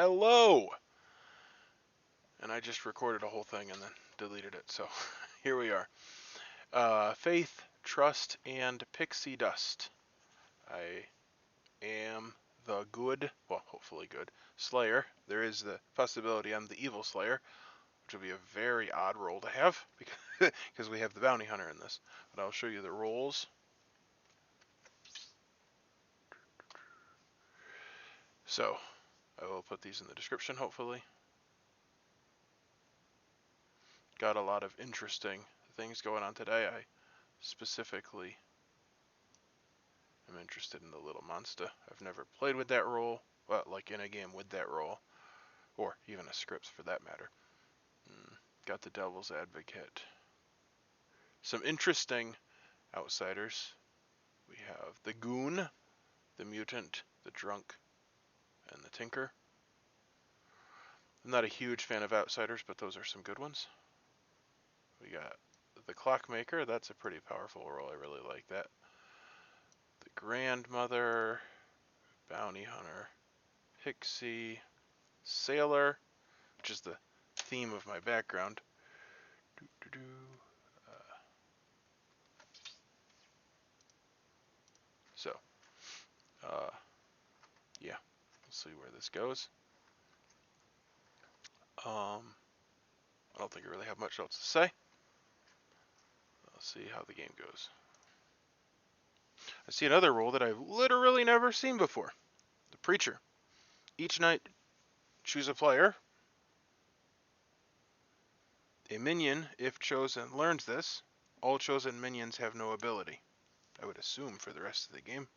Hello! And I just recorded a whole thing and then deleted it, so here we are. Faith, Trust, and Pixie Dust. I am the good, well, hopefully good, Slayer. There is the possibility I'm the evil Slayer, which will be a very odd role to have, because we have the Bounty Hunter in this. But I'll show you the roles. So, I will put these in the description, hopefully. Got a lot of interesting things going on today. I specifically am interested in the little monster. I've never played with that role, well, like in a game with that role, or even a script for that matter. Got the Devil's Advocate. Some interesting outsiders. We have the Goon, the Mutant, the Drunk, and the Tinker. I'm not a huge fan of outsiders, but those are some good ones. We got the Clockmaker. That's a pretty powerful role. I really like that. The Grandmother, Bounty Hunter, Pixie, Sailor, which is the theme of my background. So, yeah, we'll see where this goes. I don't think I really have much else to say. Let's see how the game goes. I see another role that I've literally never seen before. The Preacher. Each night, choose a player. A minion, if chosen, learns this. All chosen minions have no ability. I would assume for the rest of the game.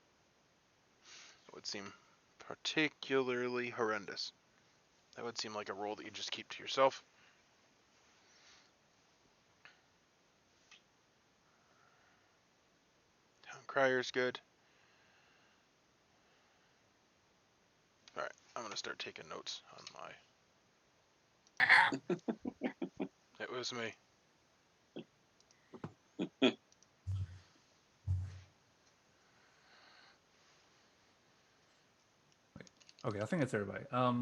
It would seem particularly horrendous. That would seem like a role that you just keep to yourself. Town Crier's good. Alright, I'm going to start taking notes on my... It was me. Okay, I think it's everybody. I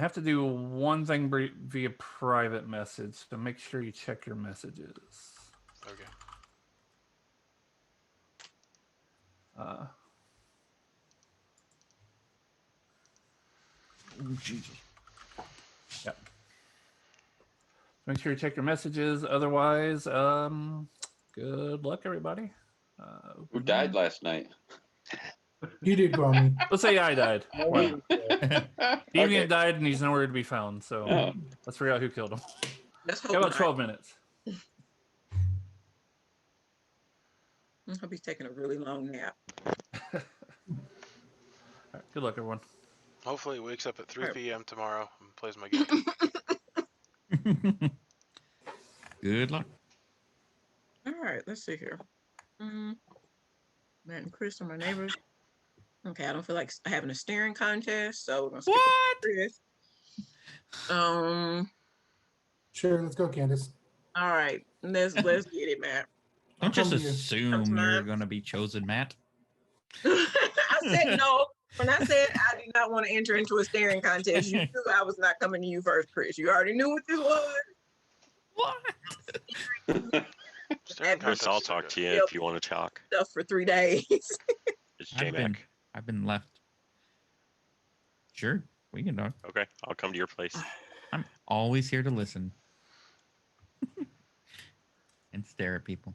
have to do one thing via private message, so make sure you check your messages. Okay. Oh, Jesus. Yep. Make sure you check your messages. Otherwise, good luck, everybody. Who died last night? You did, Brownie. Let's say I died. Wow. Okay. Deviant died and he's nowhere to be found, so Oh. let's figure out who killed him. Let's hope Got about not. 12 minutes. I'll be taking a really long nap. All right, good luck, everyone. Hopefully he wakes up at 3 p.m. tomorrow and plays my game. Good luck. All right, let's see here. Matt and Chris are my neighbors. Okay, I don't feel like having a staring contest, so we're gonna skip Chris. Sure, let's go, Candace. All right, let's get it, Matt. Don't just assume you're going to be chosen, Matt. I said no. When I said I did not want to enter into a staring contest, you knew I was not coming to you first, Chris. You already knew what this was. What? Chris, I'll talk to you if you want to talk. Stuff for 3 days. It's J-Mac. I've been left. Sure, we can talk. Okay, I'll come to your place. I'm always here to listen. And stare at people.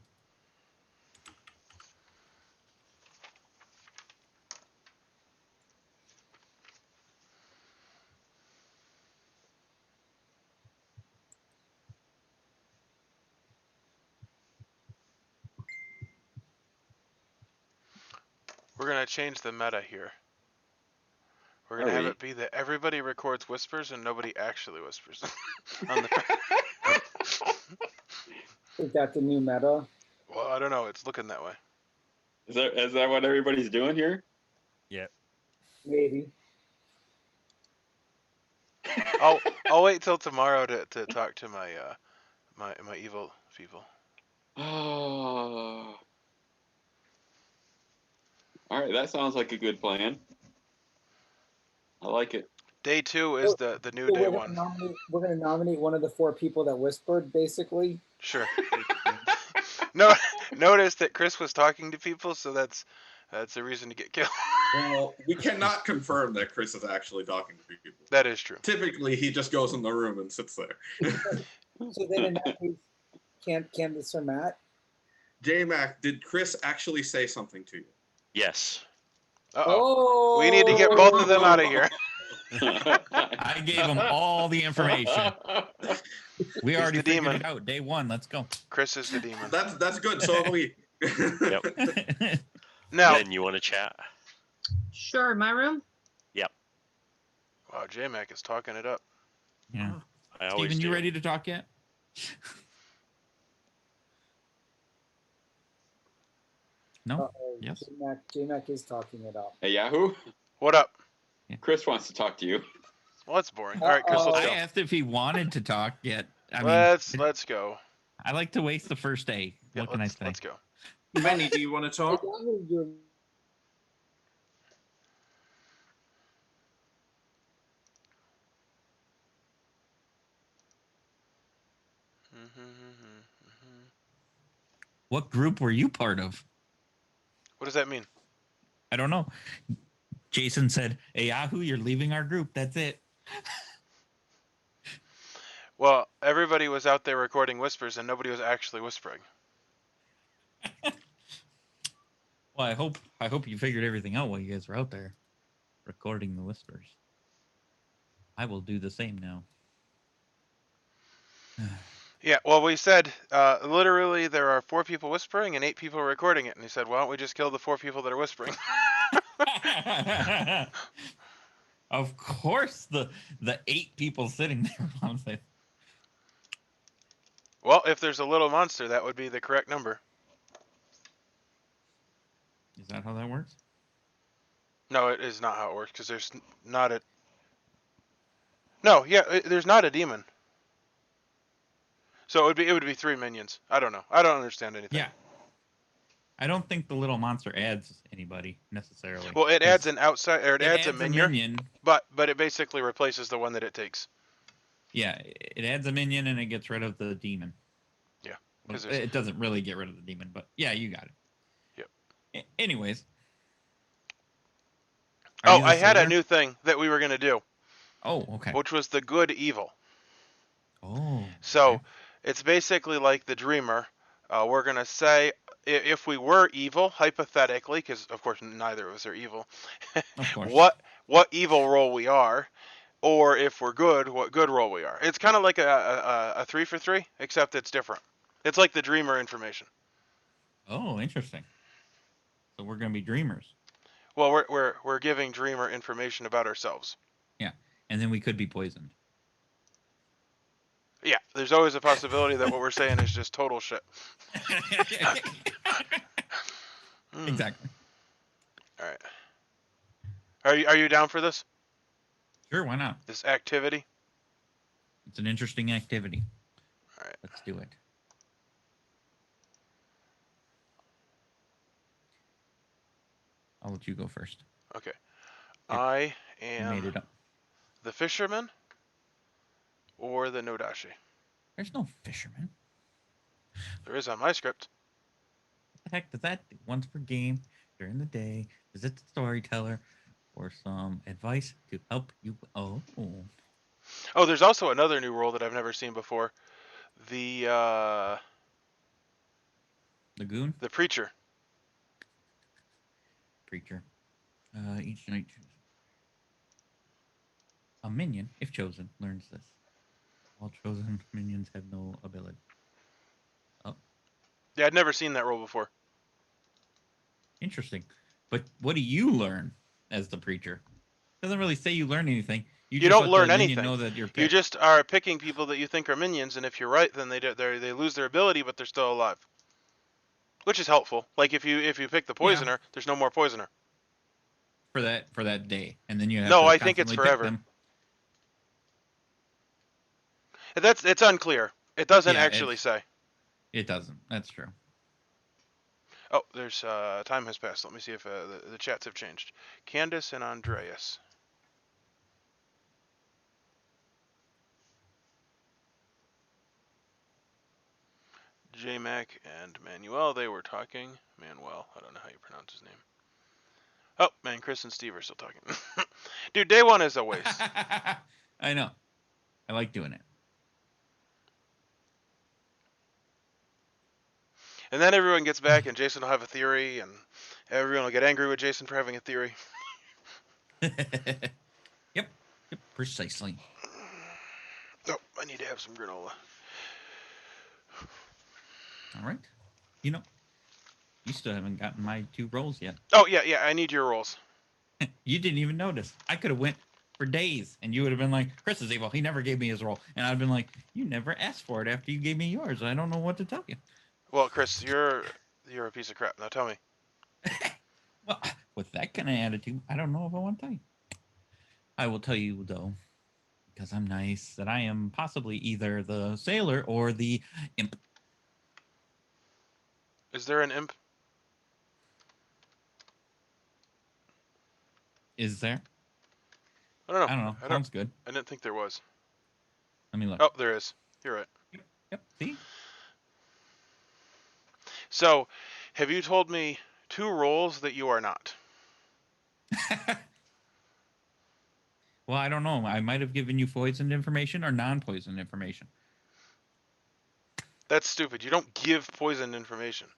We're going to change the meta here. We're going to have it be that everybody records whispers and nobody actually whispers. Is that the new meta? Well, I don't know. It's looking that way. Is that what everybody's doing here? Yeah. Maybe. I'll wait till tomorrow to talk to my my evil people. Oh. All right, that sounds like a good plan. I like it. Day 2 is the new So day we're 1. gonna nominate one of the 4 people that whispered, basically. Sure. No, notice that Chris was talking to people, so that's a reason to get killed. Well, we cannot confirm that Chris is actually talking to people. That is true. Typically, he just goes in the room and sits there. So then in that case, Candace or Matt? J-Mac, did Chris actually say something to you? Yes. Uh-oh. We need to get both of them out of here. I gave him all the information. We He's already the figured demon. it out. Day 1. Let's go. Chris is the demon. That's good. So have we. Yep. Now, Ben, you want to chat? Sure, my room. wow, J-Mac is talking it up. Yeah. I always Steven, you do. ready to talk yet? No? Uh-oh, Yes. J-Mac is talking it up. Hey, Yahoo. What up? Chris wants to talk to you. Well, that's boring. All right, Chris, Uh-oh. let's I go. asked if he wanted to talk yet. I mean, Let's go. I like to waste the first day. Yeah, What can I say? let's go. Benny, do you want to talk? You're- What group were you part of? What does that mean? I don't know. Jason said, "Hey, Yahoo, you're leaving our group. That's it." Well, everybody was out there recording whispers, and nobody was actually whispering. Well, I hope you figured everything out while you guys were out there recording the whispers. I will do the same now. Yeah, well, we said literally there are 4 people whispering and 8 people recording it, and he said, "Why don't we just kill the 4 people that are whispering?" Of course, the 8 people sitting there. I'm saying, Well, if there's a little monster, that would be the correct number. is that how that works? No, it is not how it works because there's not a. No, yeah, there's not a demon. So it would be 3 minions. I don't know. I don't understand anything. Yeah. I don't think the little monster adds anybody necessarily. Well, it adds an outside, or it adds a a minion, minion. but it basically replaces the one that it takes. Yeah, it adds a minion and it gets rid of the demon. Yeah, Well, 'cause there's- it doesn't really get rid of the demon, but yeah, you got it. Yep. Anyways. Oh, I had a new thing that we were gonna do, Oh, okay. which was the good evil. Oh. So okay. it's basically like the dreamer. We're gonna say if we were evil, hypothetically, because of course neither of us are evil, Of course. what evil role we are, or if we're good, what good role we are. It's kind of like a 3 for 3, except it's different. It's like the dreamer information. Oh, interesting. So we're gonna be dreamers. Well, we're giving dreamer information about ourselves. Yeah, and then we could be poisoned. Yeah, there's always a possibility that what we're saying is just total shit. Exactly. All right. Are you down for this? Sure, why not? This activity? It's an interesting activity. All right. Let's do it. I'll let you go first. Okay. Yeah. I You made am it up. the fisherman or the Nodashi. There's no fisherman. There is on my script. What the heck does that do? One's for game during the day. Visit the storyteller for some advice to help you. Oh. Oh, there's also another new role that I've never seen before. The Lagoon? the preacher. Preacher. Each night. A minion, if chosen, learns this. All chosen minions have no ability. Oh, Yeah, I'd never seen that role before. interesting. But what do you learn as the preacher? Doesn't really say you learn anything. You just don't let learn the minion anything. Know that you're You picked. just are picking people that you think are minions, and if you're right, then they lose their ability, but they're still alive, which is helpful. Like if you pick the poisoner, there's no more poisoner. for that day, and then you have No, to I think it's constantly pick forever. them. It's unclear. It doesn't Yeah, actually say. It doesn't. That's true. Oh, there's time has passed. Let me see if the chats have changed. Candace and Andreas. J-Mac and Manuel, they were talking. Manuel, I don't know how you pronounce his name. Oh, man, Chris and Steve are still talking. Dude, day one is a waste. I know. I like doing it. And then everyone gets back, and Jason will have a theory, and everyone will get angry with Jason for having a theory. Yep, precisely. Oh, I need to have some granola. All right. You know, you still haven't gotten my 2 rolls yet. Oh, yeah, I need your rolls. You didn't even notice. I could have went for days, and you would have been like, Chris is evil. He never gave me his roll. And I'd been like, you never asked for it after you gave me yours. I don't know what to tell you. Well, Chris, you're a piece of crap. Now tell me. Well, with that kind of attitude, I don't know if I want to tell you. I will tell you, though, because I'm nice, that I am possibly either the sailor or the imp. Is there an imp? Is there? I don't know. I don't know. Sounds good. I didn't think there was. Let me look. Oh, there is. You're right. Yep. See? So, have you told me 2 roles that you are not? Well, I don't know. I might have given you poisoned information or non-poisoned information. That's stupid. You don't give poisoned information.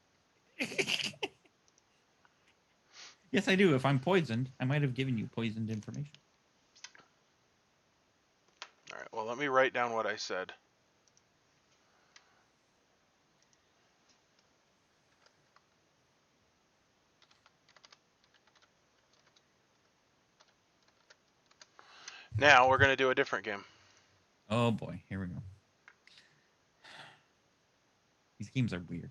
Yes, I do. If I'm poisoned, I might have given you poisoned information. All right. Well, let me write down what I said. Now we're going to do a different game. Oh boy, here we go. These games are weird.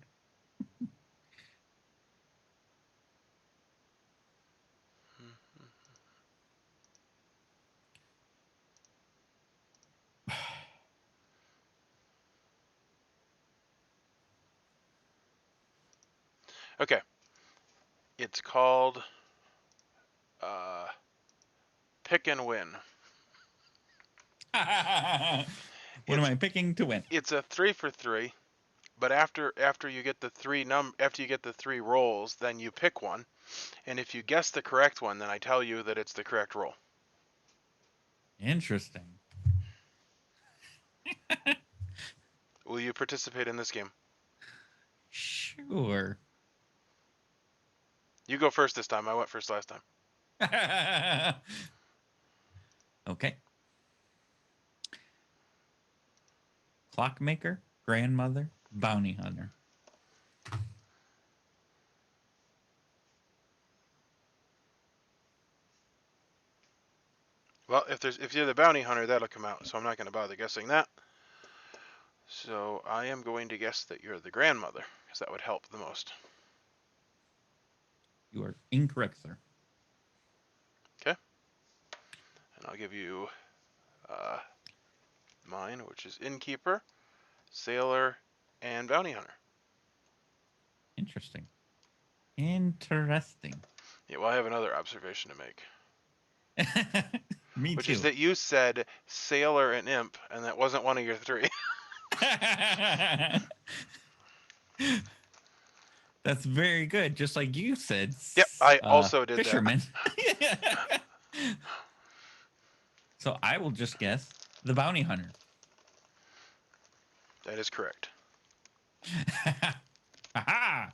Okay. It's called Pick and Win. What am I picking to win? It's a 3 for 3, but after you get the 3 rolls, then you pick one, and if you guess the correct one, then I tell you that it's the correct roll. Interesting. Will you participate in this game? Sure. You go first this time. I went first last time. Okay. Clockmaker, grandmother, bounty hunter. Well, if you're the bounty hunter, that'll come out, so I'm not going to bother guessing that. So I am going to guess that you're the grandmother, because that would help the most. You are incorrect, sir. Okay. And I'll give you mine, which is innkeeper, sailor, and bounty hunter. Interesting. Interesting. Yeah, well, I have another observation to make. Me which too. is that you said sailor and imp, and that wasn't one of your 3. That's very good. Just like you said. Yep, I also did fisherman. That. So I will just guess the bounty hunter. That is correct. Aha!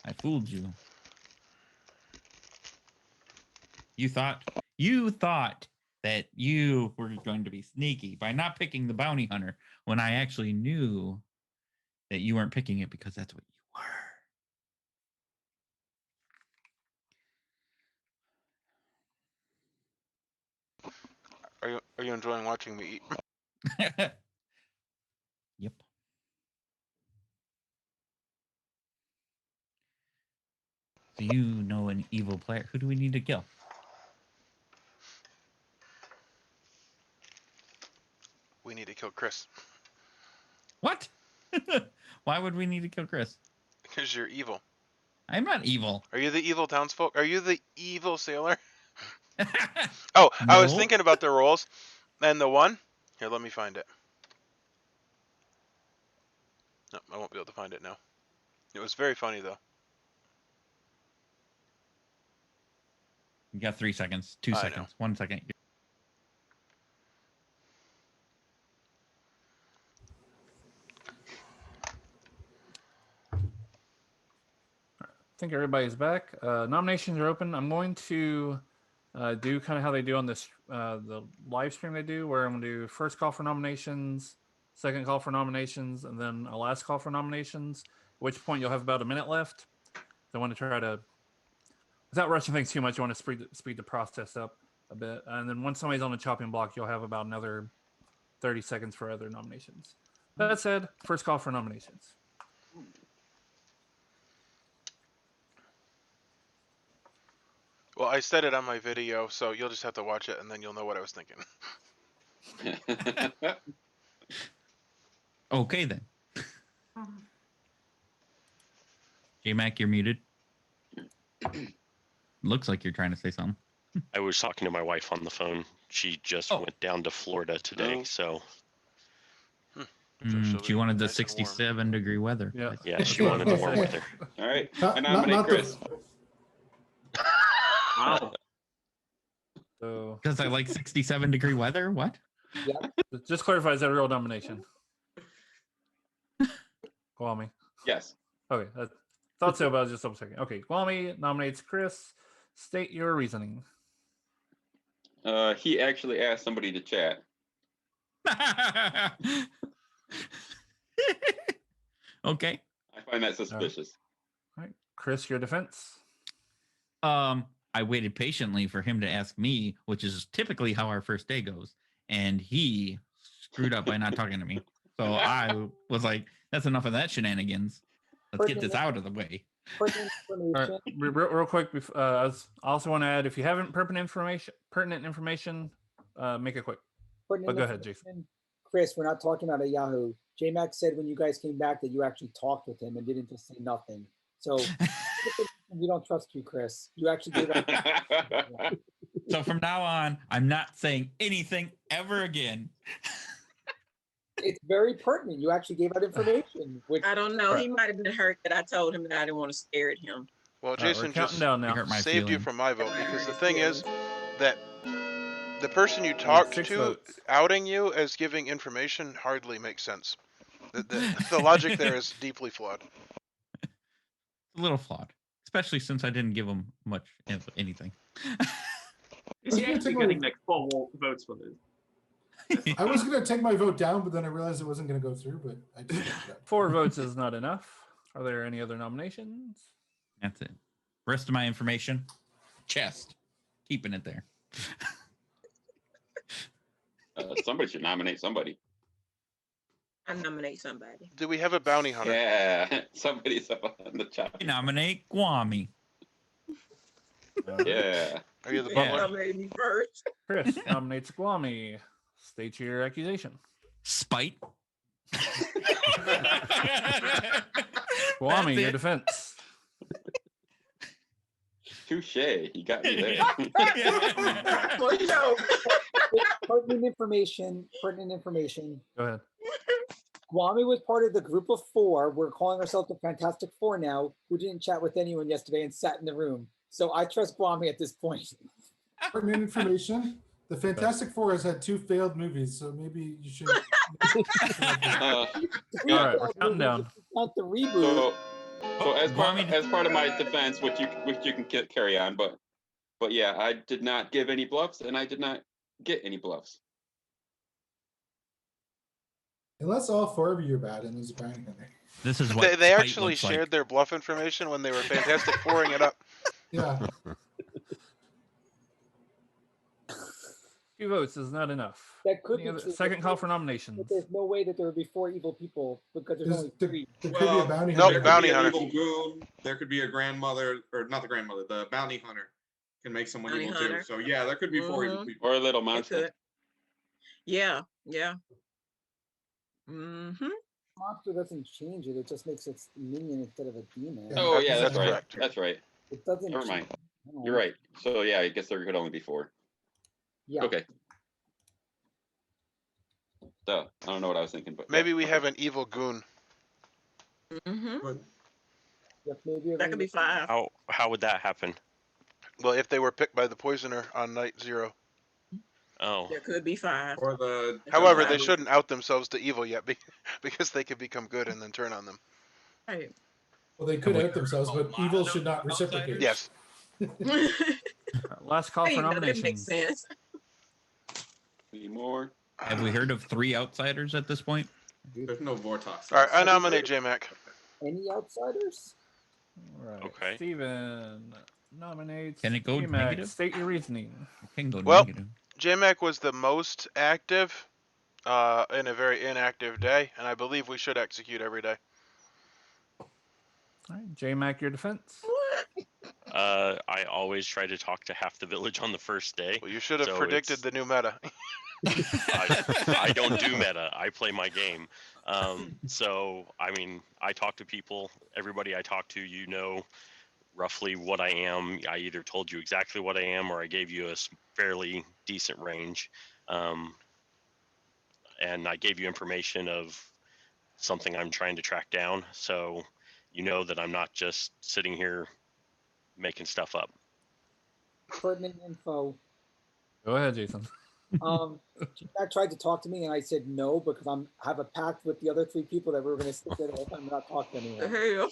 I fooled you. You thought that you were going to be sneaky by not picking the bounty hunter when I actually knew that you weren't picking it because that's what you were. Are you enjoying watching me eat? Yep. So you know an evil player. Who do we need to kill? We need to kill Chris. What? Why would we need to kill Chris? Because you're evil. I'm not evil. Are you the evil townsfolk? Are you the evil sailor? Oh, I was No. thinking about the roles, and the one here. Let me find it. No, I won't be able to find it now. It was very funny though. You got 3 seconds, 2 I know. seconds, 1 second. I think everybody's back. Nominations are open. I'm going to do kind of how they do on this the live stream they do, where I'm going to do first call for nominations, second call for nominations, and then a last call for nominations. At which point you'll have about a minute left. So I want to try to, without rushing things too much, you want to speed the process up a bit. And then once somebody's on the chopping block, you'll have about another 30 seconds for other nominations. That said, first call for nominations. Well, I said it on my video, so you'll just have to watch it and then you'll know what I was thinking. Okay then. J-Mac, you're muted. Looks like you're trying to say something. I was talking to my wife on the phone. She just went down to Florida today, Oh. so She wanted the Nice and warm. 67-degree weather. Yeah. yeah, she wanted the warm weather. All right. Not- I not- nominate not the- Chris. Wow. So Because I like 67-degree weather? What? just clarify, is that a real nomination? Kwame. Yes. Okay, I thought so, but I was just double checking. Okay, Kwame nominates Chris. State your reasoning. He actually asked somebody to chat. Okay. I find that suspicious. All right, Chris, your defense. I waited patiently for him to ask me, which is typically how our first day goes, and he screwed up by not talking to me. So I was like, "That's enough of that shenanigans. Let's get this out of the way." Pertinent All right, information. real quick. I also want to add, if you haven't pertinent information, make it quick. Pertinent Go ahead, Jason. information. Chris, we're not talking about a Yahoo. J-Mac said when you guys came back that you actually talked with him and didn't just say nothing. So we don't trust you, Chris. You actually gave out. So from now on, I'm not saying anything ever again. It's very pertinent. You actually gave out information, which I don't know. Right. He might have been hurt that I told him that I didn't want to stare at him. Well, All right, Jason we're counting just down You now. hurt my saved you feelings. from my vote because the thing is that the person you talked 6 to votes. outing you as giving information hardly makes sense. The logic there is deeply flawed. A little flawed, especially since I didn't give him much of anything. Is he actually getting, like 4 votes for this? I was gonna take my vote down, but then I realized it wasn't gonna go through. But I just kept it up. 4 votes is not enough. Are there any other nominations? That's it. Rest of my information, chest, keeping it there. Somebody should nominate somebody. I nominate somebody. Do we have a bounty hunter? Yeah, somebody's up on the chop. I nominate Kwame. Yeah. Are you the Yeah. butler? Nominate me first. Chris nominates Kwame. State your accusation. Spite. Kwame, your it. defense. Touche. You got me there. Well, you know, pertinent information. Pertinent information. Go ahead. Kwame was part of the group of 4. We're calling ourselves the Fantastic Four now, who didn't chat with anyone yesterday and sat in the room. So I trust Kwame at this point. Pertinent information. The Fantastic Four has had 2 failed movies, so maybe you should. Three All right, we're failed counting movies, down. if you count the reboot. So as Kwame- part of my defense, which you can carry on, but yeah, I did not give any bluffs, and I did not get any bluffs. Unless all 4 of you are bad and there's a bounty hunter. This is what They spite actually looks shared like. their bluff information when they were fantastic pouring it up. Yeah. 2 votes is not enough. That could Any be other- true, second but call for nominations. But there's no way that there would be 4 evil people because there's only 3. There could be a bounty Nope, hunter. There could bounty be an hunter. evil goon. There could be a grandmother, or not the grandmother, the bounty hunter can make someone Bounty evil hunter. too. So yeah, there could be 4 evil Mhm. people. Or a little it monster. could. Yeah, yeah. Mm-hmm. Monster doesn't change it. It just makes it minion instead of a demon. Yeah. Oh yeah, That's that's right. correct. That's right. It doesn't. Never mind. change- I don't You're know. right. So yeah, I guess there could only be 4. Yeah. Okay. So I don't know what I was thinking, but Maybe we have an evil goon. Mm-hmm. Yep, maybe That could be 5. How would that happen? Well, if they were picked by the poisoner on night 0. Oh, There could be 5. Or the However, Five. they shouldn't out themselves to evil yet because they could become good and then turn on them. Right. Well, they could we out heard themselves, about but evil mono should not reciprocate. Yes. Last call There for you go, that makes nominations. sense. Any more? Have we heard of 3 outsiders at this point? there's no Vortox. All right, I Have we nominate heard- J-Mac. Any outsiders? All right. Okay. Steven nominates. Can it go J-Mac. negative? State your reasoning. It can go Well- negative. J-Mac was the most active in a very inactive day, and I believe we should execute every day. All right, J-Mac, your defense. I always try to talk to half the village on the first day. Well, you should have So predicted it's- the new meta. I don't do meta. I play my game. So, I mean, I talk to people. Everybody I talk to, you know roughly what I am. I either told you exactly what I am or I gave you a fairly decent range. And I gave you information of something I'm trying to track down. So you know that I'm not just sitting here making stuff up. Pertinent info. Go ahead, Jason. Jack tried to talk to me, and I said no because I have a pact with the other 3 people that we were going to sit there the whole time and not talk to The anyone.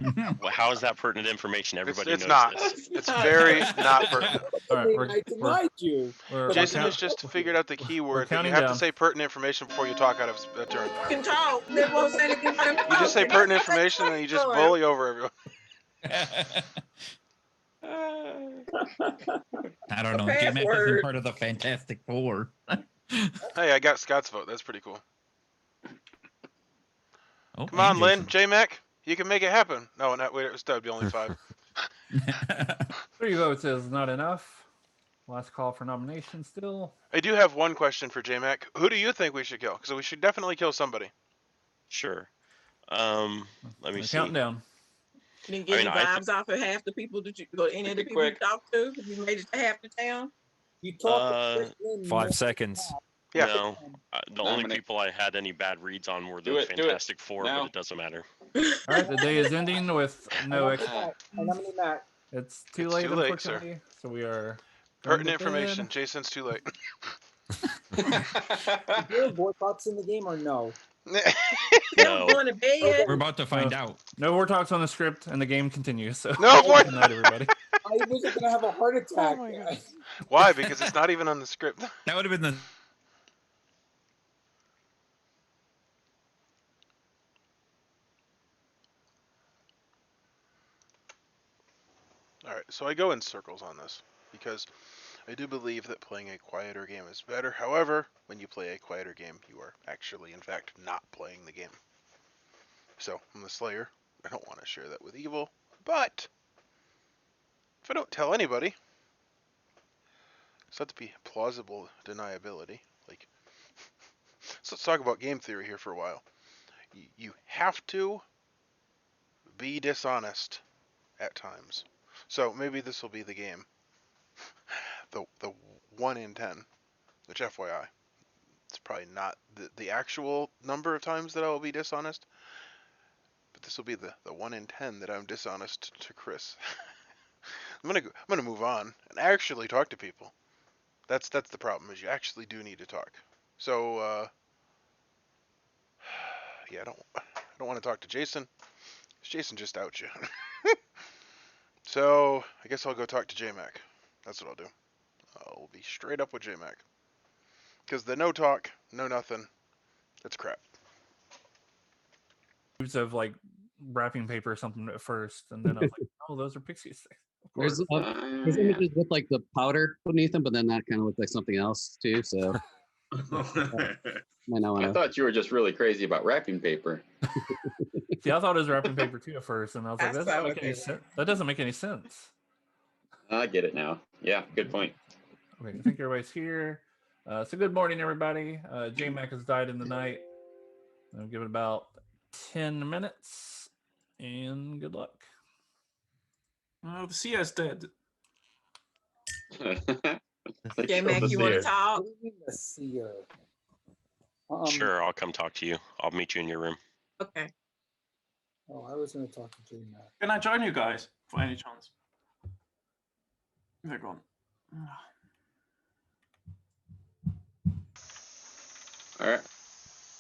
hell? Well, how is that pertinent information? Everybody it's knows not. this. It's very not pertinent. All right, we're- I denied you. We're Jason count- has just figured out the keyword that you counting have down. to say pertinent information before you talk out of a turn. You can talk. They won't say anything. You just say pertinent information and you just bully over everyone. I don't know. The J-Mac isn't password. part of the Fantastic Four. Hey, I got Scott's vote. That's pretty cool. Oh, Come on, and Lynn, Jason. J-Mac. You can make it happen. No, not wait. It was That'd be only 5. 3 votes is not enough. Last call for nomination still. I do have one question for J-Mac. Who do you think we should kill? Because we should definitely kill somebody. Sure. Let me We're see. counting down. You didn't get I mean, any I vibes off of half the people that you go any of the Pretty people you quick. talk to. You made it to half the town. You talked Uh, to Chris Lynn, 5 seconds. Yeah. No, the only Nominate. people I had any bad reads on were the Do it, do it. Fantastic Four, Now. but it doesn't matter. All right, the day is ending with no. I nominate Matt. It's too It's late, too late, sir. unfortunately. So we are. going Pertinent to bed. information. Jason's too late. Is there a Vortox in the game or no? They're No. going to bed. We're about to find out. No more talks on the script, and the game continues. So No more. Good night, everybody. I wasn't gonna have a heart attack. Oh my God. Why? Because it's not even on the script. That would have been the. All right, so I go in circles on this because I do believe that playing a quieter game is better. However, when you play a quieter game, you are actually, in fact, not playing the game. So, I'm the Slayer. I don't want to share that with Evil, but if I don't tell anybody, it's not to be plausible deniability. Like, so let's talk about game theory here for a while. You have to be dishonest at times. So maybe this will be the game. The 1 in 10, which FYI, it's probably not the actual number of times that I will be dishonest, but this will be the 1 in 10 that I'm dishonest to Chris. I'm gonna move on and actually talk to people. That's the problem, is you actually do need to talk. So yeah, I don't want to talk to Jason. Jason just out you. So I guess I'll go talk to J-Mac. That's what I'll do. I'll be straight up with J-Mac. Because the no talk, no nothing, it's crap. Of like wrapping paper or something at first, and then I was like, "Oh, those are Pixies." Of course. Yeah. There's images with like the powder beneath them, but then that kind of looked like something else too. So might not I want to. thought you were just really crazy about wrapping paper. See, I thought it was wrapping paper too at first, and I was like, That's "That doesn't what I make any was sense." That doesn't make any sense. I get it now. Yeah, good point. Okay, I think everybody's here. So good morning, everybody. J-Mac has died in the night. I'll give it about 10 minutes, and good luck. Oh, the CS dead. J-Mac, you want to talk? What do you mean the seer? Sure, I'll come talk to you. I'll meet you in your room. Okay. Oh, I was going to talk to J-Mac. Can I join you guys for any chance? They're gone. All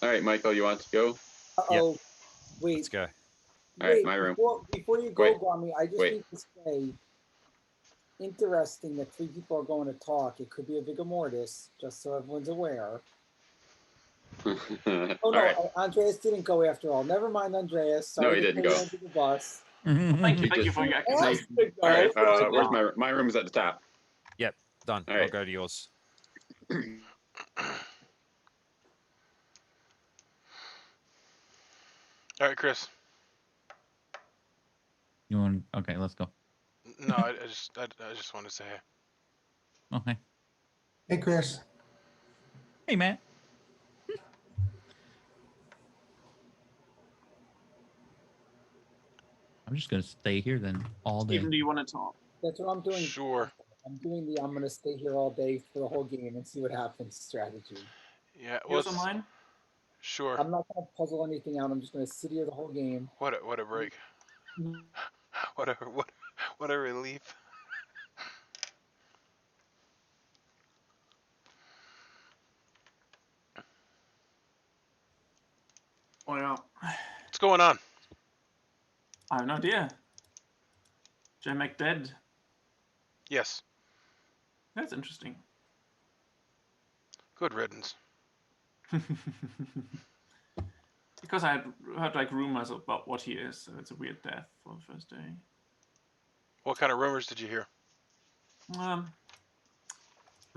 right, Michael, you want to go? Uh-oh. Wait. Let's go. All right, Wait, my room. before you go, Wait, Gwami, I just wait. need to say, interesting that 3 people are going to talk. It could be a vigor mortis, just so everyone's aware. Oh All no, right. Andreas didn't go after all. Never mind, Andreas. Sorry No, he to didn't throw you go. under the bus. Thank you He for your Asked accusation. to go, All right, so I where's did. my room? Is at the top. Yep, done. All I'll right. go to yours. All right, Chris. You want? Okay, let's go. No, I just wanted to say hey. Okay. Hey, Chris. Hey, Matt. I'm just gonna stay here then all day. Stephen, do you want to talk? That's what I'm doing. Sure. I'm doing the I'm gonna stay here all day for the whole game and see what happens strategy. Yeah. Well, Yours or mine? Sure. I'm not gonna puzzle anything out. I'm just gonna sit here the whole game. What a break. What a relief. Oh yeah. What's going on? I have no idea. J-Mac dead. Yes. That's interesting. Good riddance. Because I had heard like rumors about what he is, so it's a weird death for the first day. What kind of rumors did you hear? That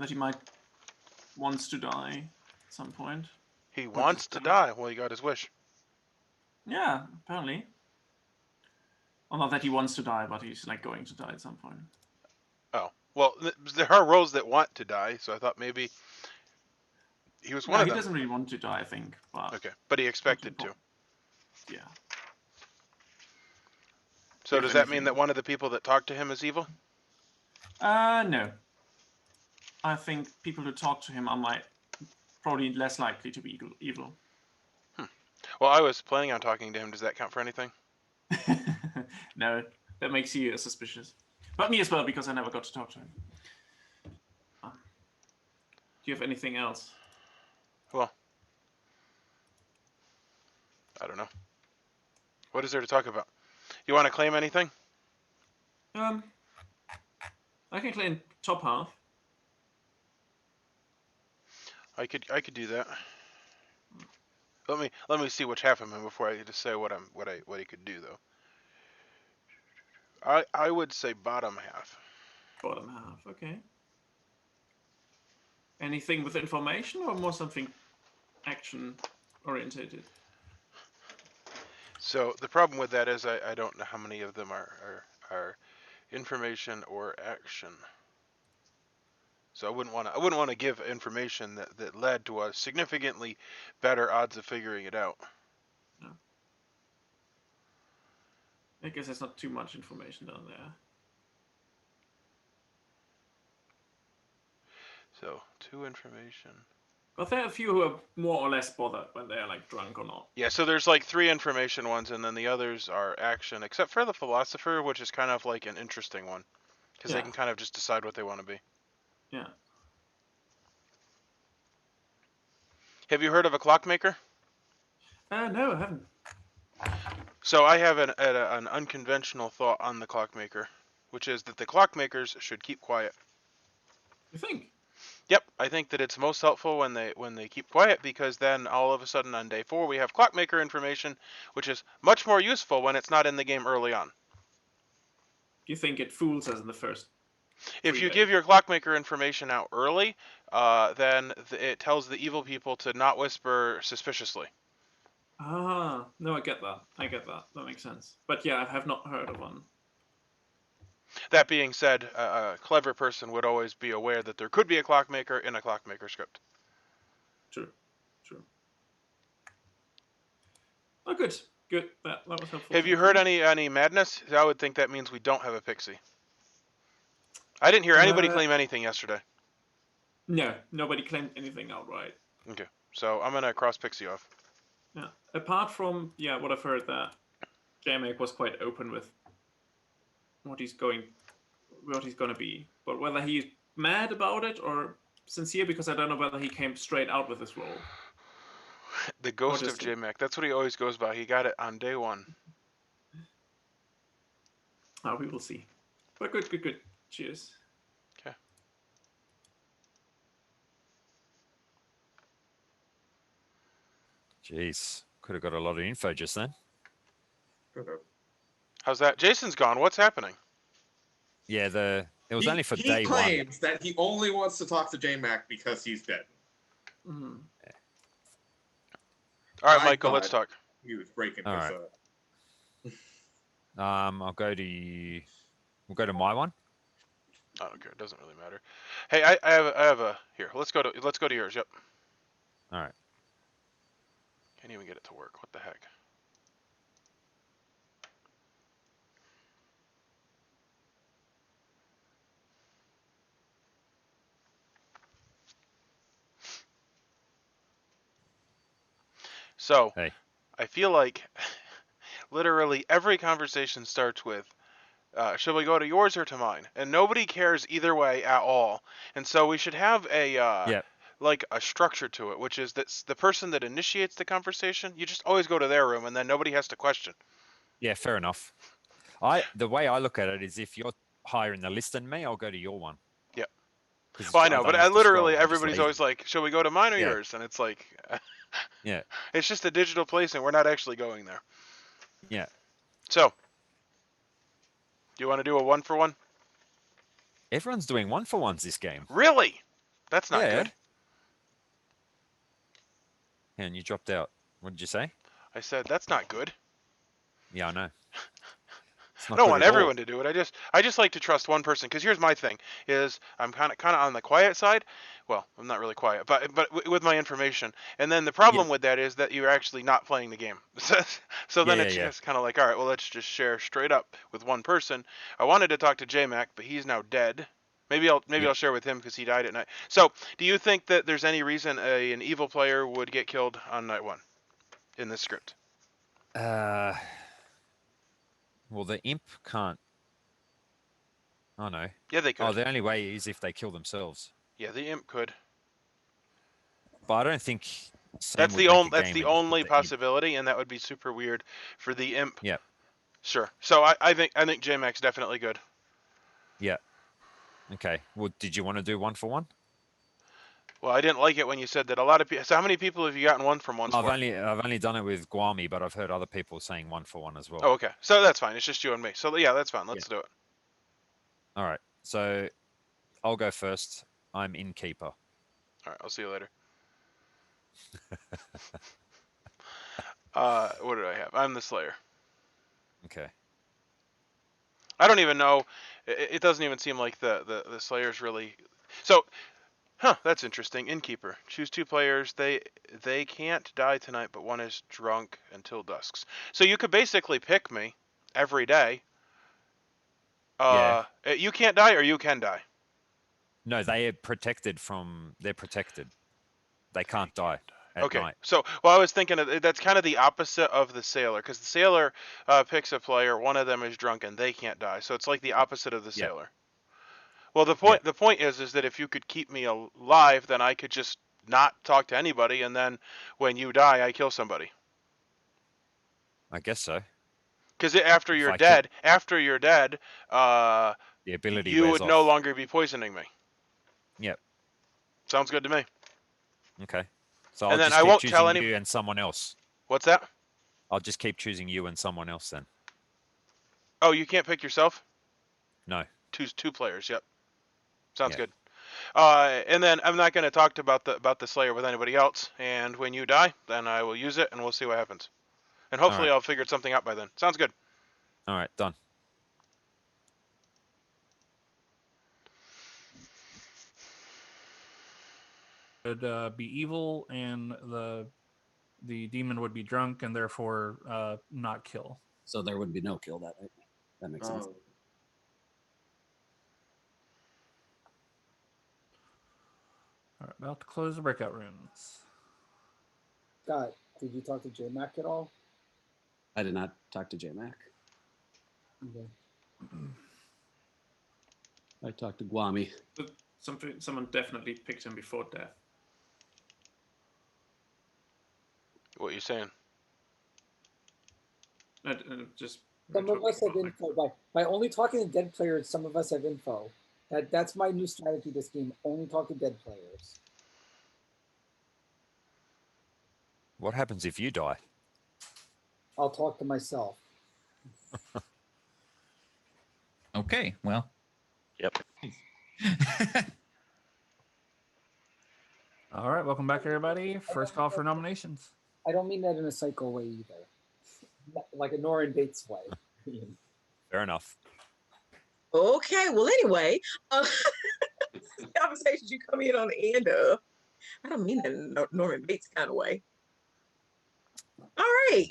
he might wants to die at some point. He wants to die. Well, he got his wish. Yeah, apparently. Well, not that he wants to die, but he's like going to die at some point. Oh, well, there are roles that want to die, so I thought maybe he was one of them. He doesn't really want to die, I think. But okay, but he expected to. Yeah. So does that mean that one of the people that talked to him is evil? No. I think people who talk to him are probably less likely to be evil. Well, I was planning on talking to him. Does that count for anything? No, that makes you suspicious. But me as well, because I never got to talk to him. Do you have anything else? Well, I don't know. What is there to talk about? You want to claim anything? I can claim top half. I could do that. Let me see which half of him before I just say what he could do though. I would say bottom half. Bottom half, okay. Anything with information or more something action orientated? So the problem with that is I don't know how many of them are information or action. So I wouldn't want to give information that led to a significantly better odds of figuring it out. No. I guess there's not too much information down there. So 2 information. But there are a few who are more or less bothered when they're like drunk or not. Yeah, so there's like 3 information ones, and then the others are action, except for the philosopher, which is kind of like an interesting one, because they can kind of just decide what they want to be. Yeah. Have you heard of a clockmaker? No, I haven't. So I have an unconventional thought on the clockmaker, which is that the clockmakers should keep quiet. You think? Yep, I think that it's most helpful when they keep quiet, because then all of a sudden on day 4 we have clockmaker information, which is much more useful when it's not in the game early on. You think it fools us in the first? If you give your clockmaker information out early, then it tells the evil people to not whisper suspiciously. Ah, no, I get that. That makes sense. But yeah, I have not heard of one. That being said, a clever person would always be aware that there could be a clockmaker in a clockmaker script. True. Oh, good. That was helpful. Have you heard any madness? I would think that means we don't have a Pixie. I didn't hear anybody claim anything yesterday. No, nobody claimed anything outright. Okay, so I'm gonna cross Pixie off. Yeah. Apart from what I've heard that J-Mac was quite open with what he's gonna be, but whether he's mad about it or sincere, because I don't know whether he came straight out with this role. The ghost just of J-Mac. That's what he always goes by. He got it on day one. We will see. But good. Cheers. Okay. Jeez, could have got a lot of info just then. How's that? Jason's gone. What's happening? Yeah, it was only for he day one. claims that he only wants to talk to J-Mac because he's dead. Mm-hmm. All right, I Michael, let's thought talk. He was breaking All his. right. We'll go to my one. I don't care. It doesn't really matter. Hey, I have a here. Let's go to yours. Yep. All right. Can't even get it to work. What the heck? So, Hey. I feel like literally every conversation starts with, "Shall we go to yours or to mine?" And nobody cares either way at all. And so we should have like a structure to it, which is that the person that initiates the conversation, you just always go to their room, and then nobody has to question. Yeah, fair enough. The way I look at it is, if you're higher in the list than me, I'll go to your one. Yep. Well, I know, but literally everybody's lazy. always like, "Shall we go to mine or yours?" And it's like, yeah, it's just a digital place, and we're not actually going there. Yeah. So, do you want to do a 1-for-1? Everyone's doing 1-for-1s this game. Really? That's not good. And you dropped out. What did you say? I said that's not good. Yeah, I know. I don't want everyone to do it. I just like to trust one person, because here's my thing: is I'm kind of on the quiet side. Well, I'm not really quiet, but with my information. And then the problem with that is that you're actually not playing the game. So then it's just kind of like, all right, well, let's just share straight up with one person. I wanted to talk to J-Mac, but he's now dead. Maybe I'll share with him because he died at night. So, do you think that there's any reason an evil player would get killed on night one in this script? Well, the imp can't. Oh no. Yeah, they could. Oh, the only way is if they kill themselves. Yeah, the imp could. But I don't think That's the only possibility, and that would be super weird for the imp. Yeah. Sure. So I think J-Mac's definitely good. Yeah. Okay. Well, did you want to do 1-for-1? Well, I didn't like it when you said that a lot of people. So how many people have you gotten 1-for-1s for? I've only done it with Guami, but I've heard other people saying 1-for-1 as well. Oh, okay. So that's fine. It's just you and me. So yeah, that's fine. Let's do it. All right. So I'll go first. I'm innkeeper. All right. I'll see you later. What did I have? I'm the Slayer. Okay. I don't even know. It doesn't even seem like the Slayer's really. So, that's interesting. Innkeeper. Choose 2 players. They can't die tonight, but one is drunk until dusks. So you could basically pick me every day. You can't die, or you can die. No, they're protected. They can't die at night. So, well, I was thinking that's kind of the opposite of the Sailor, because the Sailor picks a player, one of them is drunk, and they can't die. So it's like the opposite of the Sailor. Well, the point is that if you could keep me alive, then I could just not talk to anybody, and then when you die, I kill somebody. I guess so. Because after you're dead, the ability you would no longer be poisoning me. Yep. Sounds good to me. Okay. So and I'll then just I keep won't choosing tell you and someone else. What's that? I'll just keep choosing you and someone else then. Oh, you can't pick yourself? No. Two players. Yep. Sounds good. And then I'm not going to talk about the Slayer with anybody else. And when you die, then I will use it, and we'll see what happens. And hopefully I'll figure something out by then. Sounds good. All right, done. Would be evil, and the demon would be drunk, and therefore not kill. So there would be no kill that night. That makes sense. All right, about to close the breakout rooms. Scott, did you talk to J-Mac at all? I did not talk to J-Mac. Okay. I talked to Guami. But someone definitely picked him before death. What are you saying? Just Some of us have info by only talking to dead players. Some of us have info. That's my new strategy this game. Only talk to dead players. What happens if you die? I'll talk to myself. Okay, well. Yep. All right, welcome back, everybody. First call for nominations. I don't mean that in a psycho way either. Like a Norrin Bates way. Fair enough. Okay, well, anyway, conversations you come in on the end of. I don't mean that in a Norman Bates kind of way. All right.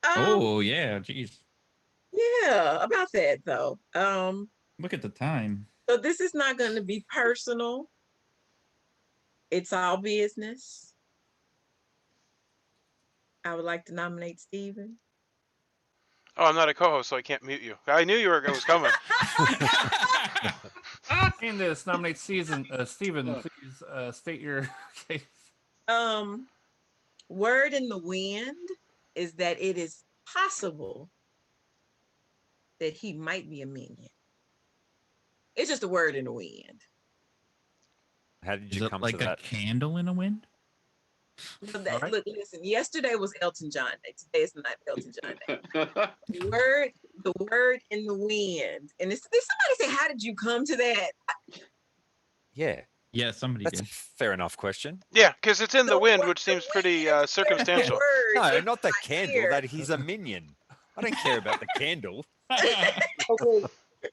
Oh, yeah, jeez. Yeah, about that though. Look at the time. So this is not going to be personal. It's all business. I would like to nominate Steven. Oh, I'm not a co-host, so I can't mute you. I knew it was coming. Candace, nominate Steven. Please state your case. Word in the wind is that it is possible that he might be a minion. It's just a word in the wind. How did Is you it come like to a that? candle in a wind? Right. Look, listen, yesterday was Elton John Day. Today is not Elton John Day. The word in the wind. And somebody say, how did you come to that? Yeah. Yeah, somebody That's did. a fair enough question. Yeah, because it's in the wind, which seems pretty circumstantial. No, not the candle, that he's a minion. I don't care about the candle. Okay.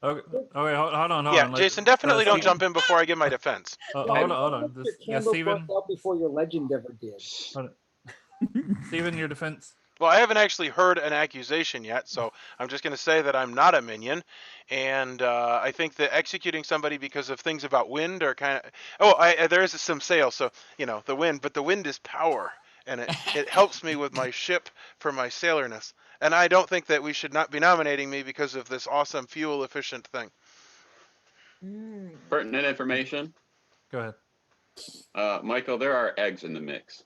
Okay, hold on. Yeah, Jason, definitely don't jump in before I give my defense. Hold on. Your Yeah, candle Steven. burnt out before your legend ever did. Steven, your defense. Well, I haven't actually heard an accusation yet, so I'm just going to say that I'm not a minion. And I think that executing somebody because of things about wind are kind of... Oh, there is some sail, so, the wind. But the wind is power, and it helps me with my ship for my sailorness. And I don't think that we should not be nominating me because of this awesome fuel-efficient thing. Pertinent information. Go ahead. Michael, there are eggs in the mix.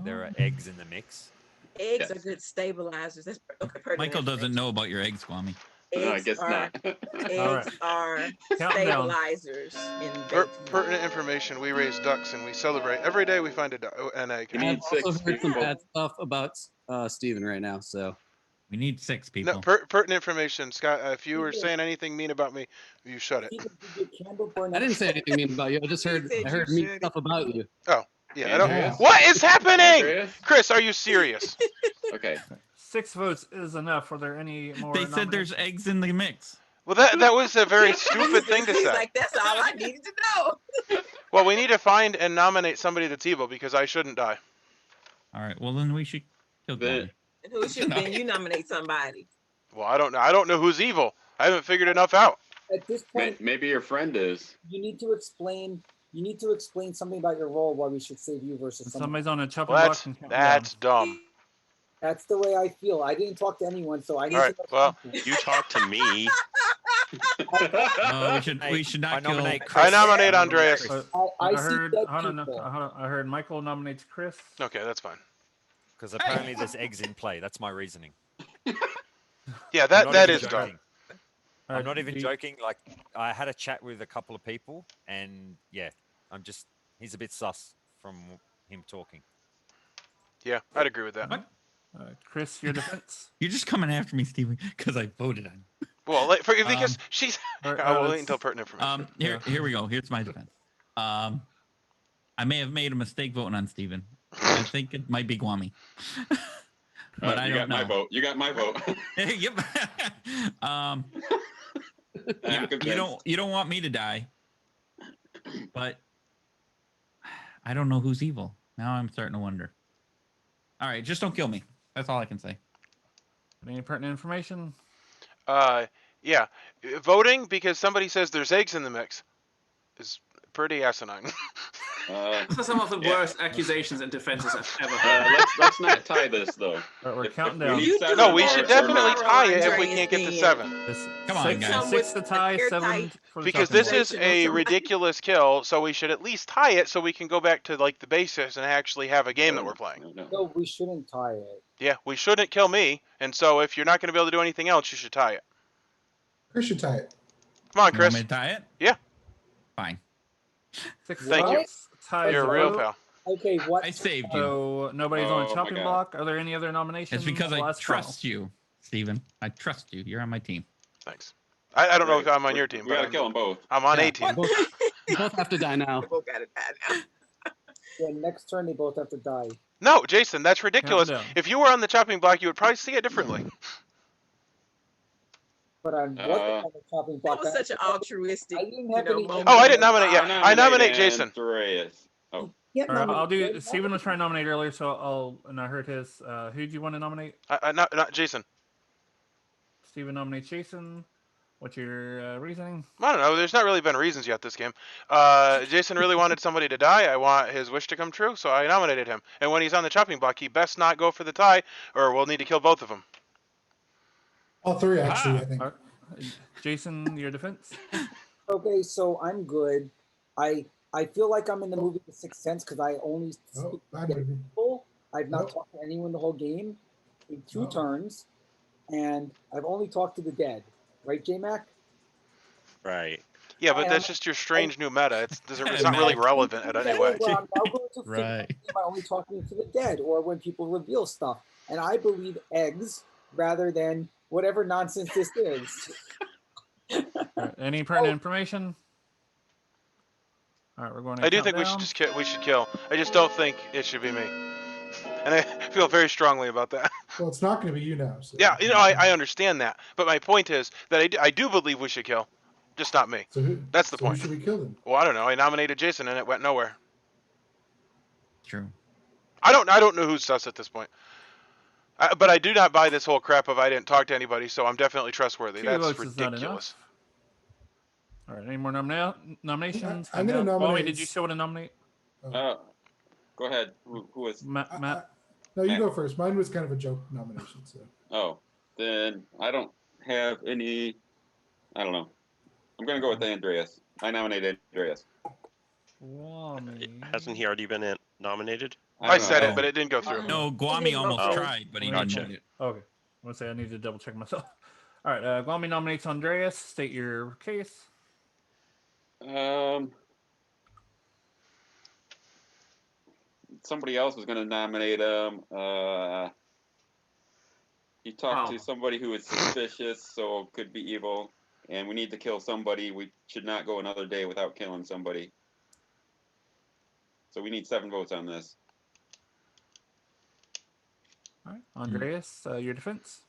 There are eggs in the mix. Eggs are good stabilizers. That's okay. Michael doesn't know about your eggs, Kwame. No, I guess not. Eggs are stabilizers. Pertinent information. We raise ducks and we celebrate every day. We find an egg. I've also heard some bad stuff about Steven right now, so we need 6 people. No, pertinent information, Scott. If you were saying anything mean about me, you shut it. I didn't say anything mean about you. I just heard mean stuff about you. Oh, yeah. I don't. What is happening, Chris? Are you serious? Okay. 6 votes is enough. Are there any more? They said there's eggs in the mix. Well, that was a very stupid thing to He's say. like, that's all I needed to know. Well, we need to find and nominate somebody that's evil because I shouldn't die. All right. Well, then we should kill Kwame. And who should then you nominate somebody? Well, I don't know. I don't know who's evil. I haven't figured enough out. At this point, maybe your friend is. You need to explain. You need to explain something about your role. Why we should save you versus somebody's on a chopping block. That's dumb. That's the way I feel. I didn't talk to anyone, so I need All right. to know. Well, you talk to me. We should not kill. I nominate Andreas. I heard. see Hold on. I heard Michael nominates Chris. Okay, that's fine. Because apparently there's eggs in play. That's my reasoning. Yeah, that is dumb. I'm not even joking. Like, I had a chat with a couple of people, and yeah, he's a bit sus from him talking. Yeah, I'd agree with that. Chris, your defense. You're just coming after me, Steven, because I voted on you. Well, because she's... I will wait until pertinent information. Here we go. Here's my defense. I may have made a mistake voting on Steven. I think it might be Kwame. But I don't know. My vote. You got my vote. Yep. You don't want me to die, but I don't know who's evil. Now I'm starting to wonder. All right, just don't kill me. That's all I can say. Any pertinent information? Yeah. Voting because somebody says there's eggs in the mix is pretty asinine. These are some of the worst accusations and defenses I've ever heard. Let's not tie this though. We're counting we down. need You seven do No, we that should votes or definitely not. tie it if we Andreas, can't get to then. 7. Come on, guys. Come Six to with tie, an 7 airtight for the Because chopping this block. is accusation of a somebody. ridiculous kill, so we should at least tie it so we can go back to like the basics and actually have a game that we're playing. No. No, we shouldn't tie it. Yeah, we shouldn't kill me, and so if you're not going to be able to do anything else, you should tie it. Chris should tie it. Come on, You want me Chris. to tie it? Yeah. Fine. Thank you. Tie You're a real vote. pal. Okay, what? I saved you. So nobody's on Oh the my chopping God. block. Are there any other nominations? It's because I Last trust you, Steven. I trust you. You're on my team. Thanks. I don't know if Right. I'm on your team, We but gotta kill them both. I'm on Yeah, a team. You both have to die now. They both gotta die now. Yeah, next turn they both have to die. No, Jason, that's ridiculous. down. If you were on the chopping block, you would probably see it differently. But I wasn't on the chopping That block. was such an altruistic, I didn't have any. moment. Oh, I didn't nominate yet. I nominate Jason. Andreas. Oh, Yeah, All right, I'll do. nominate. Steven was trying to nominate earlier, so I'll. And I heard his. Who do you want to nominate? Not Jason. Steven nominates Jason. What's your reasoning? I don't know. There's not really been reasons yet this game. Jason really wanted somebody to die. I want his wish to come true, so I nominated him. And when he's on the chopping block, he best not go for the tie, or we'll need to kill both of them. All three, actually, I think. All right. Jason, your defense. Okay, so I'm good. I feel like I'm in the movie The Sixth Sense because I only Oh, speak bad to movie. people. I've not Oh. talked to anyone the whole game in 2 Oh. turns, and I've only talked to the dead. Right, J-Mac? Right. Yeah, but I that's am- just your strange new meta. It's not Matt. really relevant in any way. Well, I'm now going to figure Right. out by only talking to the dead or when people reveal stuff. And I believe eggs rather than whatever nonsense this is. All right, any pertinent information? All right, we're going to I do count think we down. should just kill. We should kill. I just don't think it should be me, and I feel very strongly about that. Well, it's not going to be you now. So. Yeah, I understand that, but my point is that I do believe we should kill, just not me. So who, That's the so point. Who should we kill then? Well, I don't know. I nominated Jason and it went nowhere. True. I don't know who's sus at this point. But I do not buy this whole crap of I didn't talk to anybody, so I'm definitely trustworthy. 2 That's votes is not ridiculous. All right, any more nominations? I'm gonna Bobby, nominate- did you still want to nominate? go ahead. Who was? Matt? No, you go first. Mine was kind of a joke nomination. So Oh, then I don't have any. I don't know. I'm gonna go with Andreas. I nominated Andreas. Hasn't he already been nominated? I said it, but it didn't go through. No, Guami almost Oh. tried, but he Gotcha. didn't. Okay. I want to say I need to double check myself. All right, Guami nominates Andreas. State your case. Somebody else was gonna nominate him. He talked Wow. to somebody who is suspicious, so could be evil, and we need to kill somebody. We should not go another day without killing somebody. So we need 7 votes on this. All right, Andreas, your defense.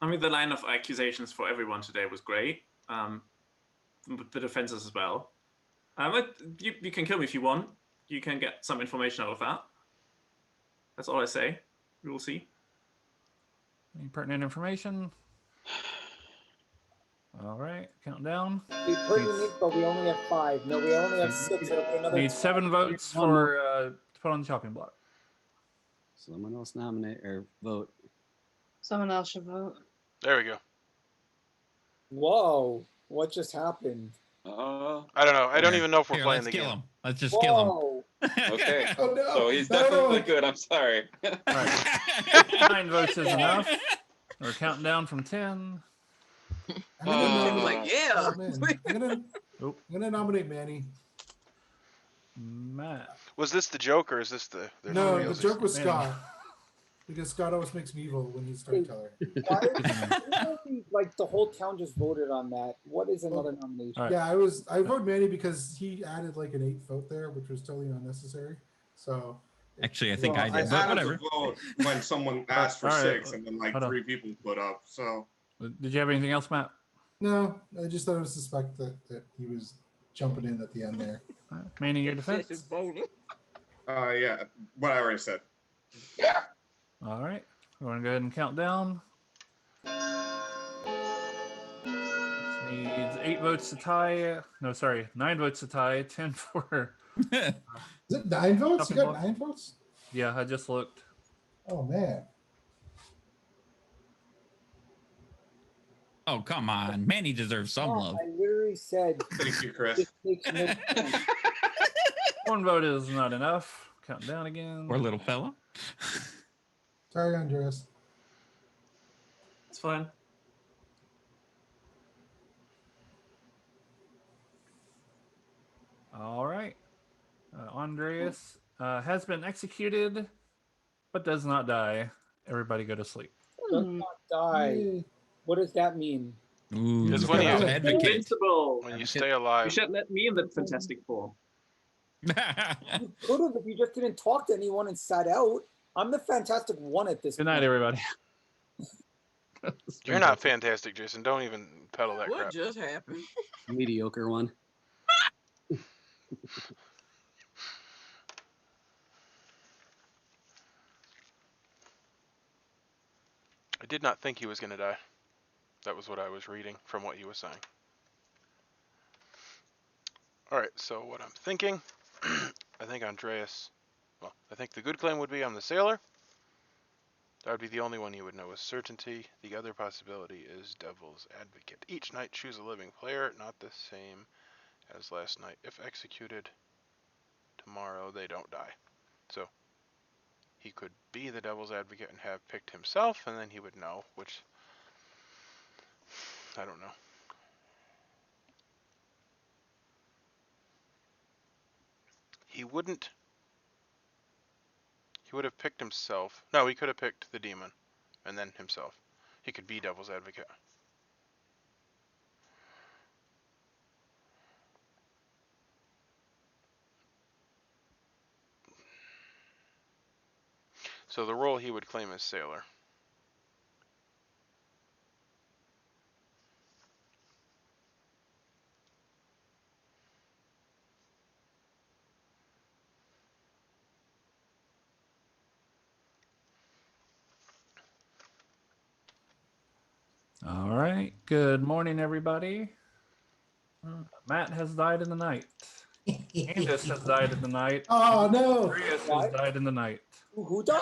I mean, the line of accusations for everyone today was great. With the defenses as well. You can kill me if you want. You can get some information out of that. That's all I say. We will see. Any pertinent information? All right, count down. We pertinent info, we only have 5. No, we only have 6. It'll be another Need 7 votes for to put on the chopping block. Someone else nominate or vote. Someone else should vote. There we go. Whoa, what just happened? I don't know. I don't even know if we're Here, playing let's the kill game. him. Let's just kill him. Whoa. Okay. Oh, no. So he's No. definitely good. I'm sorry. All right, 9 votes is enough. We're counting down from 10. I'm gonna nominate, Like, yeah. oh, man. I'm gonna nominate Manny. Matt. Was this the joke or is this the? there's No, somebody the else? joke was Manny. Scott. Because Scott always makes me evil when he's storyteller. Like the whole town just voted on that. What is another nomination? All right. Yeah, I voted Manny because he added like an 8th vote there, which was totally unnecessary. So Actually, I think Well, I I did, but had whatever. to vote when someone asked for All right. 6, and then like Hold on. 3 people put up. So Did you have anything else, Matt? no, I just thought it was suspect that he was jumping in at the end there. All right, Manny, your defense. yeah, what I already said. All right, we're gonna go ahead and count down. This needs 8 votes to tie. No, sorry, 9 votes to tie. 10 for Is it 9 votes? You Chopping got block. 9 votes? Yeah, I just looked. Oh man. Oh, come on. Manny deserves some Matt, love. I literally said Thank you, Chris. this makes no sense. One vote is not enough. Counting down again. Poor little fella. Sorry, Andreas. It's fine. All right. Andreas has been executed, but does not die. Everybody go to sleep. Does not die. Yay. What does that mean? Ooh, It's look when at you- that advocate. Invincible. When you Advocate. stay You alive. should let me in the Fantastic Four. You could have if you just didn't talk to anyone and sat out. I'm the Fantastic One at this Good point. night, everybody. You're not fantastic, Jason. Don't even peddle that What crap. just happened? Mediocre one. I did not think he was going to die. That was what I was reading from what he was saying. Alright, so what I'm thinking, I think Andreas, well, I think the good claim would be I'm the sailor. That would be the only one you would know with certainty. The other possibility is Devil's Advocate. Each night choose a living player, not the same as last night. If executed tomorrow, they don't die. So he could be the Devil's Advocate and have picked himself, and then he would know, which I don't know. He wouldn't. He would have picked himself. No, he could have picked the demon and then himself. He could be Devil's Advocate. So the role he would claim is Sailor. All right. Good morning, everybody. Matt has died in the night. Candace has died in the night. Oh no. Andreas has What? died in the night. Who died?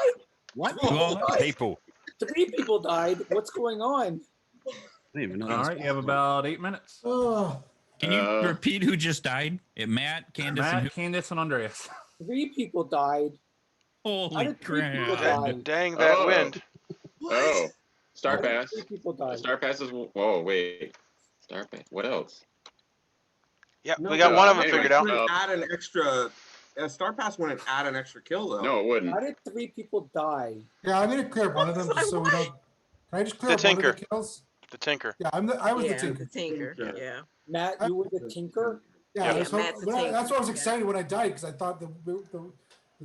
What? Who Well, died? People. 3 people died. What's going on? I didn't even know. All that was right. You have possible. about 8 minutes. Oh. Can you repeat who just died? Matt, Candace, and who? Matt, Candace, and Andreas. 3 people died. How Holy did 3 people crap. die? Dang that Oh. wind. Oh, Star How did Pass. 3 people die? Star Pass is. Whoa, wait. Star Pass. What else? Yep, No, we got one of them anyway, figured out. Wouldn't add an extra. Star Pass wouldn't add an extra kill though. No, it wouldn't. How did 3 people die? Yeah, I'm gonna clear up one of them just so we don't. Can I just clear The up one of Tinker. the kills? The Tinker. Yeah, I was Yeah, the Tinker. the Tinker. Tinker. Yeah. Matt, you were the Tinker? Yeah, Yeah, I was hoping, Matt's the but that's Tinker, why I was yeah. excited when I died because I thought the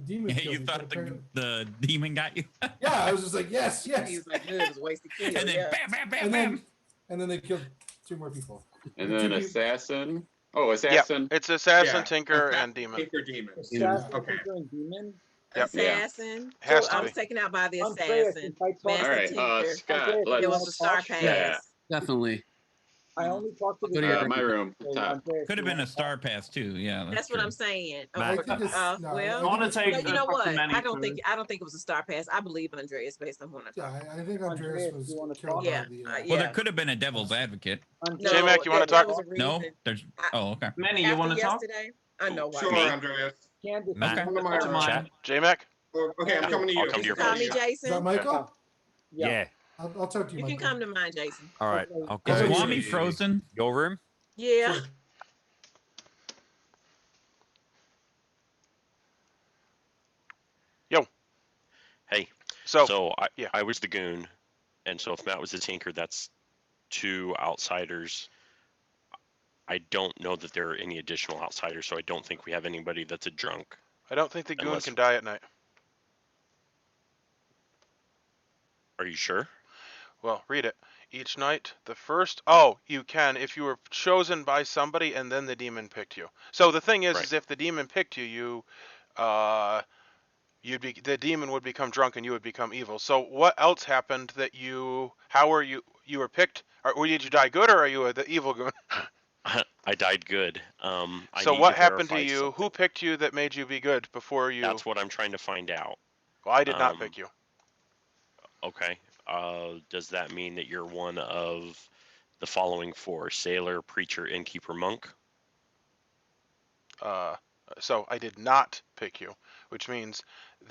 demon. Yeah, killed you me, thought but apparently- the demon got you? Yeah, I was just like, yes, yes. He was like, good, it was a wasted kill. And then Yeah. bam, bam, bam, And bam. then they killed 2 more people. And then Two people- Assassin. Oh, Yeah, Assassin. it's Assassin, Yeah, Tinker, Assassin, and Demon. Tinker, Demon. Assassin, Okay. Tinker, and Demon? Yep. Assassin. Has So to I was be. taken out by the Andreas, assassin. if I talk Master All right, Tinker. Scott. Andreas, Let's. It was a star pass. Yeah. Definitely. I only talked to Go to your the My room. So, Top. Andreas, Could have you been a wanna star pass too. Yeah, That's what true. I'm saying. Matt. I think it's, no, well, I I want to think take you the know what? Manny I don't for- think it was a star pass. I believe Andreas based on what I Yeah, thought. I think Andreas Andreas, was you wanna killed talk? by Yeah, the. yeah. Well, there could have been a devil's advocate. Andreas, J-Mac, you wanna that talk? was a No, reason. there's. I- Oh, okay. Manny, you After want to talk? yesterday, I know why. Sure, Me? Andreas. Candace, Matt. Come to my Come to room. mine. Chat. J-Mac? Okay, I'm coming to you. I'll come to your Call place. me Is that Jason. Michael? Yeah. Yeah. I'll talk to you, You can Michael. come to mine, Jason. All right. Okay. I'll Is go Swami to frozen? your room. Yeah. Sure. Hey, So, so yeah. I was the goon, and so if Matt was the tinker, that's 2 outsiders. I don't know that there are any additional outsiders, so I don't think we have anybody that's a drunk. I don't think the goon Unless- can die at night. Are you sure? Well, read it. Each night, the first. Oh, you can if you were chosen by somebody and then the demon picked you. So the thing is Right. if the demon picked you, the demon would become drunk and you would become evil. So what else happened that you? How were you? You were picked. Or did you die good or are you the evil goon? I died good. I So need what to happened to verify you? something. Who picked you that made you be good before you? That's what I'm trying to find out. Well, I did not pick you. Okay. Does that mean that you're one of the following four: sailor, preacher, innkeeper, monk? So I did not pick you, which means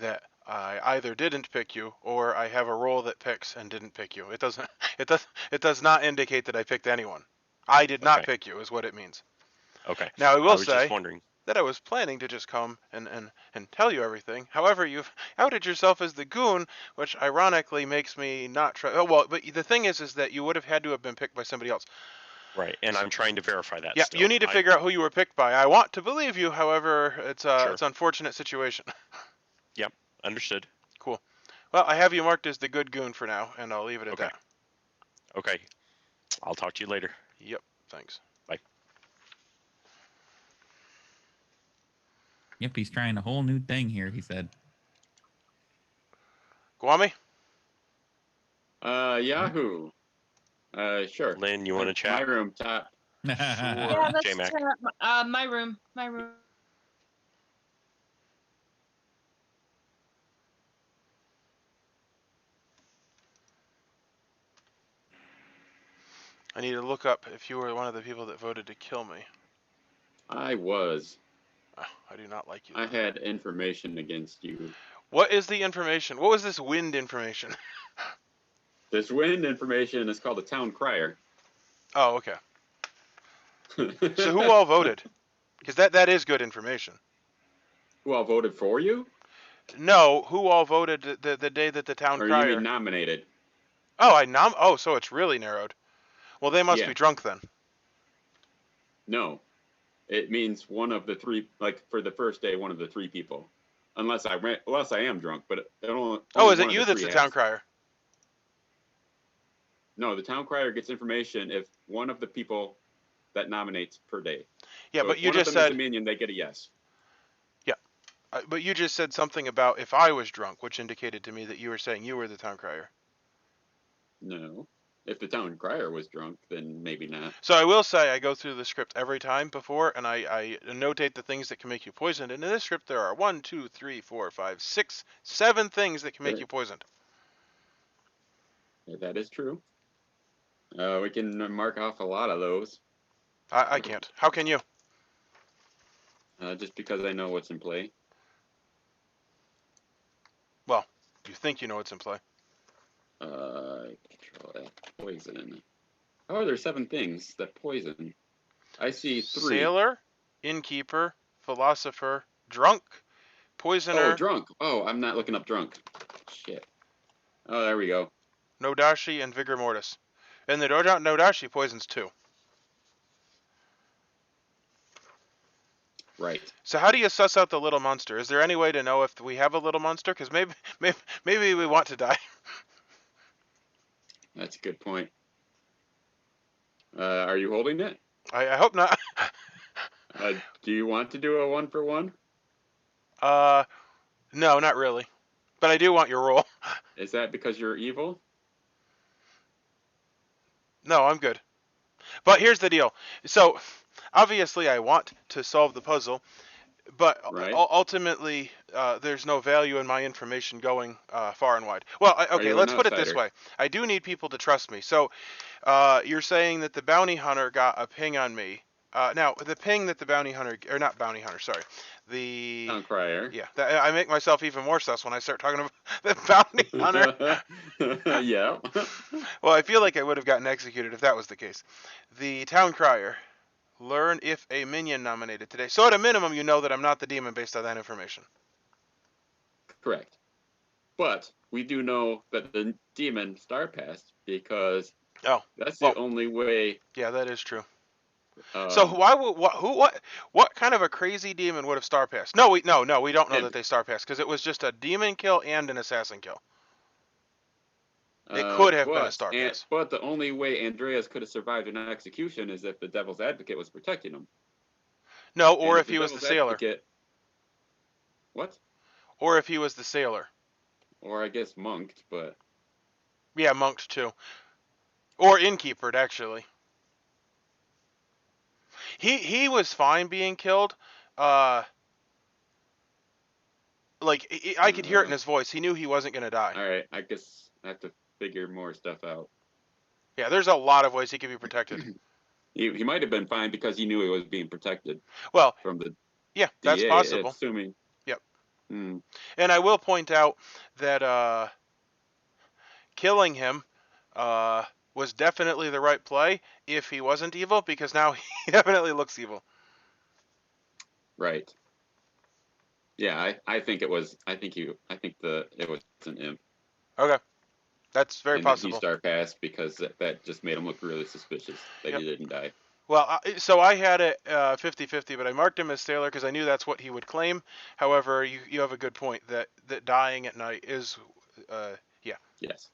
that I either didn't pick you or I have a role that picks and didn't pick you. It doesn't. It does not indicate that I picked anyone. I did not pick you, is what it means. Okay. Now I I will was say just wondering. that I was planning to just come and tell you everything. However, you've outed yourself as the goon, which ironically makes me not try. Oh well, but the thing is that you would have had to have been picked by somebody else. Right, and I'm trying to verify that. Yeah, still. you need to figure out who you were picked by. I want to believe you, however, it's Sure. it's an unfortunate situation. Yep, understood. Cool. Well, I have you marked as the good goon for now, and I'll leave it at Okay. that. Okay. I'll talk to you later. Yep. Thanks. Bye. Yep, he's trying a whole new thing here, he said. Guami? Yahoo. Sure. Lynn, you want to chat? My room top. Sure. Yeah, let's J-Mac. chat. My room. My room. I need to look up if you were one of the people that voted to kill me. I was. Oh, I do not like you. I had information against you. What is the information? What was this wind information? This wind information is called a town crier. Oh, okay. So who all voted? Because that is good information. Who all voted for you? No, who all voted the day that the town Or crier? you mean nominated? Oh, Oh, so it's really narrowed. Well, they must Yeah. be drunk then. No. It means one of the three, like for the first day, one of the three people. Unless I am drunk, but it only Oh, is one it of you the that's three the town has. crier? No, the town crier gets information if one of the people that nominates per day. Yeah, So but if you one of just them is said. a minion, they get a yes. Yeah, but you just said something about if I was drunk, which indicated to me that you were saying you were the town crier. No. If the town crier was drunk, then maybe not. So I will say I go through the script every time before, and I notate the things that can make you poisoned. And in this script, there are 1, 2, 3, 4, 5, 6, 7 things that can make you poisoned. That is true. We can mark off a lot of those. I can't. How can you? Just because I know what's in play. Well, you think you know what's in play. Control that poison. How are there 7 things that poison? I see 3. Sailor, innkeeper, philosopher, drunk, poisoner. Oh, drunk. Oh, I'm not looking up drunk. Shit. Oh, there we go. Nodashi, and vigor mortis. And the Nodashi poisons 2. Right. So how do you suss out the little monster? Is there any way to know if we have a little monster? Because maybe we want to die. That's a good point. Are you holding it? I hope not. Do you want to do a 1-for-1? No, not really. But I do want your roll. Is that because you're evil? No, I'm good. But here's the deal. So, obviously I want to solve the puzzle, but ultimately there's no value in my information going far and wide. Well, okay, let's put it this way. I do need people to trust me. So, you're saying that the bounty hunter got a ping on me. Now, the ping that the bounty hunter, or not bounty hunter, sorry. The town crier. Yeah, I make myself even more sus when I start talking about the bounty hunter. Yeah. Well, I feel like I would have gotten executed if that was the case. The town crier. Learn if a minion nominated today. So at a minimum, you know that I'm not the demon based on that information. Correct. But we do know that the demon star passed because that's the only way. Yeah, that is true. So why would what kind of a crazy demon would have star passed? No, we don't know that they star passed because it was just a demon kill and an assassin kill. It could have been a star pass. But the only way Andreas could have survived an execution is if the devil's advocate was protecting him. No, or if he was the sailor. What? Or if he was the sailor. Or I guess monked, but. Yeah, monked too. Or innkeepered, actually. He was fine being killed. Like I could hear it in his voice. He knew he wasn't gonna die. All right, I guess I have to figure more stuff out. Yeah, there's a lot of ways he could be protected. He might have been fine because he knew he was being protected. Well, from the yeah, that's DA, possible. Assuming. Yep. Mm. And I will point out that killing him was definitely the right play if he wasn't evil, because now he definitely looks evil. Right. Yeah, I think it was. I think it was an imp. Okay, that's very and possible. He star passed because that just made him look really suspicious that he didn't die. Well, so I had it 50-50, but I marked him as Sailor because I knew that's what he would claim. However, you have a good point that dying at night is, yeah. Yes.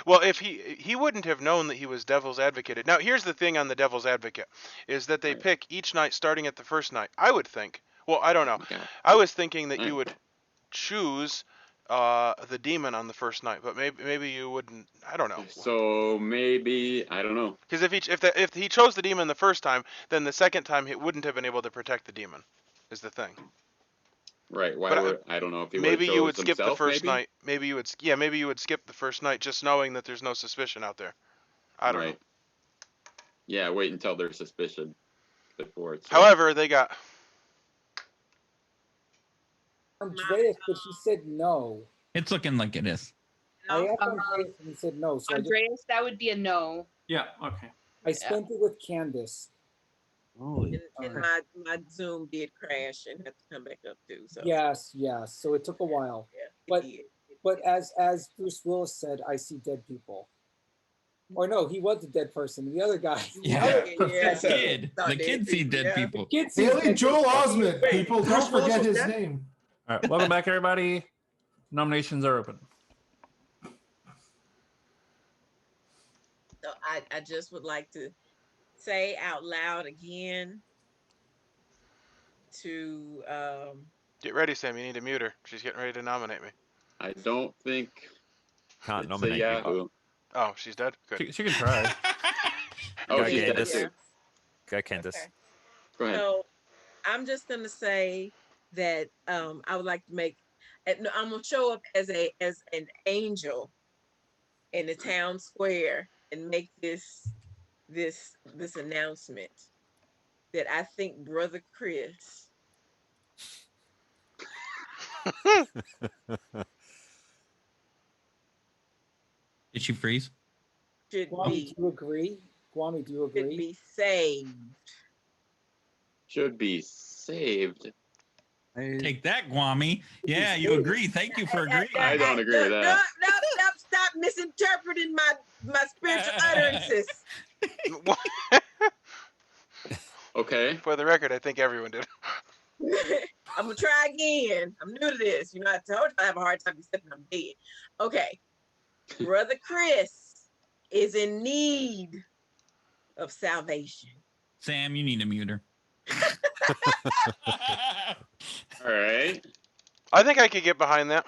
Well, if he wouldn't have known that he was Devil's Advocated. Now, here's the thing on the Devil's Advocate, is that they pick each night starting at the first night. I would think. Well, I don't know. I was thinking that you would choose the demon on the first night, but maybe you wouldn't. I don't know. So maybe I don't know. Because if he chose the demon the first time, then the second time he wouldn't have been able to protect the demon. Is the thing. Right. Why But would I don't know if he maybe you would skip the himself, first maybe? night. Maybe you would skip the first night, just knowing that there's no suspicion out there. I don't know. Yeah, wait until there's suspicion before it's. However, they got. Andreas, but he said no. It's looking like it is. I asked Andreas and he said no. So Andreas, that would be a no. Yeah. Okay. I spent it with Candace. And my Zoom did crash and had to come back up too. So Yes. So it took a while. Yeah, but as Bruce Willis said, I see dead people. Or no, he was a dead person. The other guy. The kid see dead people. Haley Joel Osment, people, don't forget his name. All right, welcome back, everybody. Nominations are open. So I just would like to say out loud again to Get ready, Sam. You need to mute her. She's getting ready to nominate me. I don't think. Can't nominate you. Oh, she's dead. Good. She can try. Oh, Go, she's dead Candace. too. Go, Candace. Okay. Go ahead. So I'm just gonna say that I would like to make. I'm gonna show up as an angel in the town square and make this announcement that I think Brother Chris Did she freeze? should Kwame, do you agree? Kwame, do you agree? should be saved. Should be saved. Take that, Guami. Yeah, you agree. Thank you for agreeing. I don't agree with that. Stop misinterpreting my spiritual utterances. Okay. For the record, I think everyone did. I'm gonna try again. I'm new to this. You know, I told you I have a hard time accepting I'm dead. Okay. Brother Chris is in need of salvation. Sam, you need to mute her. All right. I think I could get behind that.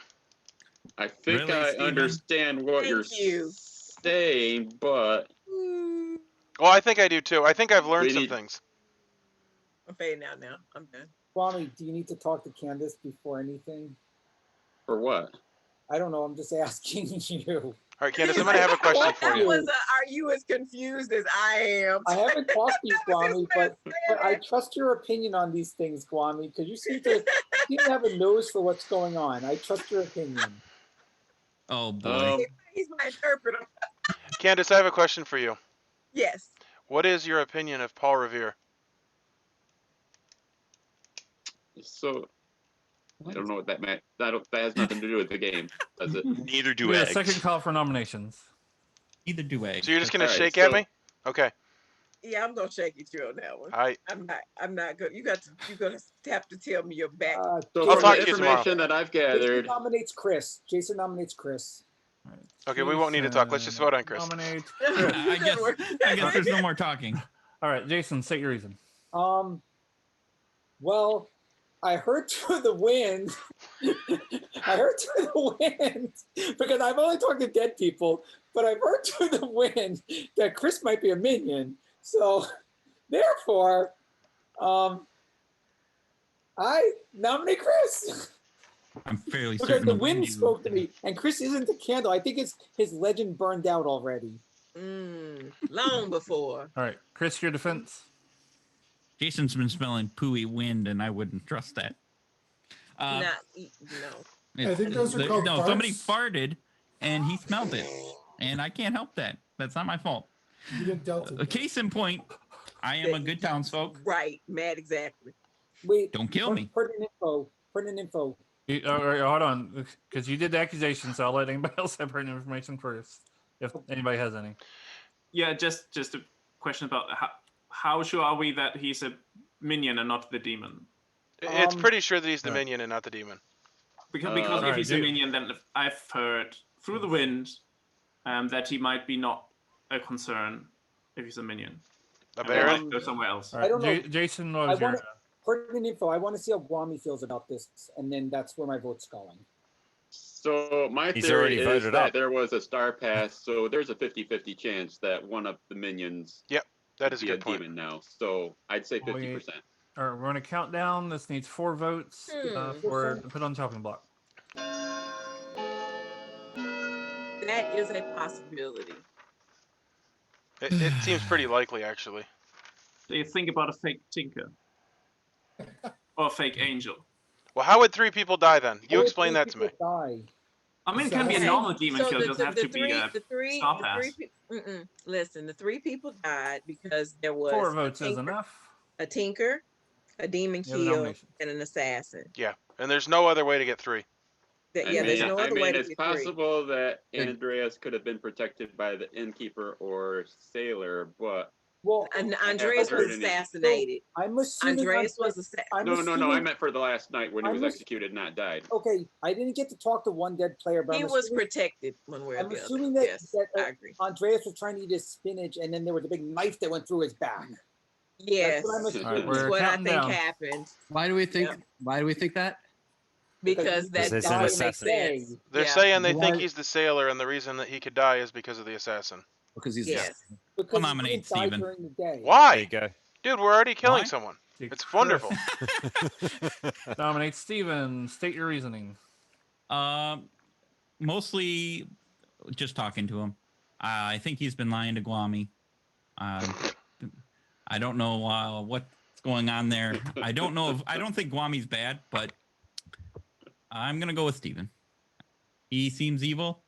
I think Really, I Steven? understand what you're saying, but Well, I think I do too. I think I've learned We some need- things. I'm fading out now. I'm done. Kwame, do you need to talk to Candace before anything? for what? I don't know. I'm just asking you. All right, Candace, I'm going to have a question for you. Are you as confused as I am? I haven't talked to you, Kwame, but I trust your opinion on these things, Kwame, because you seem to have a nose for what's going on. I trust your opinion. Oh boy. He's my interpreter. Candace, I have a question for you. Yes. What is your opinion of Paul Revere? So I don't know what that meant. That has nothing to do with the game, does it? Neither do We have a eggs. second call for nominations. Either do eggs. So you're just going to All right, shake at so- me? Okay. Yeah, I'm gonna shake at you on that one. All right. I'm not good. You're gonna have to tell me your back. So I'll from talk the to you tomorrow. information that I've Jason gathered, nominates Chris. Jason nominates Chris. Okay, we won't need to talk. Let's just vote on Chris. Nominate. I guess there's no more talking. All right, Jason, state your reason. Well, I heard through the wind. I heard through the wind because I've only talked to dead people, but I've heard through the wind that Chris might be a minion. So, therefore, I nominate Chris. I'm fairly Because certain the the wind you- spoke to me, and Chris isn't the candle. I think his legend burned out already. Long before. All right, Chris, your defense. Jason's been smelling pooey wind, and I wouldn't trust that. No. I think those are called No, somebody farts. farted, and he smelled it, and I can't help that. That's not my fault. You didn't dealt it. A case in point, I am a good townsfolk. Right, mad exactly. Wait, Don't kill me. Pertinent info. Pertinent info. All right, hold on, because you did the accusation, so I'll let anybody else have pertinent information first, if anybody has any. Yeah, just a question about how sure are we that he's a minion and not the demon? It's pretty sure that he's the minion and not the demon. Because if he's a minion, then I've heard through the wind that he might be not a concern if he's a minion. A And they Baron? might go somewhere else. All right, I don't know. Jason, what was your... Pertinent info. I want to see how Guami feels about this, and then that's where my vote's going. So my He's theory already is voted that up. there was a star pass, so there's a 50-50 chance that one of the minions that is be a good point. demon now. So I'd say 50%. All right, we're going to count down. This needs 4 votes for to put on chopping block. That is a possibility. It seems pretty likely, actually. So you think about a fake tinker or a fake angel. Well, how would 3 people die then? You explain that to me. Die. I mean, it can be a normal demon kill. It doesn't have to be a star pass. Listen, the 3 people died because there was 4 votes is enough. a tinker, a demon Yeah, the kill, nominations. and an assassin. Yeah, and there's no other way to get 3. There's no other way to it's get 3. possible that Andreas could have been protected by the innkeeper or sailor, but And Andreas was assassinated. I'm assuming Andreas was assassinated. No. I meant for the last night when he was executed, not died. Okay, I didn't get to talk to one dead player, but He was protected one way or I'm the other. assuming that, Yes, I agree. Andreas was trying to eat his spinach, and then there was a big knife that went through his back. Yes, That's what I'm All right, assuming. we're that's what I counting think down. happened. Why do we think? Why do we think that? Because that he's an doesn't make assassin. sense. They're Yeah. saying they think Why- he's the sailor, and the reason that he could die is because of the assassin. Because he's Yes. Because I'll he nominate didn't die Steven. during the day. Why? There you go. Dude, we're already killing Why? someone. Dude, It's Chris. wonderful. Nominate Steven. State your reasoning. Mostly just talking to him. I think he's been lying to Guami. I don't know what's going on there. I don't know. I don't think Guami's bad, but I'm gonna go with Steven. He seems evil.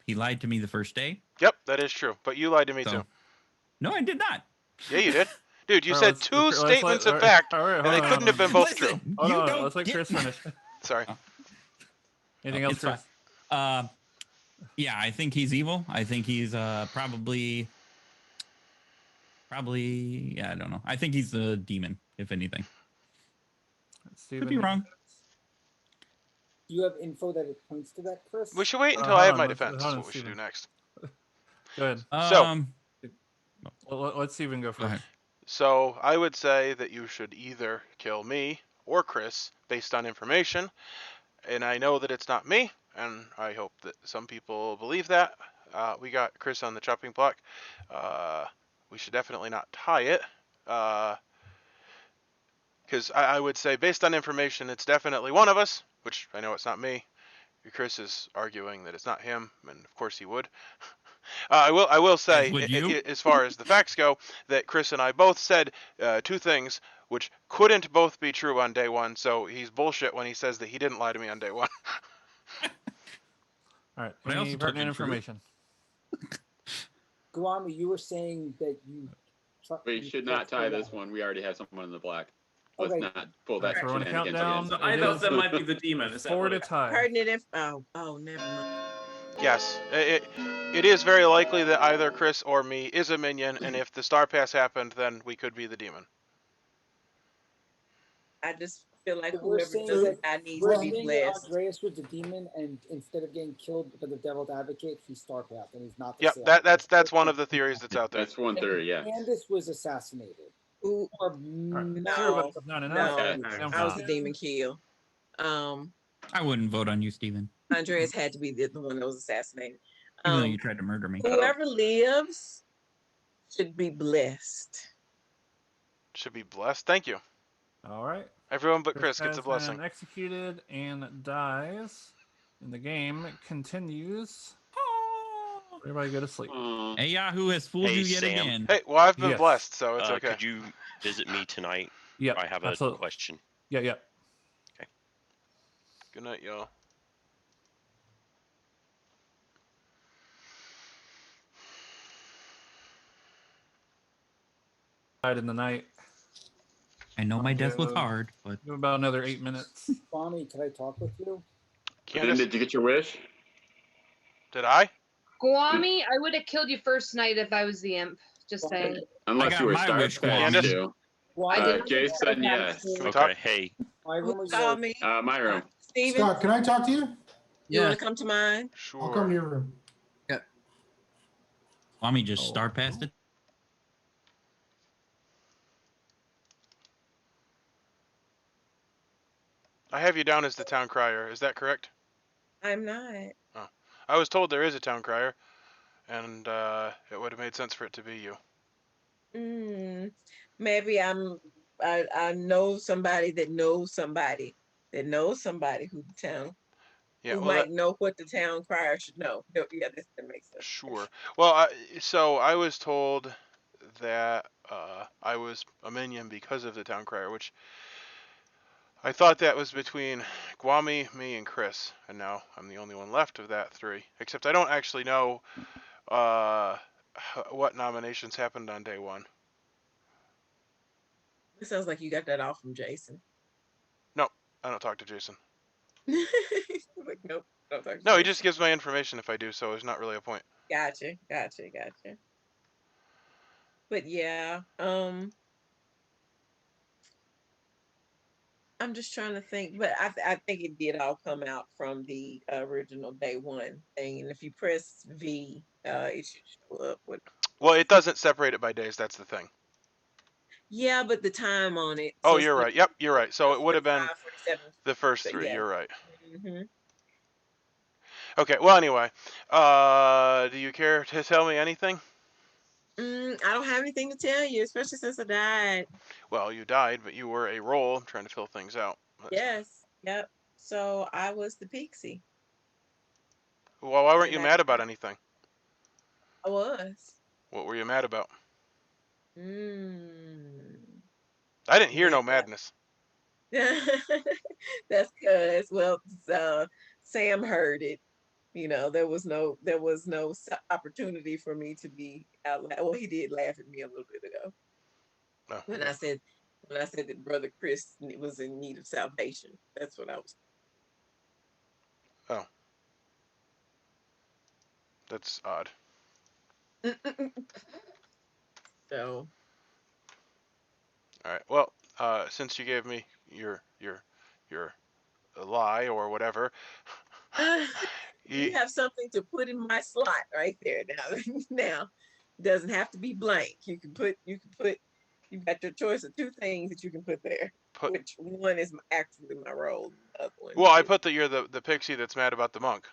He lied to me the first day. Yep, that is true. But you lied to me So- too. No, I did not. Yeah, you did. Dude, you All said right, 2 let's statements let- of fact, all right, and hold they on, couldn't hold have been both true. Listen, Hold you on, don't let's let get Chris me. finish. Sorry. Anything else, It's fine. Chris? Yeah, I think he's evil. I think he's probably. Yeah, I don't know. I think he's a demon, if anything. Steven, Could be wrong. Do you have info that it points to that, Chris? We should wait until hold I have on, my let's- defense. hold Is on, what we should do Steven. next. Go ahead. Let's Steven go first. So I would say that you should either kill me or Chris based on information, and I know that it's not me, and I hope that some people believe that. We got Chris on the chopping block. We should definitely not tie it, because I would say based on information, it's definitely one of us, which I know it's not me. Chris is arguing that it's not him, and of course he would. I will say, would you? as far as the facts go, that Chris and I both said 2 things which couldn't both be true on day 1. So he's bullshit when he says that he didn't lie to me on day 1. All right. But I also Any told pertinent you the truth. information? Guami, you were saying that you. We should not tie this one. We already have someone in the black. Let's Okay. not pull that Alright, so we're gonna count shenanigans down. again. I It thought is that might be the demon. Is that 4 what to it- tie. Pertinent never mind. Yes, it is very likely that either Chris or me is a minion, and if the star pass happened, then we could be the demon. I just feel like We're whoever saying doesn't that die needs we're to be saying that blessed. Andreas was the demon, and instead of getting killed because of Devil's Advocate, he's Star Path, and he's not the Yep, sailor. that's one of the theories that's out there. That's one theory, yeah. Candace was assassinated. Ooh, Or no, Not no, enough. Okay. I was the demon kill. I wouldn't vote on you, Steven. Andreas had to be the one that was assassinated. Even though you tried to murder me. Whoever lives should be blessed. should be blessed. Thank you. All right. Everyone but Chris gets a has blessing. been executed and dies. And the game continues. Everybody go to sleep. Hey, Yahoo has fooled Hey, you yet Sam. again. Hey, well, I've been Yes. blessed, so it's okay. Could you visit me tonight? Yep. I have a absolutely. question. Yeah. Good night, y'all. Died in the night. I know my death was hard, but Give about another 8 minutes. Bonnie, can I talk with you? Candace, Did you get your wish? did I? Guami, I would have killed you first night if I was the imp. Just saying. Unless got you were my wish, star Candace? too. I did. Jason, yes. Can we Okay, talk? hey. My room is Call me. My room. Steven, Scott, can I talk to you? you want to come to mine? Sure. I'll come to your room. Mommy just star past it. I have you down as the town crier. Is that correct? I'm not. Oh. I was told there is a town crier, and it would have made sense for it to be you. Maybe I know somebody that knows somebody that knows somebody who the town Yeah, who well, might know what the town crier should know. No, yeah, that makes sense. sure. Well, so I was told that I was a minion because of the town crier, which I thought that was between Guami, me, and Chris, and now I'm the only one left of that three. Except I don't actually know what nominations happened on day one. It sounds like you got that off from Jason. No, I don't talk to Jason. Like, nope, don't talk to No, he Jason. just gives my information if I do, so there's not really a point. Gotcha. But yeah, I'm just trying to think, but I think it did all come out from the original day one thing, and if you press V, it should show up with. Well, it doesn't separate it by days. That's the thing. Yeah, but the time on it. Oh, So you're right. Yep, you're right. So it would have been 47. the first So, three. yeah. You're right. hmm Okay. Well, anyway, do you care to tell me anything? I don't have anything to tell you, especially since I died. Well, you died, but you were a role. I'm trying to fill things out. Yes. Yep. So I was the Pixie. Well, why weren't you And mad about anything? I was. What were you mad about? Mm. I didn't hear no Yeah. madness. That's because, well, Sam heard it. You know, there was no opportunity for me to be out loud. Well, he did laugh at me a little bit ago Oh, when I said that Brother Chris was in need of salvation. That's what I was. oh, that's odd. So All right. Well, since you gave me your lie or whatever, you have something to put in my slot right there now. Now, it doesn't have to be blank. You've got your choice of two things that you can put there. Which one is actually my role? The other one. Well, I put that you're the pixie that's mad about the monk.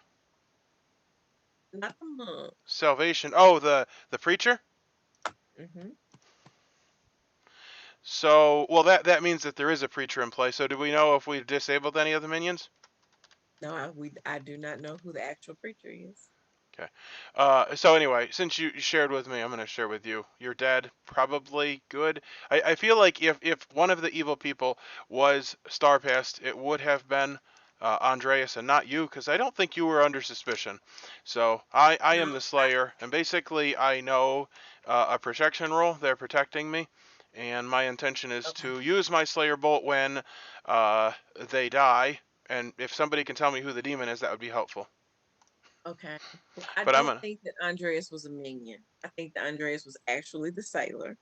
Not the monk. Salvation. Oh, the preacher. Mm-hmm. So, well, that means that there is a preacher in play. So, do we know if we've disabled any of the minions? No, I do not know who the actual preacher is. Okay. So anyway, since you shared with me, I'm going to share with you. You're dead. Probably good. I feel like if one of the evil people was Star Past, it would have been Andreas and not you, because I don't think you were under suspicion. So I am the Slayer, and basically I know a protection role. They're protecting me. And my intention is to use my Slayer Bolt when they die. And if somebody can tell me who the demon is, that would be helpful. Okay. Well, I But don't think that Andreas was a minion. I think that Andreas was actually the sailor.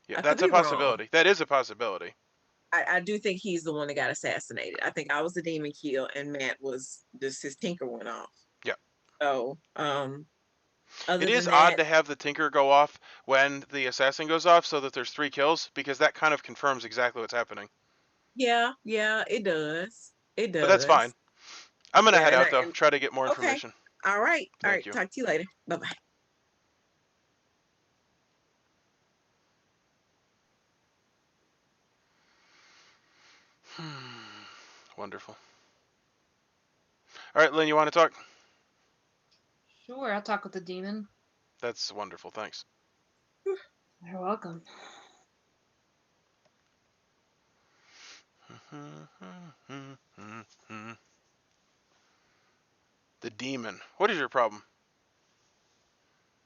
Yeah, I that's could a be wrong. possibility. That is a possibility. I do think he's the one that got assassinated. I think I was the demon kill and Matt was just his tinker went off. Yeah. So, it is odd to have the tinker go off when the assassin goes off so that there's 3 kills, because that kind of confirms exactly what's happening. Yeah, it does. It does. But that's fine. I'm going to head out, though. And Try to get more okay. information. All right. Thank you. Talk to you later. Bye-bye. Wonderful. All right, Lynn, you want to talk? Sure, I'll talk with the demon. That's wonderful. Thanks. You're welcome. The demon. What is your problem?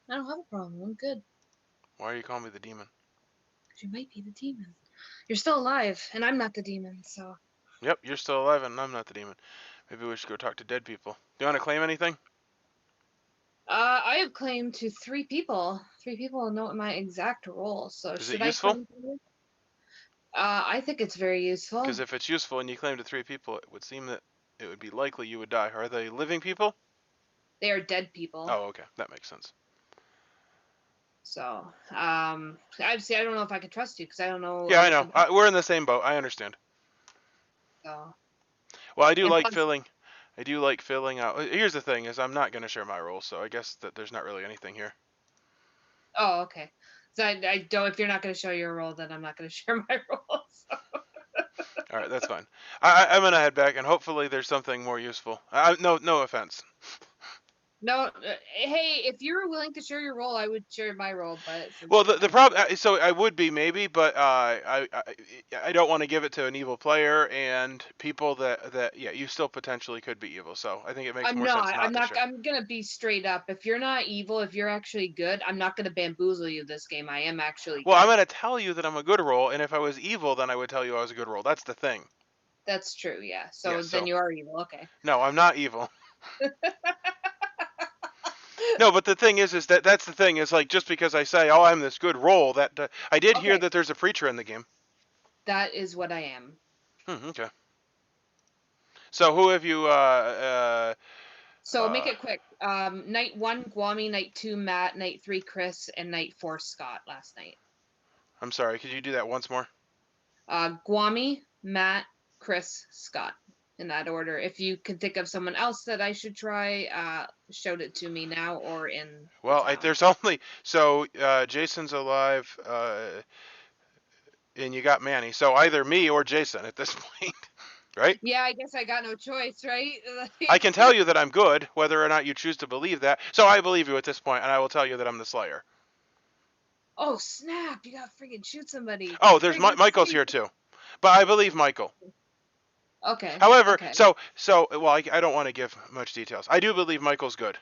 I don't have a problem. I'm good. Why are you calling me the demon? You might be the demon. You're still alive, and I'm not the demon, so. Yep, you're still alive, and I'm not the demon. Maybe we should go talk to dead people. Do you want to claim anything? I have claimed to 3 people. 3 people know my exact role, so Is it should I useful? claim to you? I think it's very useful. Because if it's useful and you claim to 3 people, it would seem that it would be likely you would die. Are they living people? They are dead people. Oh, okay. That makes sense. So, obviously, I don't know if I can trust you because I don't know. Yeah, I know. We're in the same boat. I understand. So. Well, I do And like plus- filling. I do like filling out. Here's the thing: is I'm not going to share my role, so I guess that there's not really anything here. Oh, okay. So I don't. If you're not going to show your role, then I'm not going to share my role. So. All right, that's fine. I'm gonna head back, and hopefully there's something more useful. No offense. No, hey, if you're willing to share your role, I would share my role. But Well, the problem, so I would be maybe, but I don't want to give it to an evil player and people that yeah, you still potentially could be evil. So I think it makes I'm more not. sense I'm not not. to share. I'm gonna be straight up. If you're not evil, if you're actually good, I'm not gonna bamboozle you this game. I am actually. Well, good. I'm gonna tell you that I'm a good role, and if I was evil, then I would tell you I was a good role. That's the thing. That's true. Yeah. So Yeah, then so- you are evil. Okay. No, I'm not evil. No, but the thing is that's the thing is like just because I say, oh, I'm this good role, that I did hear Okay. that there's a preacher in the game. That is what I am. Okay. So who have you? So make it quick. Night 1, Guami. Night 2, Matt. Night 3, Chris. And night 4, Scott. Last night. I'm sorry. Could you do that once more? Guami, Matt, Chris, Scott. In that order. If you can think of someone else that I should try, shout it to me now or in. Well, there's only Jason's alive, and you got Manny. So either me or Jason at this point, right? Yeah, I guess I got no choice, right? I can tell you that I'm good, whether or not you choose to believe that. So I believe you at this point, and I will tell you that I'm the Slayer. Oh snap! You gotta freaking shoot somebody. Oh, there's Friggin' Michael's shoot. here too, but I believe Michael. Okay. However, okay. well, I don't want to give much details. I do believe Michael's good.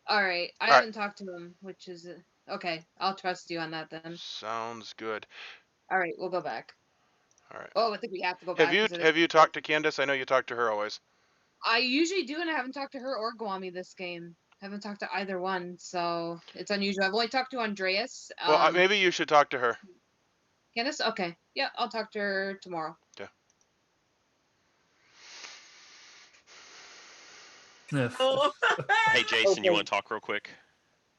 All right. I All haven't talked to him, which is okay. I'll trust you on that then. Sounds good. All right, we'll go back. All right. Oh, I think we have to go back. Have you talked to Candace? I know you talk to her always. I usually do, and I haven't talked to her or Guami this game. Haven't talked to either one, so it's unusual. I've only talked to Andreas. Well, maybe you should talk to her. Candace? Okay. Yeah, I'll talk to her tomorrow. Okay. Oh. Hey, Jason, you want to talk real quick?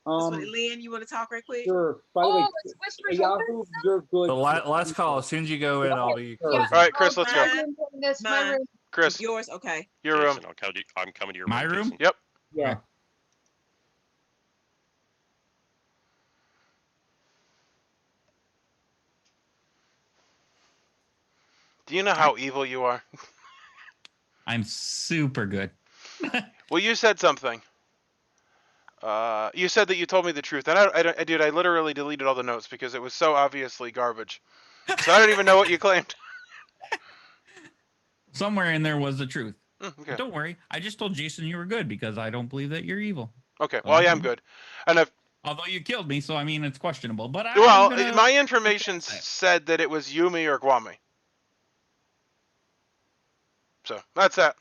Lynn, you want to talk right quick? Sure. By the way, let's whisper Yahoo, you're good. The last call. As soon as you go in, I'll be closing. All right, Chris, let's go. Mine. Chris, Yours, okay. your room. Jason, I'm coming to your My room? Jason. Yep. Yeah. Do you know how evil you are? I'm super good. Well, you said something. You said that you told me the truth, and I literally deleted all the notes because it was so obviously garbage. So I don't even know what you claimed. Somewhere in there was the truth. Okay. Don't worry. I just told Jason you were good because I don't believe that you're evil. Okay. Well, I am good, and although you killed me, so I mean it's questionable. But my information said that it was Yumi or Guami. So that's that.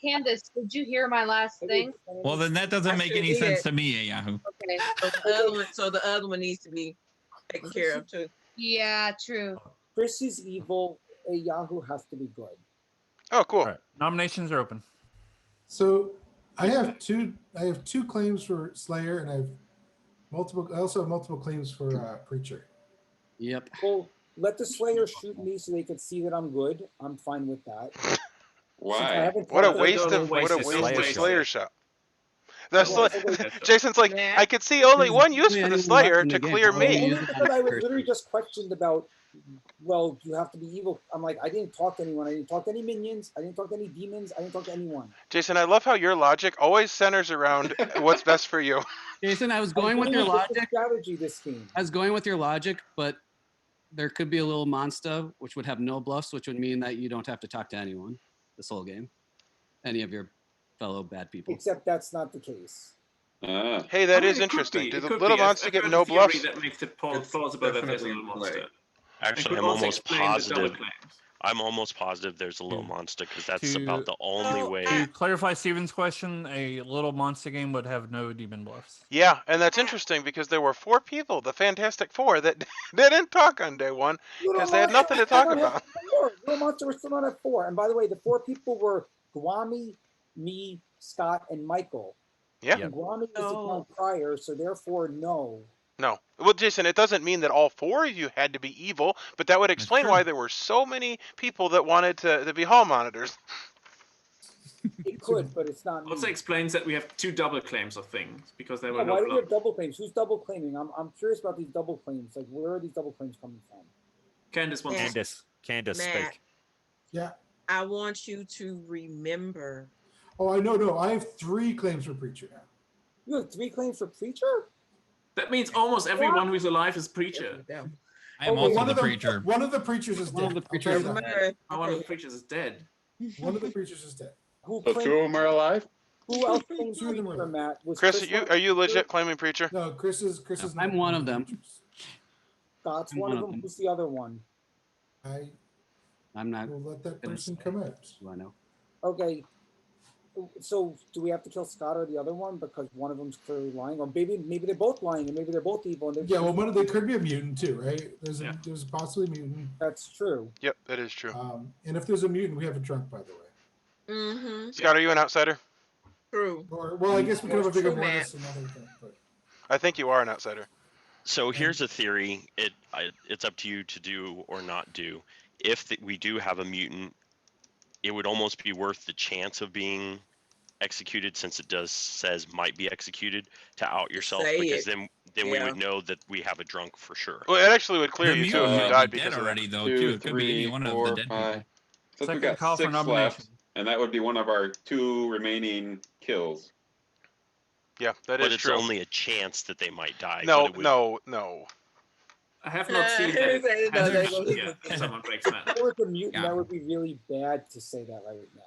Candace, did you hear my last thing? Well, then that doesn't make any sense to me, Yahoo. Okay. So the other one needs to be taken care of too. Yeah, true. Chris is evil. Yahoo has to be good. Oh, cool. All right. Nominations are open. So I have two claims for Slayer, and I also have multiple claims for Preacher. Yep. Well, let the Slayer shoot me so they can see that I'm good. I'm fine with that. Why? What a waste of Slayer shot. That's Well, like, so Jason's like, Nah. I could see only There's one use barely for the anyone left Slayer in the to game. clear How are you me. using because I was Cursor? literally just questioned about, well, you have to be evil. I'm like, I didn't talk to anyone. I didn't talk to any minions. I didn't talk to any demons. I didn't talk to anyone. Jason, I love how your logic always centers around what's best for you. Jason, I was going with your literally took the logic. strategy this game. I was going with your logic, but there could be a little monster which would have no bluffs, which would mean that you don't have to talk to anyone this whole game. Any of your fellow bad people. Except that's not the case. Hey, that is interesting. Do the little monster get no bluffs? That makes it plausible that there's a little monster. Actually, could I'm also almost explain the double positive. claims. I'm almost positive there's a little monster because that's To- about the only way. To clarify Steven's question, a little monster game would have no demon bluffs. Yeah, and that's interesting because there were 4 people, the Fantastic Four, that didn't talk on day 1 because they had nothing to talk about. Little monster was still not at 4. And by the way, the 4 people were Guami, me, Scott, and Michael. Yeah. And Guami was the town prior, so therefore no. No. Well, Jason, it doesn't mean that all 4 of you had to be evil, but that would explain why there were so many people that wanted to be hall monitors. It could, but it's not me. Also explains that we have 2 double claims of things because there Yeah, were no why do we bluffs. have double claims? Who's double claiming? I'm curious about these double claims. Like, where are these double claims coming from? Candace wants to Candace, Matt. speak. Yeah. I want you to remember. Oh, I know. No, I have 3 claims for preacher now. You have 3 claims for preacher? That means almost everyone who's alive is preacher. I am Okay, also one the of them- preacher. One of the preachers is dead. I'll tell you that. One of the preachers is dead. One of the preachers is dead. Who So claimed- 2 of them are alive? Who else claims 2 of them are preacher, alive. Matt? Was Chris, Chris are you legit claiming preacher? No, Chris is I'm not one of them. Scott's I'm one one of of them. them. Who's the other one? I'm not. We'll let that person come out. Do I know? Okay. So do we have to kill Scott or the other one because one of them's clearly lying, or maybe they're both lying, and maybe they're both evil? And Yeah, well, one of they could be a mutant too, right? There's possibly a mutant. That's true. Yep, that is true. And if there's a mutant, we have a drunk, by the way. Mm-hmm. Scott, are you an outsider? True. Or, well, I guess we could have a bigger True, Matt. bonus another thing, but I think you are an outsider. So here's a theory. It's up to you to do or not do. If we do have a mutant, it would almost be worth the chance of being executed, since it says might be executed, to out yourself, Say because it. then we Yeah. would know that we have a drunk for sure. Well, it actually would clear The you too mutant if you might died be because dead of already, that. though. 2, Too. It could be any 3, one of 4, the dead 5. people. So we Second got call for 6 nomination. left, and that would be one of our 2 remaining kills. Yeah, that But is it's true. only a chance that they might die. No, but it would- no. I have not seen No, that. they It go- has yet if someone breaks that. If there was a mutant, Yeah. that would be really bad to say that right now.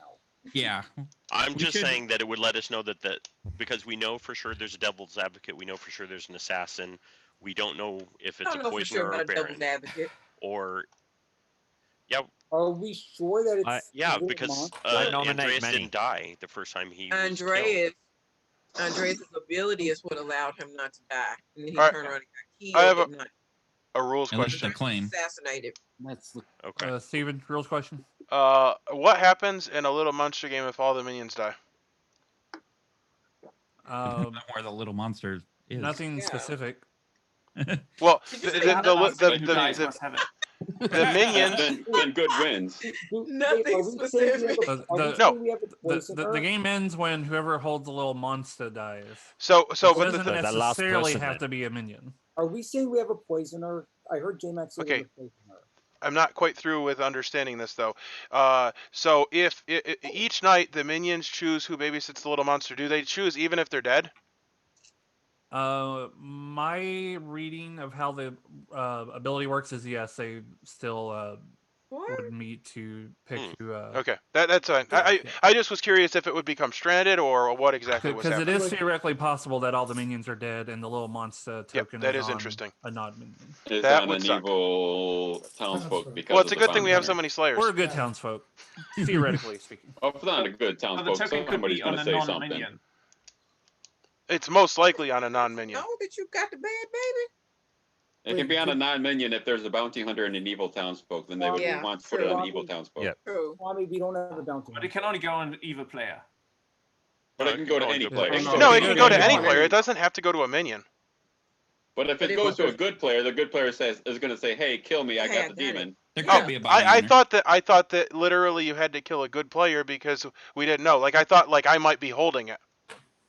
Yeah. I'm We just should- saying that it would let us know that because we know for sure there's a devil's advocate, we know for sure there's an assassin. We don't know if I it's don't a know for poisoner sure or a about devil's baron, advocate. or Are we sure that it's yeah, a good because monster? I nominate Andreas Manny. didn't die the first time he was killed. Andreas' ability is what allowed him not to die, and he All right. turned around and got killed. I have and not a rules At least question. a claim. assassinated. That's the Okay. Steven, rules question. What happens in a little monster game if all the minions die? Where the little monster is. Nothing Yeah. specific. Well, Did you the say the minions. Then good wins. Nothing specific. The game ends when whoever holds the little monster dies. So, It but doesn't the last necessarily person have then. to be a minion. Are we saying we have a poisoner? I heard J-Max say we have Okay. a poisoner. I'm not quite through with understanding this though. So if each night the minions choose who babysits the little monster, do they choose even if they're dead? My reading of how the ability works is yes, they still would meet to pick who. Okay, that's fine. I just was curious if it would become stranded or what exactly was Because it happening. is theoretically possible that all the minions are dead and the little monster token that is is on interesting. a non-minion. Is That on would an suck. evil townsfolk because Well, it's a of the good thing we have bounty so many slayers. We're good townsfolk, theoretically speaking. hunter. Oh, it's not a good townsfolk. Somebody's going to say something. It's most likely on a non-minion. Know that you got the bad baby. It can be on a non-minion if there's a bounty hunter and an evil townsfolk. Then they would Yeah, want to put it on true. evil townsfolk. Yeah. True. Kwame, we don't have a bounty. But it can only go on either player. But it can go to any player. No, it can go to any player. It doesn't have to go to a minion. But if But it it goes was- to a good player, the good player is going to say, "Hey, kill me! I got the demon." There Oh, could be a bounty I hunter. thought that literally you had to kill a good player because we didn't know. Like I thought like I might be holding it.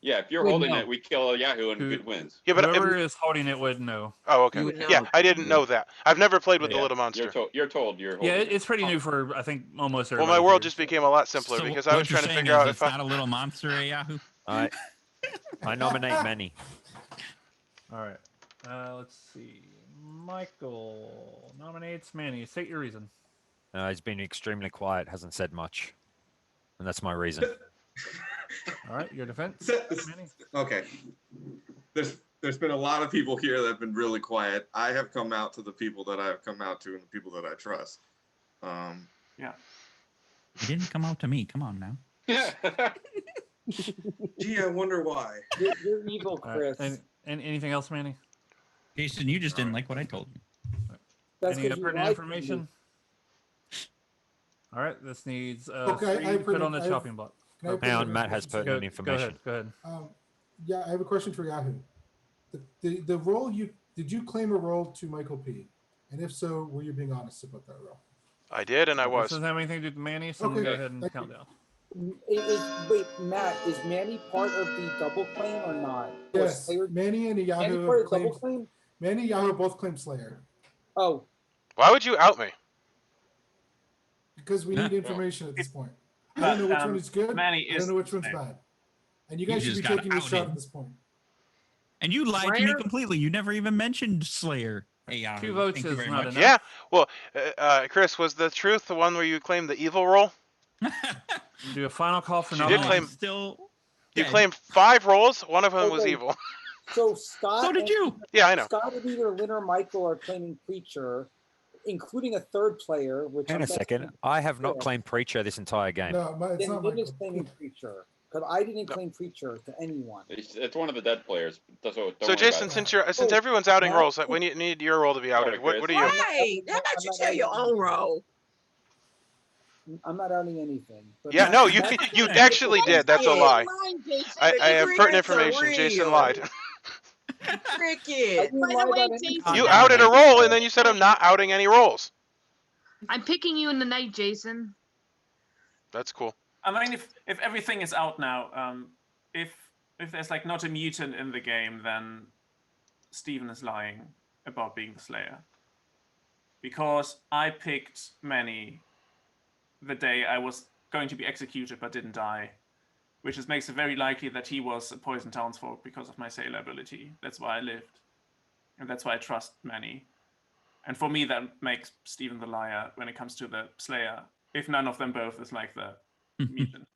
Yeah, if you're Wait, holding no. it, we kill Yahoo and Who- good wins. Yeah, but Whoever is holding it would know. oh, okay. You would know. Yeah, I didn't know that. I've never played with Yeah. the little You're monster. told. You're told. You're Yeah, holding it's pretty new for I think almost Well, everybody. my world here, just so. became a lot simpler So because I was what you're trying to saying figure is out it's if not a little monster, eh, Yahoo? I nominate Manny. All right. Let's see. Michael nominates Manny. State your reason. He's been extremely quiet, hasn't said much, and that's my reason. All right, your defense, Manny. Okay. There's been a lot of people here that have been really quiet. I have come out to the people that I've come out to and the people that I trust. Yeah. You didn't come out to me. Come on now. Gee, I wonder why. You're evil, All right. Chris. And anything else, Manny? Jason, you just didn't like what I told you. That's Any 'cause you pertinent lied to me. information? All right, this needs Okay, I three put on the predict- chopping block. Can I Hang put on, in Matt has information? pertinent Go information. ahead. Go ahead. Yeah, I have a question for Yahoo. The role did you claim a role to Michael P? And if so, were you being honest about that role? I did, and I This was. doesn't have anything to do with Manny, so I'm gonna Okay, go ahead and thank count you. down. Wait, Matt, is Manny part of the double claim or not? Or Yes, Slayer? Manny and Manny Yahoo part have of the double claimed. claim? Manny and Yahoo both claim Slayer Oh, Why would you out me? because we need information at this point. I But, don't know which one is good. Manny I don't is know which one's Slayer. bad. And you You guys should just be got taking this shot outed. at this point. And you lied to me Slayer? completely. You never even mentioned Slayer. Hey, Yahoo. 2 votes Thank you is very not much. enough. Yeah. Well, Chris, was the truth the one where you claimed the evil role? Do a final call for You did No, claim. nominations. I'm still. You dead. claimed 5 roles. One of them was Okay. evil. so Scott. So did and- you. Yeah, I know. Scott and either Lynn or Michael are claiming Preacher, including a third player, which Hang I'm on a second. guessing- I have not Yeah. claimed Preacher this entire game. No, it's Then not Lynn is Michael. claiming Preacher. Because I didn't claim Preacher to anyone. It's one of the dead players. So don't So worry Jason, about it. since everyone's outing Matt- roles, we need your role to be outed. Sorry, What Chris. are you? Right. How about you tell your own role? I'm not outing anything. But Yeah, Matt- no, you Matt- you actually did. That's a Yeah. lie. Lying, Jason. I have Crickets pertinent are information. Jason real. lied. I Cricket. didn't By lie the way, about anything. Jason, You God outed a damn it. role, and then you said I'm not outing any roles. I'm picking you in the night, Jason. That's cool. I mean, if everything is out now, if there's like not a mutant in the game, then Steven is lying about being the Slayer. Because I picked Manny the day I was going to be executed but didn't die, which makes it very likely that he was a poison townsfolk because of my sailor ability. That's why I lived, and that's why I trust Manny. And for me, that makes Steven the liar when it comes to the Slayer. If none of them both is like the mutant.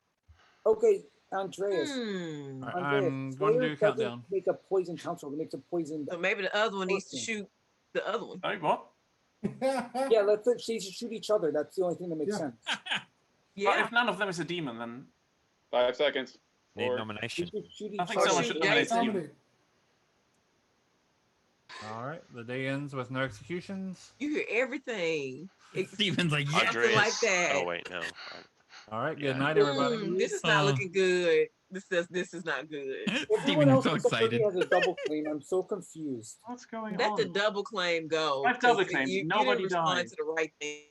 Okay, Andreas. All right, Andreas, I'm going to do a Slayer doesn't countdown. make a poison townsfolk. It makes a poison. So maybe the other one needs to person. shoot the other one. Sorry, what? Yeah, let's say shoot each other. That's the only thing that makes Yeah. sense. But Yeah. if none of them is a demon, then 5 seconds. Need 4. We nomination. should shoot each I think other. someone shoot should nominate Jason. Steven. All right, the day ends with no executions. You hear everything. Steven's like, Something yes. Andreas. like that. Oh wait, no. All right, Yeah. good night, everybody. This is not looking good. This is not good. Everyone Steven, I'm else so except for me excited. has a double claim. I'm so confused. What's going Let on? the double claim go. I've double 'cause claimed. You Nobody didn't respond died. to the right thing.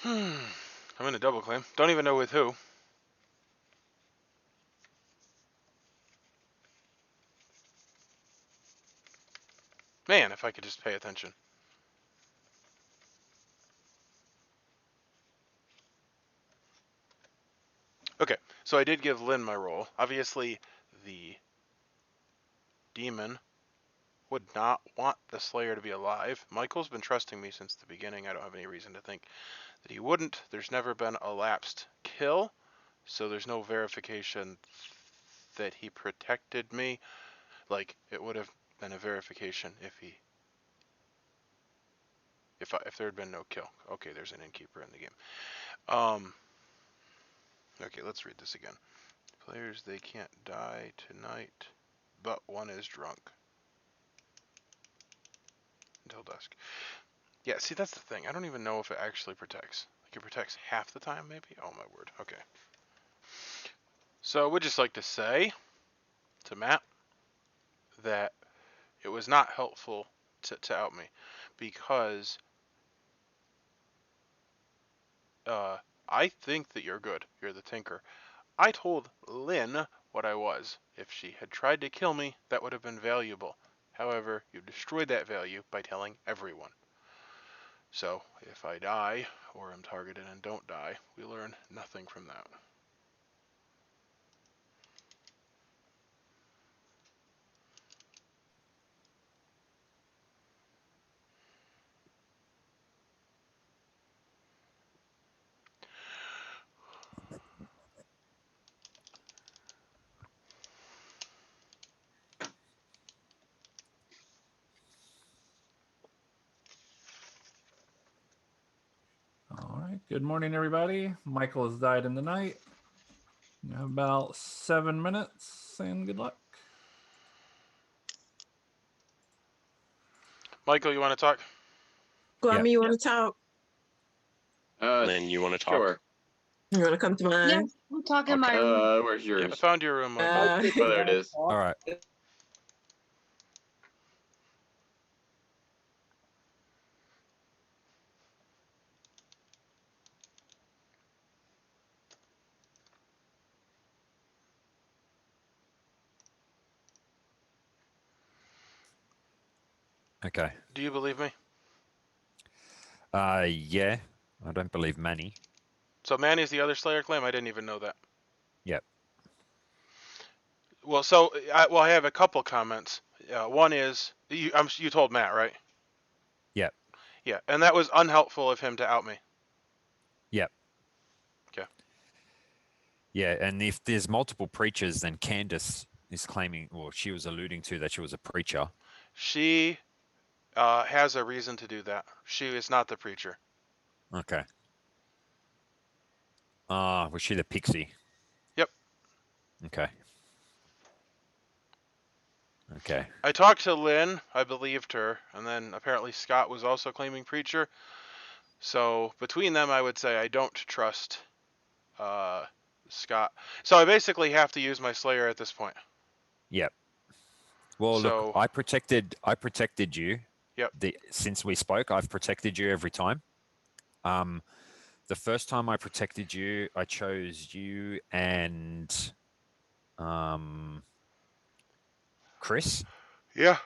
I'm in a double claim. Don't even know with who. Man, if I could just pay attention. Okay, so I did give Lynn my role. Obviously, the demon would not want the Slayer to be alive. Michael's been trusting me since the beginning. I don't have any reason to think that he wouldn't. There's never been a lapsed kill, so there's no verification that he protected me. Like, it would have been a verification if there had been no kill. Okay, there's an innkeeper in the game. Okay, let's read this again. Players, they can't die tonight, but one is drunk. Until dusk. Yeah, see, that's the thing. I don't even know if it actually protects. Like, it protects half the time, maybe? Oh, my word. Okay. So, I would just like to say to Matt that it was not helpful to out me, because I think that you're good. You're the Tinker. I told Lynn what I was. If she had tried to kill me, that would have been valuable. However, you destroyed that value by telling everyone. So, if I die, or am targeted and don't die, we learn nothing from that. All right. Good morning, everybody. Michael has died in the night. You have about 7 minutes, and good luck. Michael, you want to talk? Guami, you want to talk? Lynn, you want to talk? Sure. You want to come to mine? Yeah, we'll talk in my room. Where's I yours? found your room, Michael. Oh, there it is. All right. Okay. Do you believe me? Yeah. I don't believe Manny. So Manny's the other Slayer claim? I didn't even know that. Yep. Well, so I have a couple comments. One is you told Matt, right? Yep. Yeah, and that was unhelpful of him to out me. Yep. Okay. Yeah, and if there's multiple preachers, then Candace is claiming, well, she was alluding to that she was a preacher. She has a reason to do that. She is not the preacher. Okay. Was she the Pixie? Yep. Okay. Okay. I talked to Lynn. I believed her, and then apparently Scott was also claiming preacher. So between them, I would say I don't trust Scott. So I basically have to use my Slayer at this point. Yep. Well, So, look, I protected you. Yep. Since we spoke, I've protected you every time. The first time I protected you, I chose you and Chris. Yeah.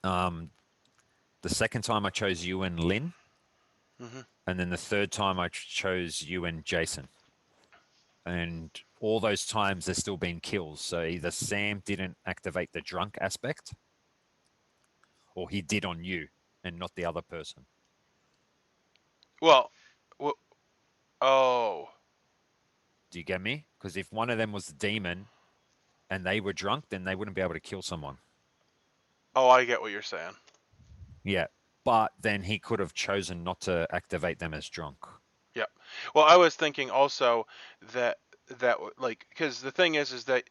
The second time I chose you and Lynn. Mhm. And then the third time I chose you and Jason. And all those times there's still been kills. So either Sam didn't activate the drunk aspect, or he did on you and not the other person. Well, oh. Do you get me? Because if one of them was the demon and they were drunk, then they wouldn't be able to kill someone. Oh, I get what you're saying. Yeah. But then he could have chosen not to activate them as drunk. Yep. Well, I was thinking also that like, because the thing is that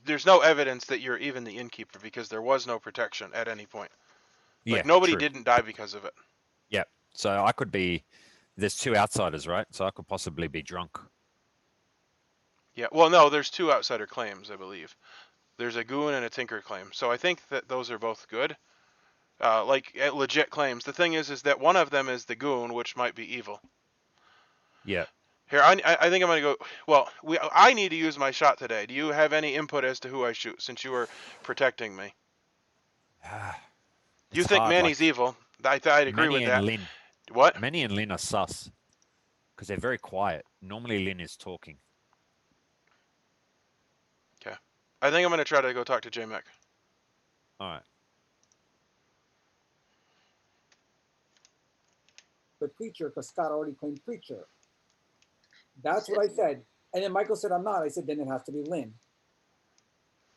there's no evidence that you're even the innkeeper because there was no protection at any point. Like, Yeah, nobody true. didn't die because of it. Yep. So I could be, there's two outsiders, right? So I could possibly be drunk. Yeah. Well, no, there's two outsider claims, I believe. There's a goon and a tinker claim. So I think that those are both good. Like legit claims. The thing is that one of them is the goon, which might be evil. Yeah. Here, I think I'm gonna go. Well, I need to use my shot today. Do you have any input as to who I shoot, since you were protecting me? You think hard, Manny's like, evil? I'd agree with that. Lynn. What? Manny and Lynn are sus because they're very quiet. Normally Lynn is talking. Okay. I think I'm gonna try to go talk to J-Mac. All right. The preacher, because Scott already claimed preacher. That's what I said. And then Michael said, I'm not. I said, then it has to be Lynn.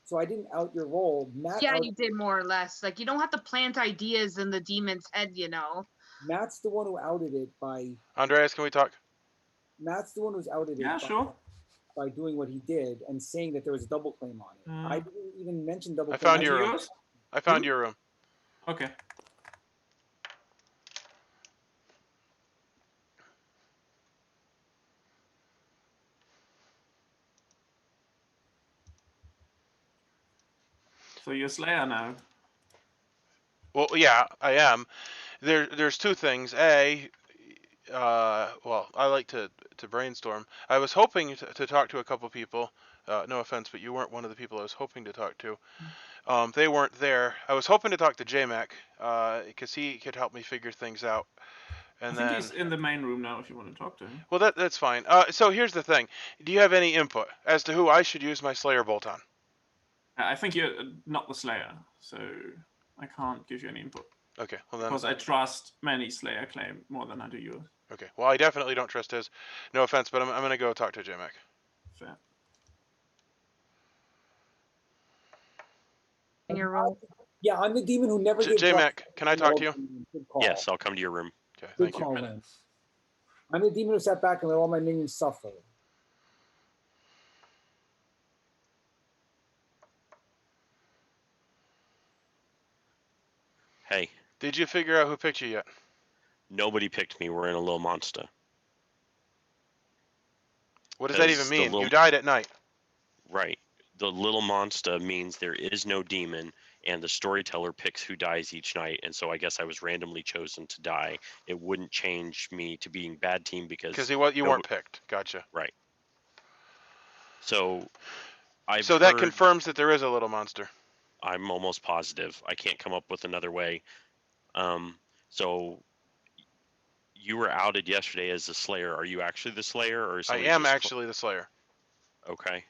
So I didn't out your role. Matt Yeah, you did more or less. Like, you don't have to plant ideas in the demon's head, you know. Matt's the one who outed it by. Andreas, can we talk? Matt's the one who's outed it. Yeah, sure. By doing what he did and saying that there was a double claim on it. I didn't even mention double I claim. found your room. I found your room. Okay. So you're Slayer now? Well, yeah, I am. There's two things. A, well, I like to brainstorm. I was hoping to talk to a couple people. No offense, but you weren't one of the people I was hoping to talk to. They weren't there. I was hoping to talk to JMac, because he could help me figure things out. I And think then, he's in the main room now if you want to talk to him. well, that's fine. So here's the thing. Do you have any input as to who I should use my Slayer bolt on? I think you're not the Slayer, so I can't give you any input. Okay, well then. Because I trust many Slayer claim more than I do yours. Okay, well, I definitely don't trust his. No offense, but I'm going to go talk to JMac. Fair. In your room. Yeah, I'm the demon who never gave blood. JMac, can I talk to you? Good call. Yes, I'll come to your room. Okay, Good thank you. call, man. I'm the demon who sat back and let all my minions suffer. Hey, Did you figure out who picked you yet? nobody picked me. We're in a little monster. What does that 'Cause even the mean? little- You died at night. Right. The little monster means there is no demon, and the storyteller picks who dies each night. And so I guess I was randomly chosen to die. It wouldn't change me to being bad team because You weren't picked. Gotcha. Right. So I've So that heard- confirms that there is a little monster. I'm almost positive. I can't come up with another way. So you were outed yesterday as the Slayer. Are you actually the Slayer, or is I somebody am just actually the Slayer. okay?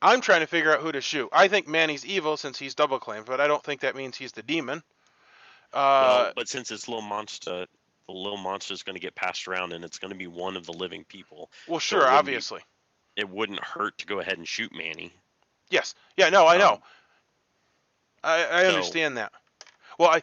I'm trying to figure out who to shoot. I think Manny's evil since he's double claimed, but I don't think that means he's the demon. Well, but since it's little monster, the little monster is going to get passed around, and it's going to be one of the living people. Well, So sure, it wouldn't obviously. It wouldn't hurt to go ahead and shoot Manny. Yes. Yeah. No, I know. Um, I so- understand that. Well,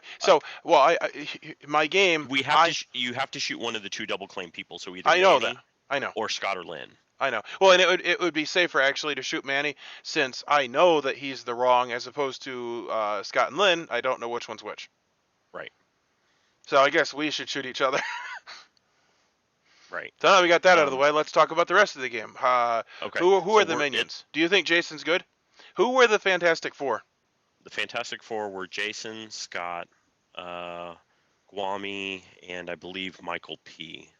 my game. We have you have to shoot one of the two double claim people. So either I know Manny that. I know. or Scott or Lynn. I know. Well, and it would be safer actually to shoot Manny since I know that he's the wrong as opposed to Scott and Lynn. I don't know which one's which. Right. So I guess we should shoot each other. Right. So now we got that out of the way. Let's talk about the rest of the game. Okay. Who so are the minions? Do you think Jason's good? Who were the Fantastic Four? The Fantastic Four were Jason, Scott, Guami, and I believe Michael P.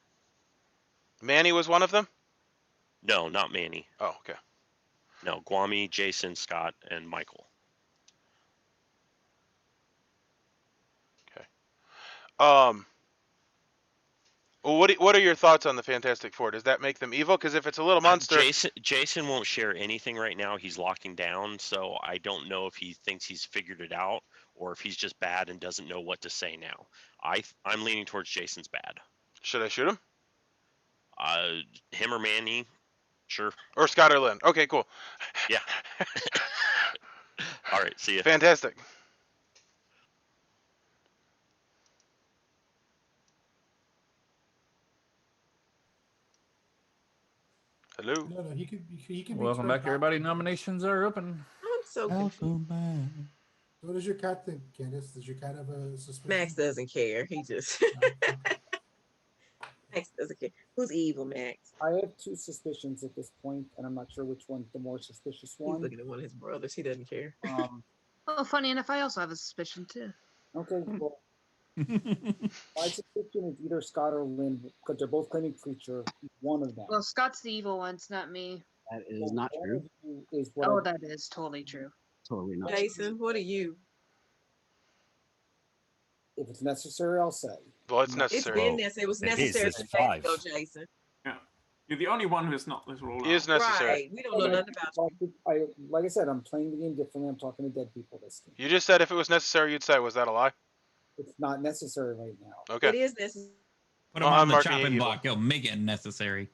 Manny was one of them? No, not Manny. Oh, okay. No, Guami, Jason, Scott, and Michael. Okay. Well, what are your thoughts on the Fantastic Four? Does that make them evil? Because if it's a little monster, Jason won't share anything right now. He's locking down, so I don't know if he thinks he's figured it out or if he's just bad and doesn't know what to say now. I'm leaning towards Jason's bad. Should I shoot him? Him or Manny, sure. Or Scott or Lynn? Okay, cool. Yeah. All right, see ya. Fantastic. Hello. No, he could be Welcome back, everybody. Nominations are open. I'm so confused. What does your cat think, Candace? Does your cat have a suspicion? Max doesn't care. He just Max doesn't care. Who's evil, Max? I have two suspicions at this point, and I'm not sure which one's the more suspicious He's one. looking at one of his brothers. He doesn't care. Oh, funny enough, I also have a suspicion too. Okay, well, my suspicion is either Scott or Lynn because they're both claiming creature. One of them. Well, Scott's the evil one. It's not me. That is not One true. of you is what Oh, I- that is totally true. Totally not. Jason, what are you? If it's necessary, I'll say. Well, it's It's necessary. been necessary. It was necessary it's to five. go, Jason. Yeah. You're the only one who's not this rule. It is necessary. Right. We don't know nothing about you. Like I said, I'm playing the game differently. I'm talking to dead people this game. You just said if it was necessary, you'd say. Was that a lie? It's not necessary right now. Okay. It is necessary. Put him Well, on I'm the marking it chopping evil. block. He'll make it necessary.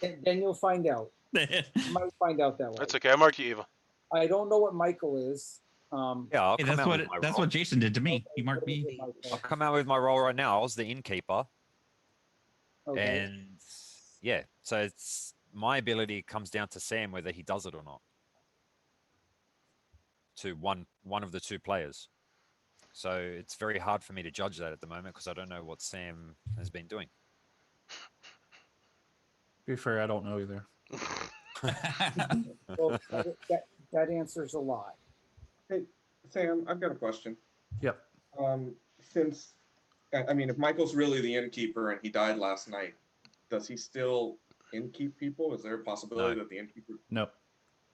And then you'll find out. You might find out that way. That's okay. I marked you evil. I don't know what Michael is. Yeah, I'll Hey, come that's out what with my that's roll. what Jason did to me. He marked What is me. it, Michael? I'll come out with my role right now. I was the innkeeper, Okay. and yeah, so it's my ability comes down to Sam whether he does it or not. To one of the two players. So it's very hard for me to judge that at the moment because I don't know what Sam has been doing. To be fair, I don't know either. Well, that answers a lot. Hey, Sam, I've got a question. Yep. Since I mean, if Michael's really the innkeeper and he died last night, does he still innkeep people? Is there a possibility that the innkeeper? Nope.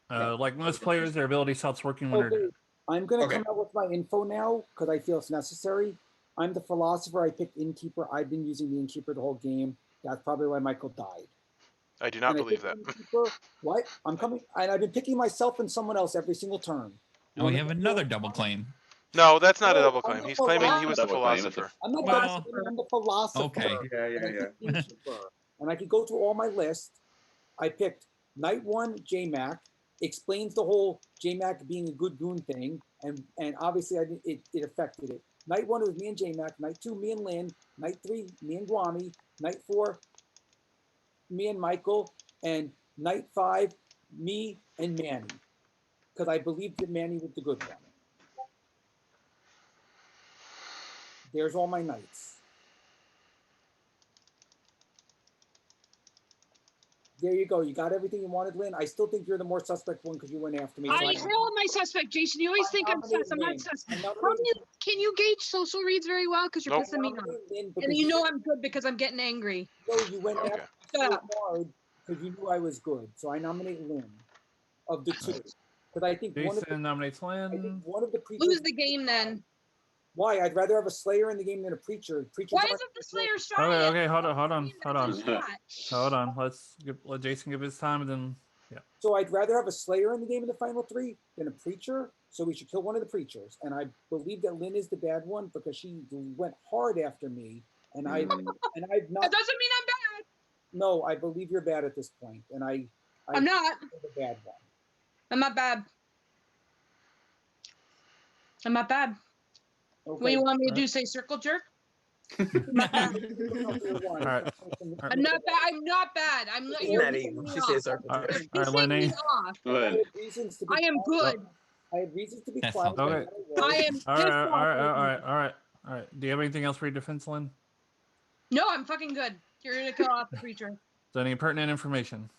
No. Like most players, their ability stops working when they're Okay, dead. I'm going to Okay. come out with my info now because I feel it's necessary. I'm the philosopher. I picked innkeeper. I've been using the innkeeper the whole game. That's probably why Michael died. I do not And I believe picked that. innkeeper. What? I'm coming, and I've been picking myself and someone else every single turn. And we have another double claim. No, that's not a No, double I'm claim. the He's claiming he philosopher. was the Double claim, it's a- philosopher. I'm not Well, double claiming, I'm the philosopher. okay. Yeah, And I yeah, yeah. picked innkeeper. And I could go through all my list. I picked Night 1 JMac, explains the whole JMac being a good goon thing, and obviously it affected it. Night 1 was me and JMac, Night 2 me and Lynn, Night 3 me and Guami, Night 4 me and Michael, and Night 5 me and Manny, because I believed that Manny was the good one. There's all my nights. There you go. You got everything you wanted, Lynn. I still think you're the more suspect one because you went after me. I So hell am I suspect, Jason? You always I think I'm nominate sus. I'm not Lynn. sus. I How nominate do you, can you gauge social reads very well? Because you're Nope. pissing me off. Lynn And because you know I'm good because I'm getting angry. know you went Okay. after me Shut so up. hard because you knew I was good. So I nominate Lynn of the two. Because I think Jason nominates I think Lynn. one of the preachers. Lose the game then. Why? I'd rather have a Slayer in the game than a preacher. Preachers Why aren't- isn't the Slayer shot Okay, yet? okay, hold on. Shot. Hold on. Let Jason give his time and then So I'd rather have a Slayer in the game in the final three than a preacher. So we should kill one of the preachers. And I believe that Lynn is the bad one because she went hard after me. And I've That not. doesn't mean I'm bad. No, I believe you're bad at this point, and I'm not. you're the bad one. I'm not bad. I'm not bad. Okay. What do you want me to All do? right. Say circle jerk? I'm not bad. All right. I'm not bad. I'm not bad. I'm not. You're Not pissing even. me She off. said circle all jerk. right, You're pissing me Lenny. off. Lynn. I had reasons to be. I am quiet. good. I had reasons to be That quiet. sounds Okay. I am pissed All right, off. all right, right all now. right, all right, all right. Do you have anything else for your defense, Lynn? No, I'm fucking good. You're gonna kill off the preacher. Is there any pertinent information?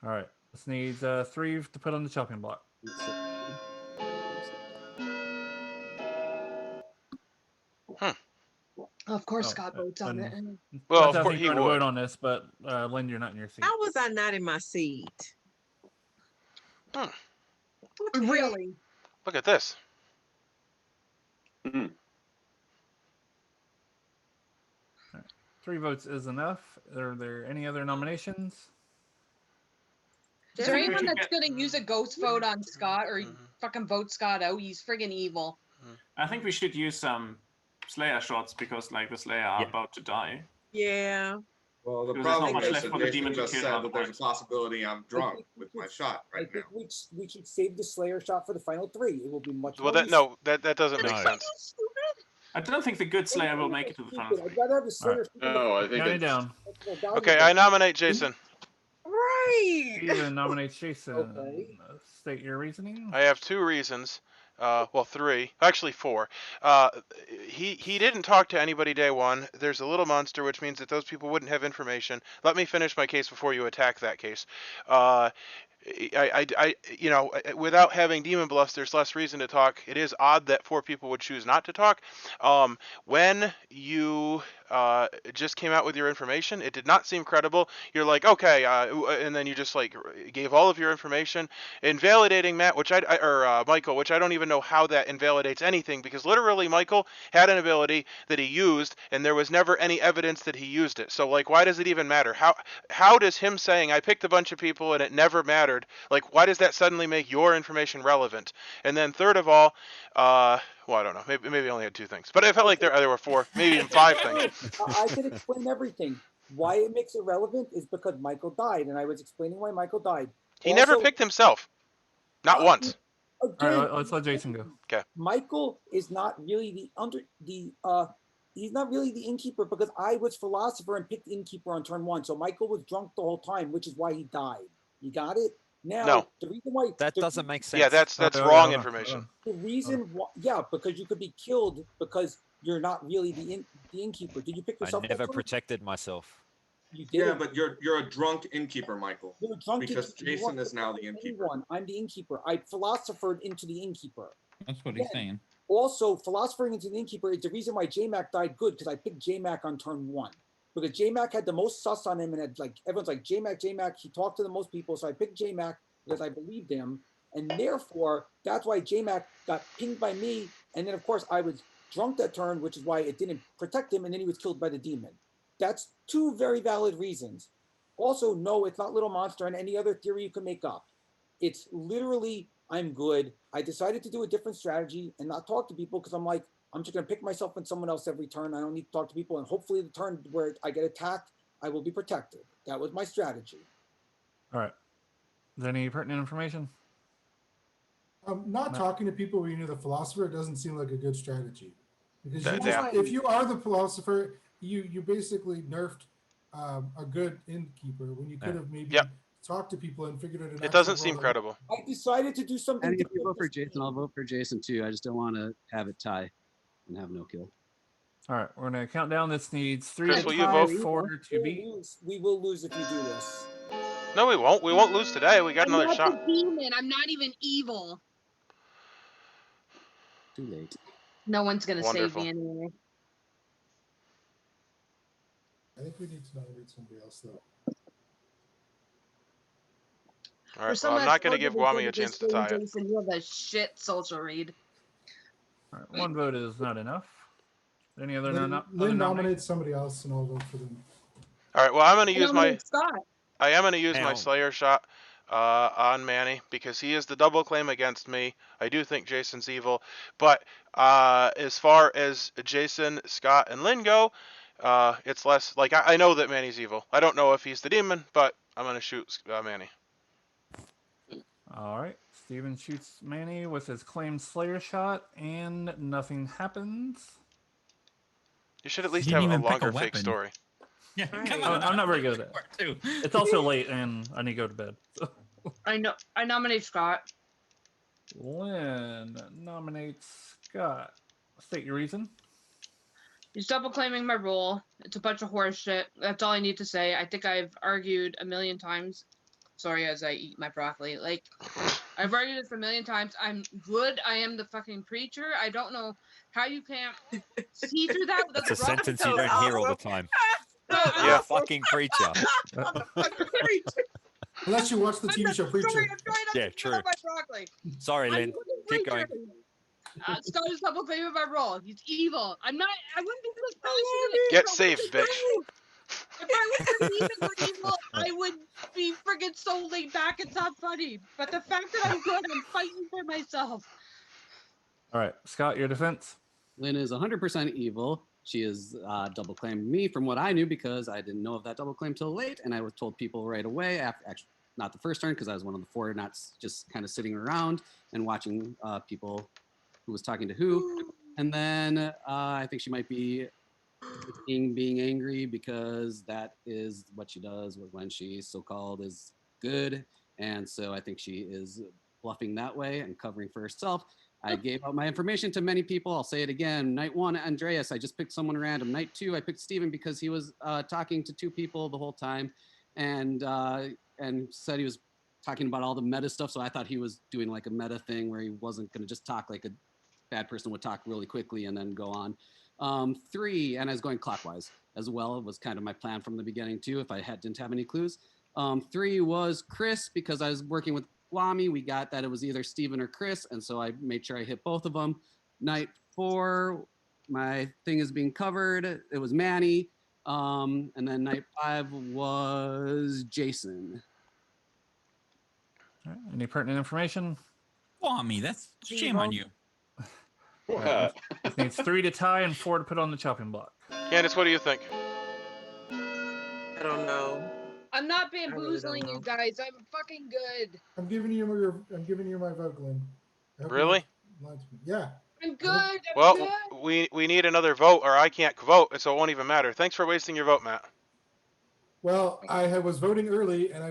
All right. This needs 3 to put on the chopping block. Of course, Oh, Scott votes on it. Well, Not of that I course think he you're going to would. vote on this, but Lynn, you're not in your seat. How was I not in my seat? Hmm. What the heck? Really? Look at this. Mhm. 3 votes is enough. Are there any other nominations? Is there I think we anyone should that's get- gonna use a ghost vote on Scott or fucking vote Scott out? He's friggin' evil. I think we should use some Slayer shots because like the Slayer are Yeah. about to die. Yeah. Well, the Because there's not problem much is left that for the Jason demon to just kill said at that there's a once. possibility I'm drunk with my shot I right now. think we should save the Slayer shot for the final 3. It will be much. Well, more that doesn't make No. sense. I don't think the good Slayer will make it to the final I'd three. rather have the Slayer. shoot than the- No, I think Counting it's down. that's more Okay, valuable. I nominate Jason. Right. Steven nominates Jason. Okay. State your reasoning. I have 2 reasons. Well, 3, actually 4. He didn't talk to anybody day 1. There's a little monster, which means that those people wouldn't have information. Let me finish my case before you attack that case. You know, without having demon bluffs, there's less reason to talk. It is odd that 4 people would choose not to talk. When you just came out with your information, it did not seem credible. You're like, okay, and then you just like gave all of your information, invalidating Matt, Michael, which I don't even know how that invalidates anything, because literally Michael had an ability that he used, and there was never any evidence that he used it. So like, why does it even matter? How does him saying I picked a bunch of people and it never mattered? Like, why does that suddenly make your information relevant? And then third of all, well, I don't know. Maybe I only had 2 things, but I felt like there were 4, maybe even 5 things. I can explain everything. Why it makes it relevant is because Michael died, and I was explaining why Michael died. He never Also, picked himself, not once. All again, right, let's let Jason go. Michael is not really he's not really the innkeeper because I was philosopher and picked innkeeper on turn 1. So Michael was drunk the whole time, which is why he died. You got it? Now No. the reason why That doesn't make sense. Yeah, that's Okay, wrong hold on, information. the reason why, yeah, because you could be killed because you're not really the innkeeper. Did you pick I yourself? that never turn? protected myself. You did. Yeah, but you're a drunk innkeeper, Michael. You're a drunk Because innkeeper. You Jason weren't is now the protecting innkeeper. anyone. I'm the innkeeper. I philosophered into the innkeeper. That's what he's Again, saying. Also, philosophering into the innkeeper is the reason why JMac died good, because I picked JMac on turn 1. Because JMac had the most sus on him, and had like everyone's like JMac. He talked to the most people, so I picked JMac because I believed him, and therefore that's why JMac got pinged by me. And then of course I was drunk that turn, which is why it didn't protect him, and then he was killed by the demon. That's 2 very valid reasons. Also, no, it's not Little Monster and any other theory you can make up. It's literally I'm good. I decided to do a different strategy and not talk to people because I'm like, I'm just going to pick myself and someone else every turn. I don't need to talk to people. And hopefully the turn where I get attacked, I will be protected. That was my strategy. All right. Is there any pertinent information? Not talking to people when you're the philosopher doesn't seem like a good strategy. Because Yeah. if you are the philosopher, you basically nerfed a good innkeeper when you could have maybe talked to people and figured out an It doesn't seem credible. I decided to do something And if you different. vote for Jason, I'll vote for Jason too. I just don't want to have it tie and have no kill. All right, we're gonna count down. This needs 3 Chris, to will you tie, vote? 4 to beat. We will lose if you do this. No, we won't. We won't lose today. We got I'm another not shot. the demon. I'm not even evil. Too late. No one's gonna save Wonderful. me anyway. I think we need to nominate somebody else though. All right. Well, I'm not going to give Guami a chance to tie it. Jason, you have a shit social read. All right, 1 vote is not enough. Any other Lynn other nominates somebody else, and I'll vote for them. All right. Well, I'm going to use my. Scott. I am going to use my Ow. Slayer shot on Manny because he is the double claim against me. I do think Jason's evil, but as far as Jason, Scott, and Lynn go, it's less like I know that Manny's evil. I don't know if he's the demon, but I'm going to shoot Manny. All right, Steven shoots Manny with his claimed Slayer shot, and nothing happens. You should at least He have didn't a even pick a longer fake weapon. story. Yeah, come Oh, on. I'm not very good at that. Too. It's also late, and I need to go to bed. So. I nominate Scott. Lynn nominates Scott. State your reason. He's double claiming my role. It's a bunch of horse shit. That's all I need to say. I think I've argued a million times. Sorry, as I eat my broccoli. Like, I've argued this a million times. I'm good. I am the fucking preacher. I don't know how you can't see through that. That's a sentence you don't hear all the time. I'm Yeah. a fucking preacher. Unless you watch the TV show Preacher. Sorry, I'm trying not Yeah, to true. spit out my broccoli. Sorry, I'm Lynn. fucking Keep going. preacher. Scott is double claiming my role. He's evil. I wouldn't be this passionate. Get if I safe, wasn't bitch. evil. If I was even more evil, I would be friggin' so laid back. It's not funny. But the fact that I'm good, I'm fighting for myself. All right, Scott, your defense. Lynn is 100% evil. She is double claimed me from what I knew because I didn't know of that double claim till late, and I was told people right away. Actually, not the first turn because I was one of the 4, not just kind of sitting around and watching people who was talking to who. And then I think she might be being angry because that is what she does when she so-called is good, and so I think she is bluffing that way and covering for herself. I gave out my information to many people. I'll say it again. Night 1, Andreas. I just picked someone random. Night 2, I picked Steven because he was talking to 2 people the whole time, and said he was talking about all the meta stuff. So I thought he was doing like a meta thing where he wasn't going to just talk like a bad person would talk really quickly and then go on. 3, and I was going clockwise as well. It was kind of my plan from the beginning too, if I didn't have any clues. 3 was Chris because I was working with Guami. We got that it was either Steven or Chris, and so I made sure I hit both of them. Night 4, my thing is being covered. It was Manny. And then night 5 was Jason. All right, any pertinent information? Guami, that's shame on you. It needs 3 to tie and 4 to put on the chopping block. Candace, what do you think? I don't know. I'm not really bamboozling don't you know. guys. I'm fucking good. I'm giving you my vote, Glenn. I hope you Really? lie to me. Yeah. I'm good. I'm Well, good. we need another vote, or I can't vote, so it won't even matter. Thanks for wasting your vote, Matt. Well, I was voting early, and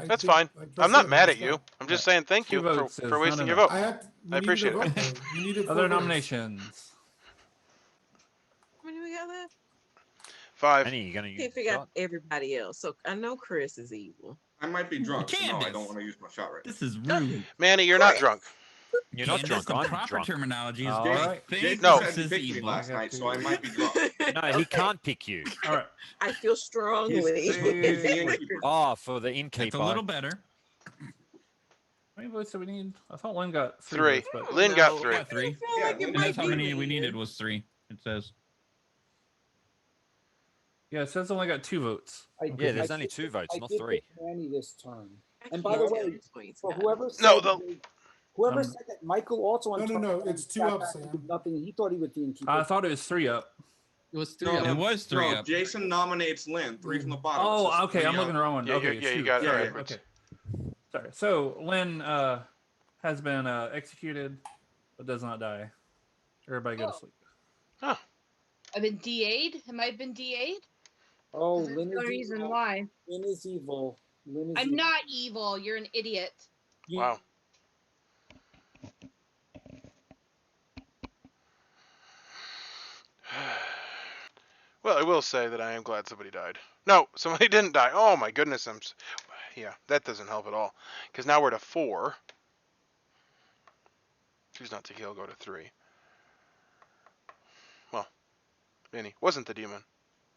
That's fine. I'm not mad at you. I'm just saying thank 2 you votes for is wasting not your enough. vote. I appreciate it. You needed 4 Other votes. nominations. How many we got left? 5. Annie, you gonna Can't use figure shot? out everybody else. So I know Chris is evil. I might be drunk, so no, I Candace. don't want to use my shot right now. This is rude. Manny, you're not drunk. You're not Candace, drunk. the I'm proper drunk. terminology is All I right. think Jason No. said he this is picked me evil. last I got night, so I to- might be drunk. No, he Okay. can't pick you. All right. I feel strongly. He's the innkeeper. Oh, for the It's innkeeper. a little better. How many votes do we need? I thought Lynn got three Three. votes, but Lynn got No, three. I Got three. feel like Yeah, it And might that's how be many we Lynn. needed was 3. It says. yeah, it says only got 2 votes. I Yeah, did- there's I only did 2 pick- votes, I not did 3. pick Manny this turn. I And by the can't way, tell what he's for got. whoever said, No, the whoever Um, said that Michael also on No, no, turn no, one it's 2 sat up, back and Sam. did nothing. He thought he was the innkeeper. I thought it was 3 up. It was No, 3 no, up. It was 3 no, up. Jason nominates Lynn, 3 from the bottom. It Oh, says okay. 3 I'm looking at the wrong one. Yeah, okay, you it's 2. got it Sorry. backwards. Okay. Sorry. So Lynn has been executed, but does not die. Everybody go to Oh. sleep. Oh, I've been DA'd. Am I been DA'd? Oh, That's Lynn the is reason evil. why. Lynn is evil. Lynn is I'm evil. not evil. You're an idiot. You- wow. Well, I will say that I am glad somebody died. No, somebody didn't die. Oh my goodness, yeah, that doesn't help at all. Because now we're to 4. Choose not to kill, go to 3. Well, Manny wasn't the demon,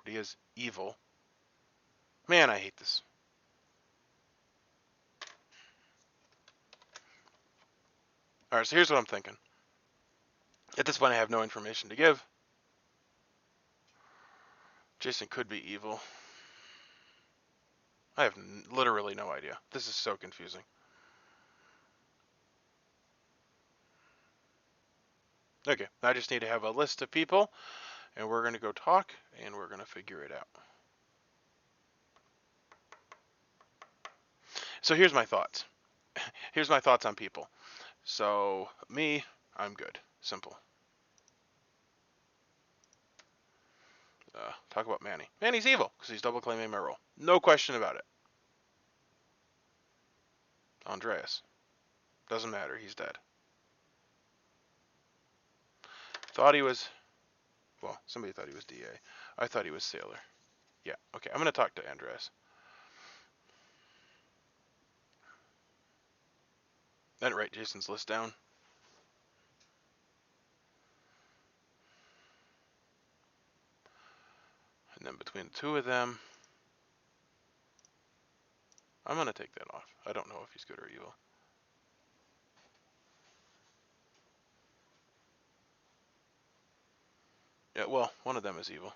but he is evil. Man, I hate this. Alright, so here's what I'm thinking. At this point, I have no information to give. Jason could be evil. I have literally no idea. This is so confusing. Okay, I just need to have a list of people, and we're going to go talk, and we're going to figure it out. So here's my thoughts. Here's my thoughts on people. So, me, I'm good. Simple. Talk about Manny. Manny's evil, because he's double claiming my role. No question about it. Andreas. Doesn't matter, he's dead. Thought he was... Well, somebody thought he was DA. I thought he was Sailor. Yeah, okay, I'm going to talk to Andreas. I didn't write Jason's list down. And then between the 2 of them, I'm going to take that off. I don't know if he's good or evil. Yeah, well, one of them is evil.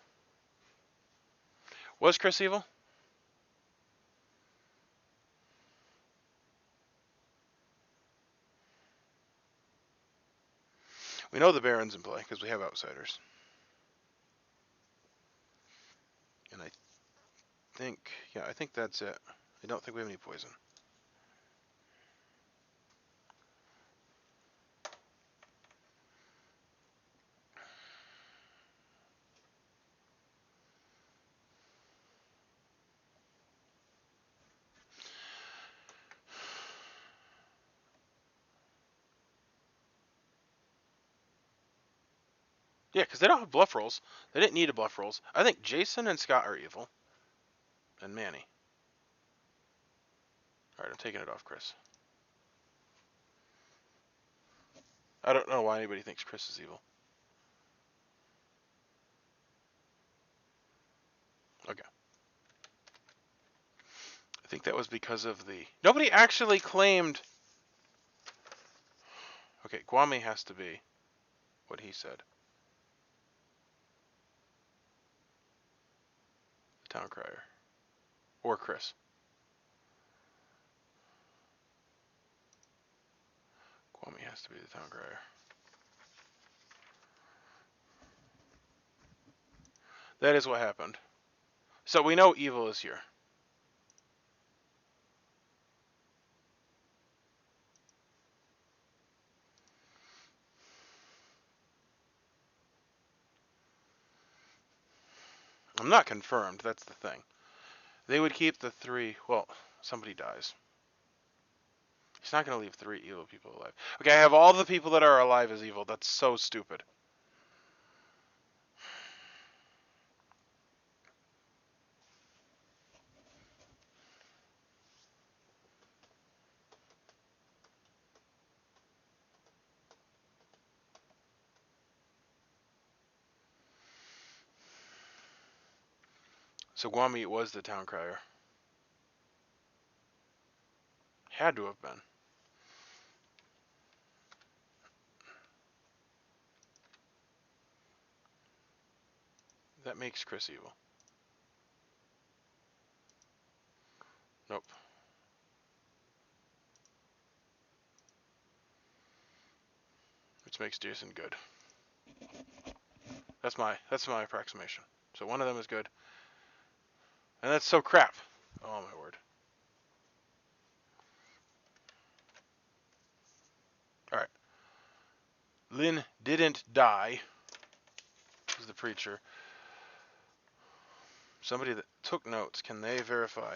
Was Chris evil? We know the Baron's in play because we have outsiders. And I think that's it. I don't think we have any poison. Yeah, because they don't have bluff rolls. They didn't need a bluff rolls. I think Jason and Scott are evil. And Manny. Alright, I'm taking it off Chris. I don't know why anybody thinks Chris is evil. Okay. I think that was because of the... Nobody actually claimed... Okay, Kwame has to be what he said. The town crier. Or Chris. Kwame has to be the town crier. That is what happened. So we know evil is here. I'm not confirmed, that's the thing. They would keep the 3... Well, somebody dies. He's not going to leave 3 evil people alive. Okay, I have all the people that are alive as evil. That's so stupid. So Guami was the town crier. Had to have been. That makes Chris evil. Nope. Which makes Jason good. That's my approximation. So one of them is good. And that's so crap. Oh my word. Alright. Lynn didn't die. Is the preacher. Somebody that took notes, can they verify?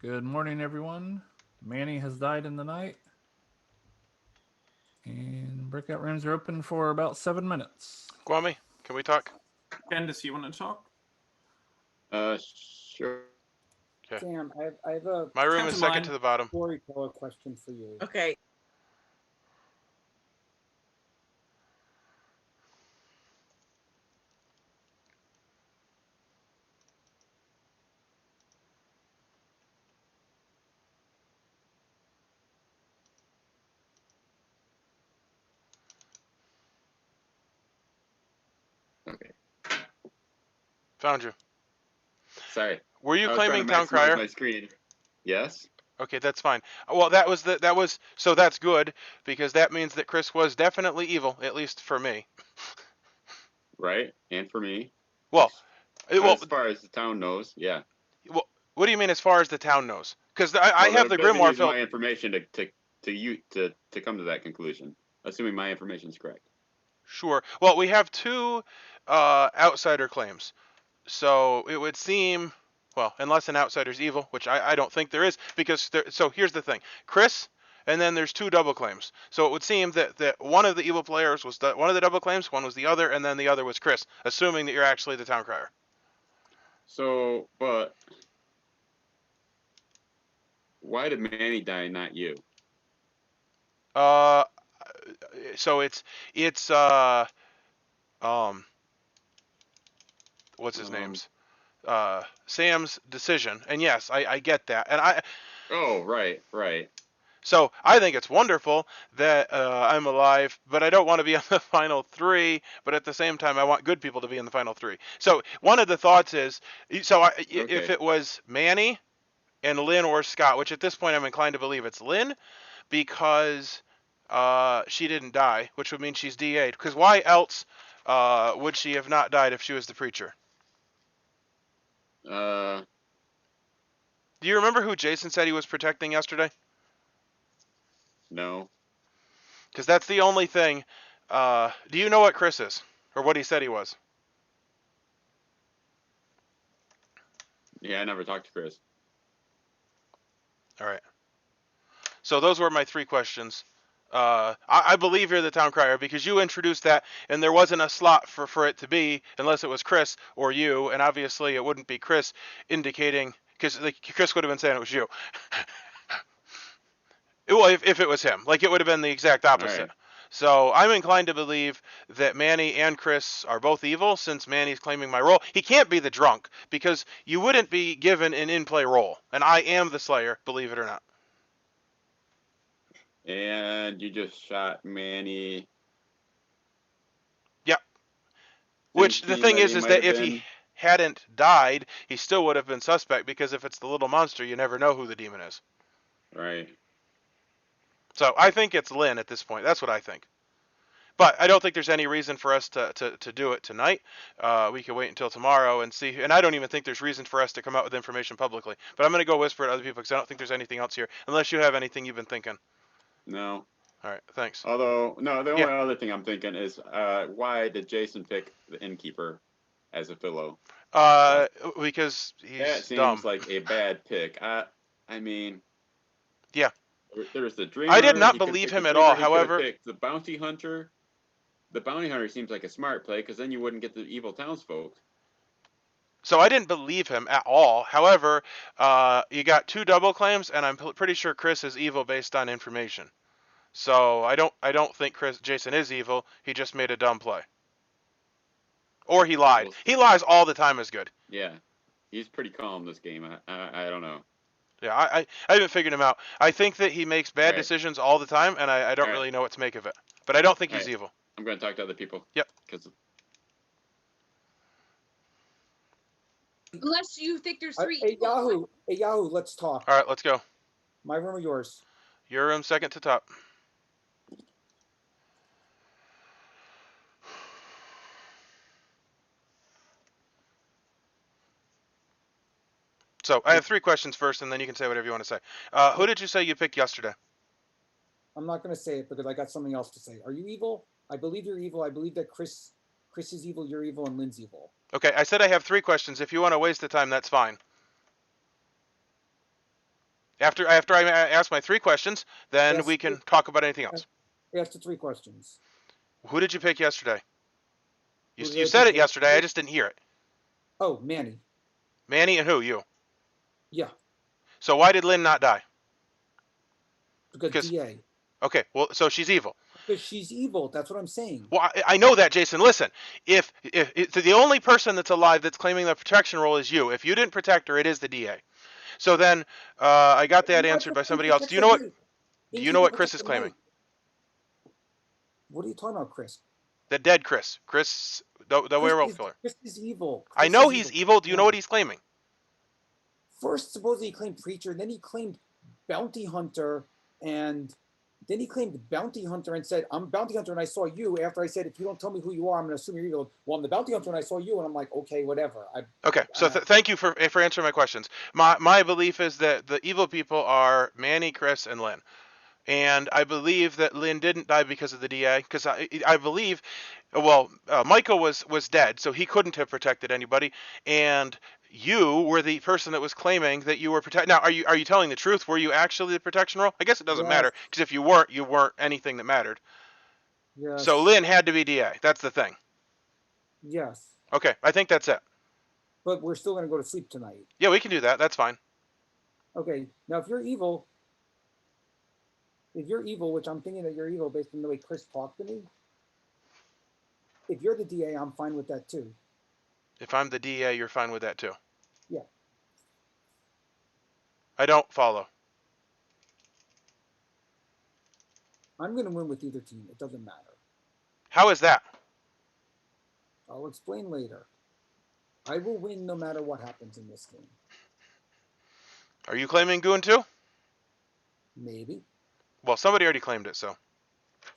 Good morning, everyone. Manny has died in the night. And breakout rooms are open for about 7 minutes. Guami, can we talk? Candace, you want to talk? Sure. Okay. Sam, I have a My room Come is to second mine. to the bottom. storyteller question for you. Okay. Okay. Found you. Sorry. Were you I was trying claiming to town maximize crier? my screen. Yes. Okay, that's fine. Well, that was so that's good because that means that Chris was definitely evil, at least for me. Right. And for me. Well, As far as the town knows, yeah. well, what do you mean as far as the town knows? Because I Well, have the they've been grimoire using filled. my information to come to that conclusion, assuming my information is correct. Sure. Well, we have two outsider claims, so it would seem, well, unless an outsider's evil, which I don't think there is, because so here's the thing, Chris, and then there's two double claims. So it would seem that one of the evil players was one of the double claims, one was the other, and then the other was Chris, assuming that you're actually the town crier. So, but why did Manny die, not you? So it's what's his name's Sam's decision, and yes, I get that, and I. Oh, right. So I think it's wonderful that I'm alive, but I don't want to be on the final three. But at the same time, I want good people to be in the final three. So one of the thoughts is, so if it was Manny and Lynn or Scott, which at this point I'm inclined to believe it's Lynn, because she didn't die, which would mean she's DA'd. Because why else would she have not died if she was the preacher? Do you remember who Jason said he was protecting yesterday? No. Because that's the only thing. Do you know what Chris is? Or what he said he was? Yeah, I never talked to Chris. All right. So those were my three questions. I believe you're the town crier because you introduced that, and there wasn't a slot for it to be unless it was Chris or you, and obviously it wouldn't be Chris, indicating because like, Chris would have been saying it was you. Well, if it was him, like it would have been the exact opposite. Right. So I'm inclined to believe that Manny and Chris are both evil since Manny's claiming my role. He can't be the drunk because you wouldn't be given an in-play role, and I am the Slayer, believe it or not. And you just shot Manny. Yep. Which the thing is that if he hadn't died, he still would have been suspect because if it's the little monster, you never know who the demon is. Right. So I think it's Lynn at this point. That's what I think. But I don't think there's any reason for us to do it tonight. We can wait until tomorrow and see. And I don't even think there's reason for us to come out with information publicly. But I'm going to go whisper it to other people because I don't think there's anything else here. Unless you have anything you've been thinking. No. All right. Thanks. Although, no, the only other thing I'm thinking is why did Jason pick the innkeeper as a fellow? Because he's that seems dumb. like a bad pick. I mean. Yeah. There's the dreamer. I did not believe him at all. However, picked the bounty hunter. The bounty hunter seems like a smart play because then you wouldn't get the evil townsfolk. So I didn't believe him at all. However, you got 2 double claims, and I'm pretty sure Chris is evil based on information. So I don't think Jason is evil. He just made a dumb play. Or he lied. He lies all the time is good. Yeah, he's pretty calm this game. I don't know. Yeah, I haven't figured him out. I think that he makes bad All right. decisions all the time, and I don't All right. really know what to make of it. But I don't think All he's right. evil. I'm going to talk to other people. Yep. Because Unless you think there's 3 Hey evil. Yahoo, let's talk. All right, let's go. My room or yours? Your room second to top. So I have 3 questions first, and then you can say whatever you want to say. Who did you say you picked yesterday? I'm not going to say it because I got something else to say. Are you evil? I believe you're evil. I believe that Chris is evil, you're evil, and Lynn's evil. Okay, I said I have 3 questions. If you want to waste the time, that's fine. After I ask my 3 questions, then Yes, we can talk about anything else. Ask the 3 questions. Who did you pick yesterday? Who did You I said pick it yesterday. I just didn't hear it. Oh, Manny. Manny and who? You. Yeah, So why did Lynn not die? because DA. Okay, well, so she's evil. Because she's evil. That's what I'm saying. Well, I know that, Jason. Listen, if the only person that's alive that's claiming the protection role is you, if you didn't protect her, it is the DA. So then I got that answered by somebody else. Do you know what? Do you know what Chris is claiming? What are you talking about, Chris? The dead Chris. Chris, the werewolf killer. Chris is evil. I know he's evil. Do you know what he's claiming? First, supposedly he claimed preacher, then he claimed bounty hunter, and then he claimed bounty hunter and said, "I'm bounty hunter, and I saw you." After I said, "If you don't tell me who you are, I'm going to assume you're evil." Well, I'm the bounty hunter, and I saw you, and I'm like, "Okay, whatever." Okay, so thank you for answering my questions. My belief is that the evil people are Manny, Chris, and Lynn. And I believe that Lynn didn't die because of the DA, because I believe, well, Michael was dead, so he couldn't have protected anybody. And you were the person that was claiming that you were protected. Now, are you telling the truth? Were you actually the protection role? I guess it doesn't matter, because if you weren't anything that mattered. Yes. So Lynn had to be DA. That's the thing. Yes. Okay, I think that's it. But we're still going to go to sleep tonight. Yeah, we can do that. That's fine. Okay. Now, if you're evil, which I'm thinking that you're evil based on the way Chris talked to me, if you're the DA, I'm fine with that too. If I'm the DA, you're fine with that too. Yeah. I don't follow. I'm going to win with either team. It doesn't matter. How is that? I'll explain later. I will win no matter what happens in this game. Are you claiming Goon too? Maybe. Well, somebody already claimed it, so.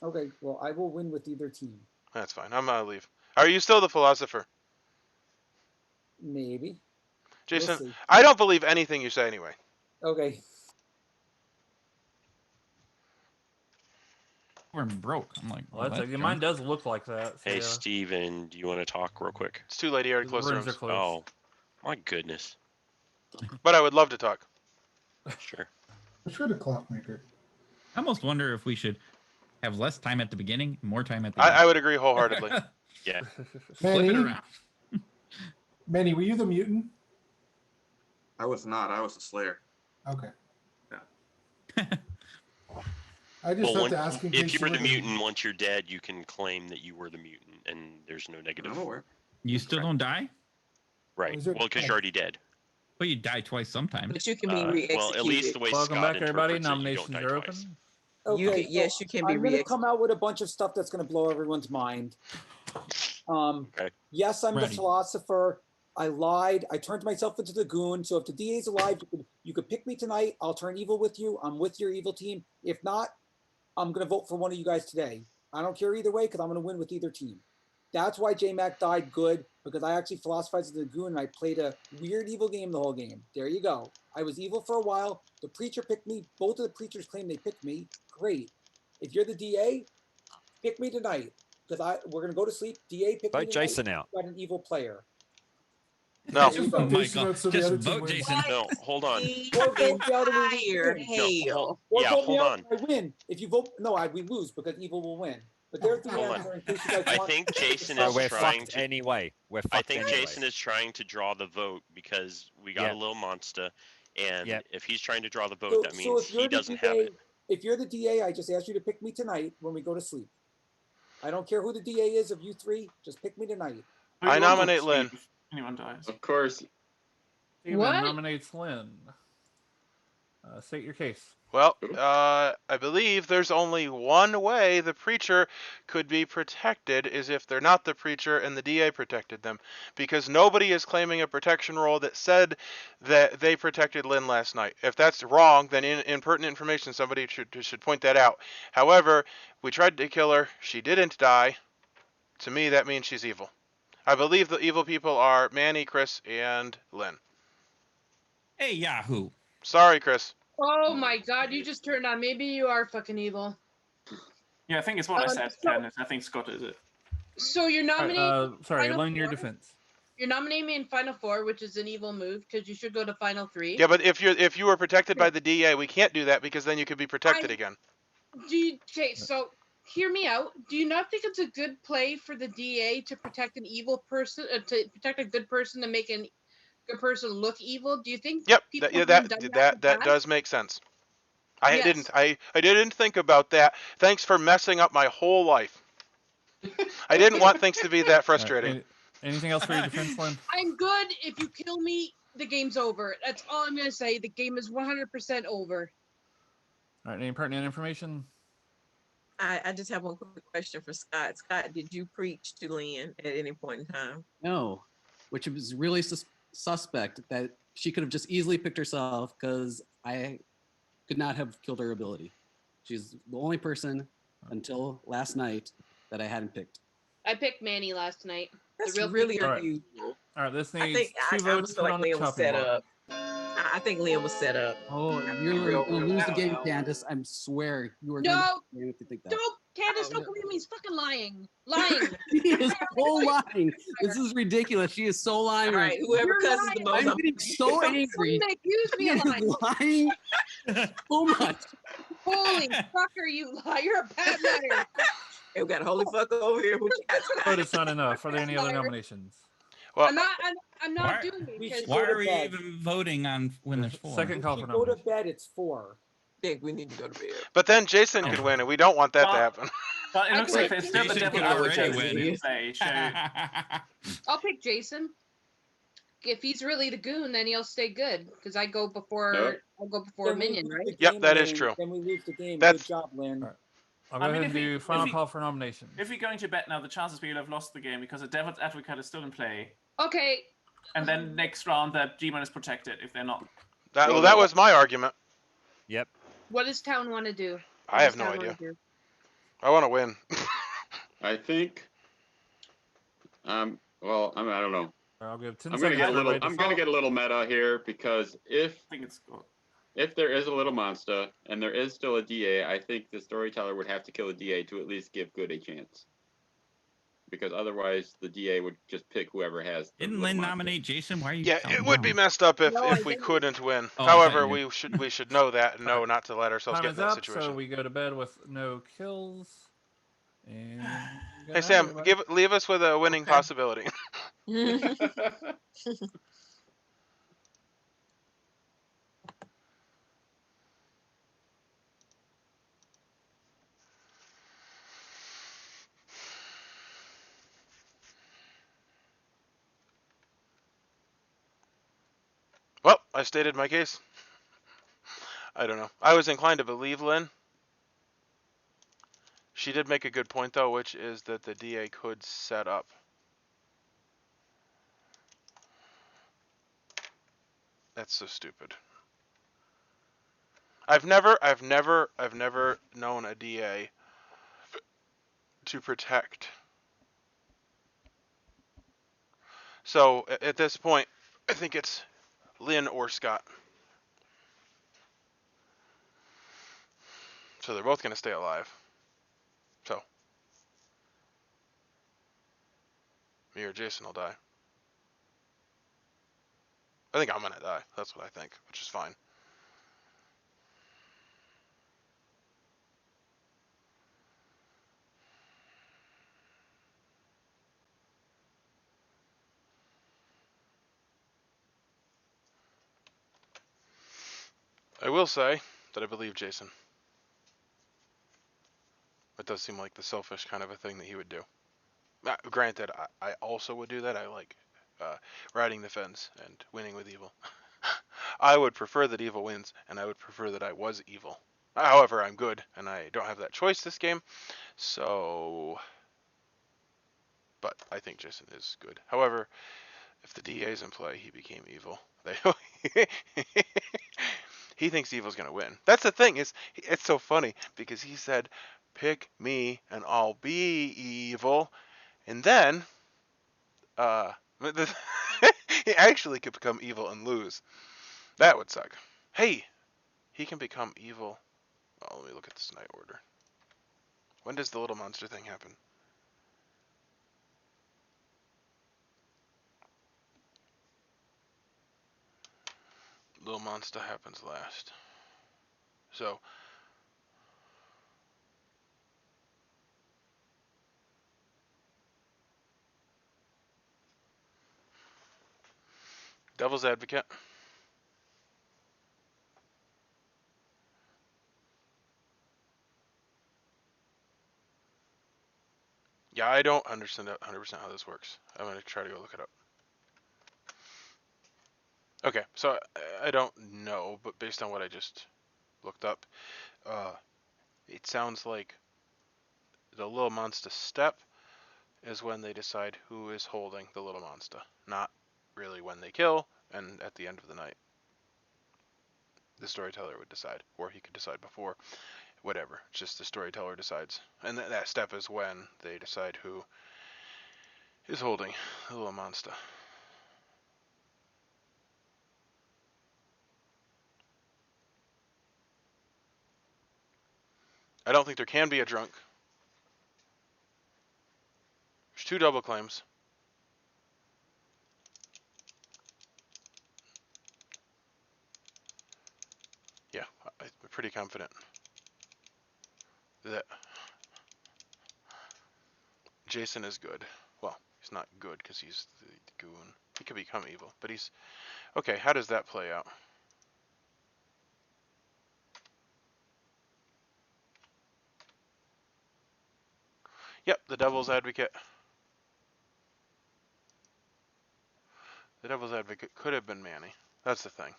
Okay, well, I will win with either team. That's fine. I'm gonna leave. Are you still the philosopher? Maybe. Jason, We'll see. I don't believe anything you say anyway. Okay. We're broke. I'm like, Well, mine does look like that. So Hey, yeah. Steven, do you want to talk real quick? It's too late. He already The closed the rooms rooms. are closed. Oh, my goodness. But I would love to talk. Sure. Let's go to Clockmaker. I almost wonder if we should have less time at the beginning, more time at the end. I would agree wholeheartedly. Yeah. Flip it Manny, around. Manny, were you the mutant? I was not. I was the Slayer. Okay. Yeah. I just Well, have to ask in if case you were the were mutant, once you're dead, you can claim that you were the mutant, and there's no negative. I'm aware. You still don't die? Right. Is there- Well, because you're already dead. But you die twice sometimes. But you can be Well, re-executed. at least the way Welcome Scott back, everybody. interprets it, you Nominations don't are die open. twice. Okay, Yes, you can be I'm going to re-executed. come out with a bunch of stuff that's going to blow everyone's mind. Okay. Yes, I'm the Ready. philosopher. I lied. I turned myself into the goon. So if the DA's alive, you could pick me tonight. I'll turn evil with you. I'm with your evil team. If not, I'm going to vote for one of you guys today. I don't care either way because I'm going to win with either team. That's why J-Mac died good, because I actually philosophized as the goon and I played a weird evil game the whole game. There you go. I was evil for a while. The preacher picked me. Both of the preachers claim they picked me. Great. If you're the DA, pick me tonight because we're going to go to sleep. DA, pick me Vote tonight. Jason out. Got an evil player. No. There you Oh go. my Jason God. votes so the Just other team vote wins. Jason. No, hold on. Or vote me out and we Fire win. hail. Or Yeah, vote me hold out on. and I win. If you vote, no, we lose because evil will win. But there's the Hold on. answer in case you guys I want. think Jason So is we're trying fucked to. anyway. We're fucked I think anyway. Jason is trying to draw the vote because we got Yep. a little monster, and Yep. if he's trying to draw the vote, So, that so means if you're he the doesn't have DA, it. if you're the DA, I just asked you to pick me tonight when we go to sleep. I don't care who the DA is of you three. Just pick me tonight. I You won't go to nominate sleep Lynn. if anyone dies. Of course. Steven What? nominates Lynn. State your case. Well, I believe there's only one way the preacher could be protected is if they're not the preacher and the DA protected them. Because nobody is claiming a protection role that said that they protected Lynn last night. If that's wrong, then in pertinent information, somebody should point that out. However, we tried to kill her. She didn't die. To me, that means she's evil. I believe the evil people are Manny, Chris, and Lynn. Hey, Yahoo. Sorry, Chris. Oh my god, you just turned on. Maybe you are fucking evil. Yeah, I think it's what I said, so- Candice. I think Scott is it. So you're nominating. Sorry, Final Lynn, your Four? defense. You're nominating me in Final Four, which is an evil move because you should go to Final Three. Yeah, but if you were protected by the DA, we can't do that because then you could be protected again. Okay, so hear me out. Do you not think it's a good play for the DA to protect an evil person, to protect a good person, to make a good person look evil? Do you think? Yep, people that haven't done that in the past? does make sense. I Yes. didn't think about that. Thanks for messing up my whole life. I didn't want things to be that frustrating. Anything else for your defense, Lynn? I'm good. If you kill me, the game's over. That's all I'm gonna say. The game is 100% over. All right, any pertinent information? I just have one quick question for Scott. Scott, did you preach to Lynn at any point in time? No, which was really suspect that she could have just easily picked herself because I could not have killed her ability. She's the only person until last night that I hadn't picked. I picked Manny last night. That's the real really preacher. unusual. All right, this I needs think two I votes almost feel put like on the Lynn was chopping set block. up. I think Lynn was set up. Oh, you're gonna lose the game, Candace. I swear you are No, gonna lose the game if you think that. Don't, Candace, don't believe me. He's fucking lying. Lying. She is so lying. This is ridiculous. She is so lying. All right, whoever You're cusses the most. I'm getting so angry. Someone accuse me She of is lying. lying so much. Holy fucker, you lie. You're a bad liar. Hey, we got a holy fucker over here. Who Vote is not enough. Are there any other nominations? Well, I'm not Why- doing it We because should Why go to are we bed. even voting on when there's four? Second call If for you go to nomination. bed, it's 4. I think we need to go to bed. but then Jason could win, and we don't want that to Well, happen. But it I looks think like there's still the Jason devil could already advocate win. in play. So I'll pick Jason. If he's really the goon, then he'll stay good because I go before Nope. I'll go before Minion, right? Yep, that is true. Then we lose the game. That's- Good job, Lynn. All right. I'll go I mean, ahead if and we- do if final we- call for nomination. if we're going to bet now, the chances we'll have lost the game because the devil's advocate is still in play, Okay. and then next round the demon is protected if they're not. That was my argument. Yep. What does Town want to do? I have no idea. I want to win. I think. Well, I don't know. I'll give 10 I'm gonna seconds get a for little. everybody to I'm gonna get a little meta here because I think it's good. if there is a little monster and there is still a DA, I think the storyteller would have to kill a DA to at least give good a chance. Because otherwise, the DA would just pick whoever has. the Didn't little Lynn monster. nominate Jason? Why are you? Yeah, counting it would be down? messed up if, No, I if we didn't. couldn't win. Oh, I thought However, you we should know that and know not to let ourselves Time get is in that up, situation. so we go to bed with no kills. And good Hey night, Sam, everybody. leave us with a winning Okay. possibility. Well, I stated my case. I don't know. I was inclined to believe Lynn. She did make a good point though, which is that the DA could set up. That's so stupid. I've never known a DA to protect. So at this point, I think it's Lynn or Scott. So they're both going to stay alive. So me or Jason will die. I think I'm going to die. That's what I think, which is fine. will say that I believe Jason. It does seem like the selfish kind of a thing that he would do. Granted, I also would do that. I like riding the fence and winning with evil. I would prefer that evil wins, and I would prefer that I was evil. However, I'm good, and I don't have that choice this game, so... But I think Jason is good. However, if the DA is in play, he became evil. He thinks evil's going to win. That's the thing, it's so funny, because he said, pick me, and I'll be evil, and then... he actually could become evil and lose. That would suck. Hey, he can become evil. Well, let me look at this night order. When does the little monster thing happen? Little monster happens last. So, Devil's Advocate. Yeah, I don't understand 100% how this works. I'm going to try to go look it up. Okay, so I don't know, but based on what I just looked up, it sounds like the little monster step is when they decide who is holding the little monster, not really when they kill and at the end of the night. The storyteller would decide, or he could decide before, whatever. It's just the storyteller decides. And that step is when they decide who is holding the little monster. I don't think there can be a drunk. There's 2 double claims. Yeah, I'm pretty confident that Jason is good. Well, he's not good because he's the goon. He could become evil, but he's... Okay, how does that play out? Yep, the Devil's Advocate. The Devil's Advocate could have been Manny. That's the thing.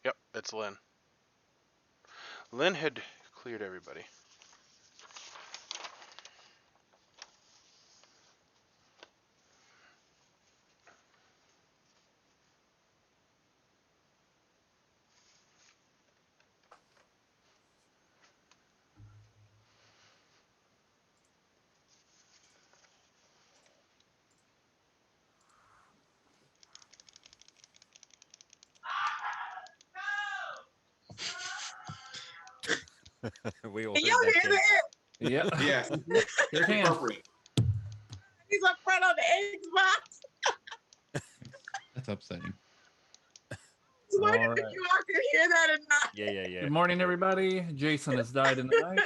Yep, it's Lynn. Lynn had cleared everybody. We all Can heard y'all that, hear Ken. that? Yeah. Yes. Here can. Appropriate. He's up front on the Xbox. That's upsetting. I was wondering All if right. you all could hear that or not. Yeah. Good morning, everybody. Jason has died in the night.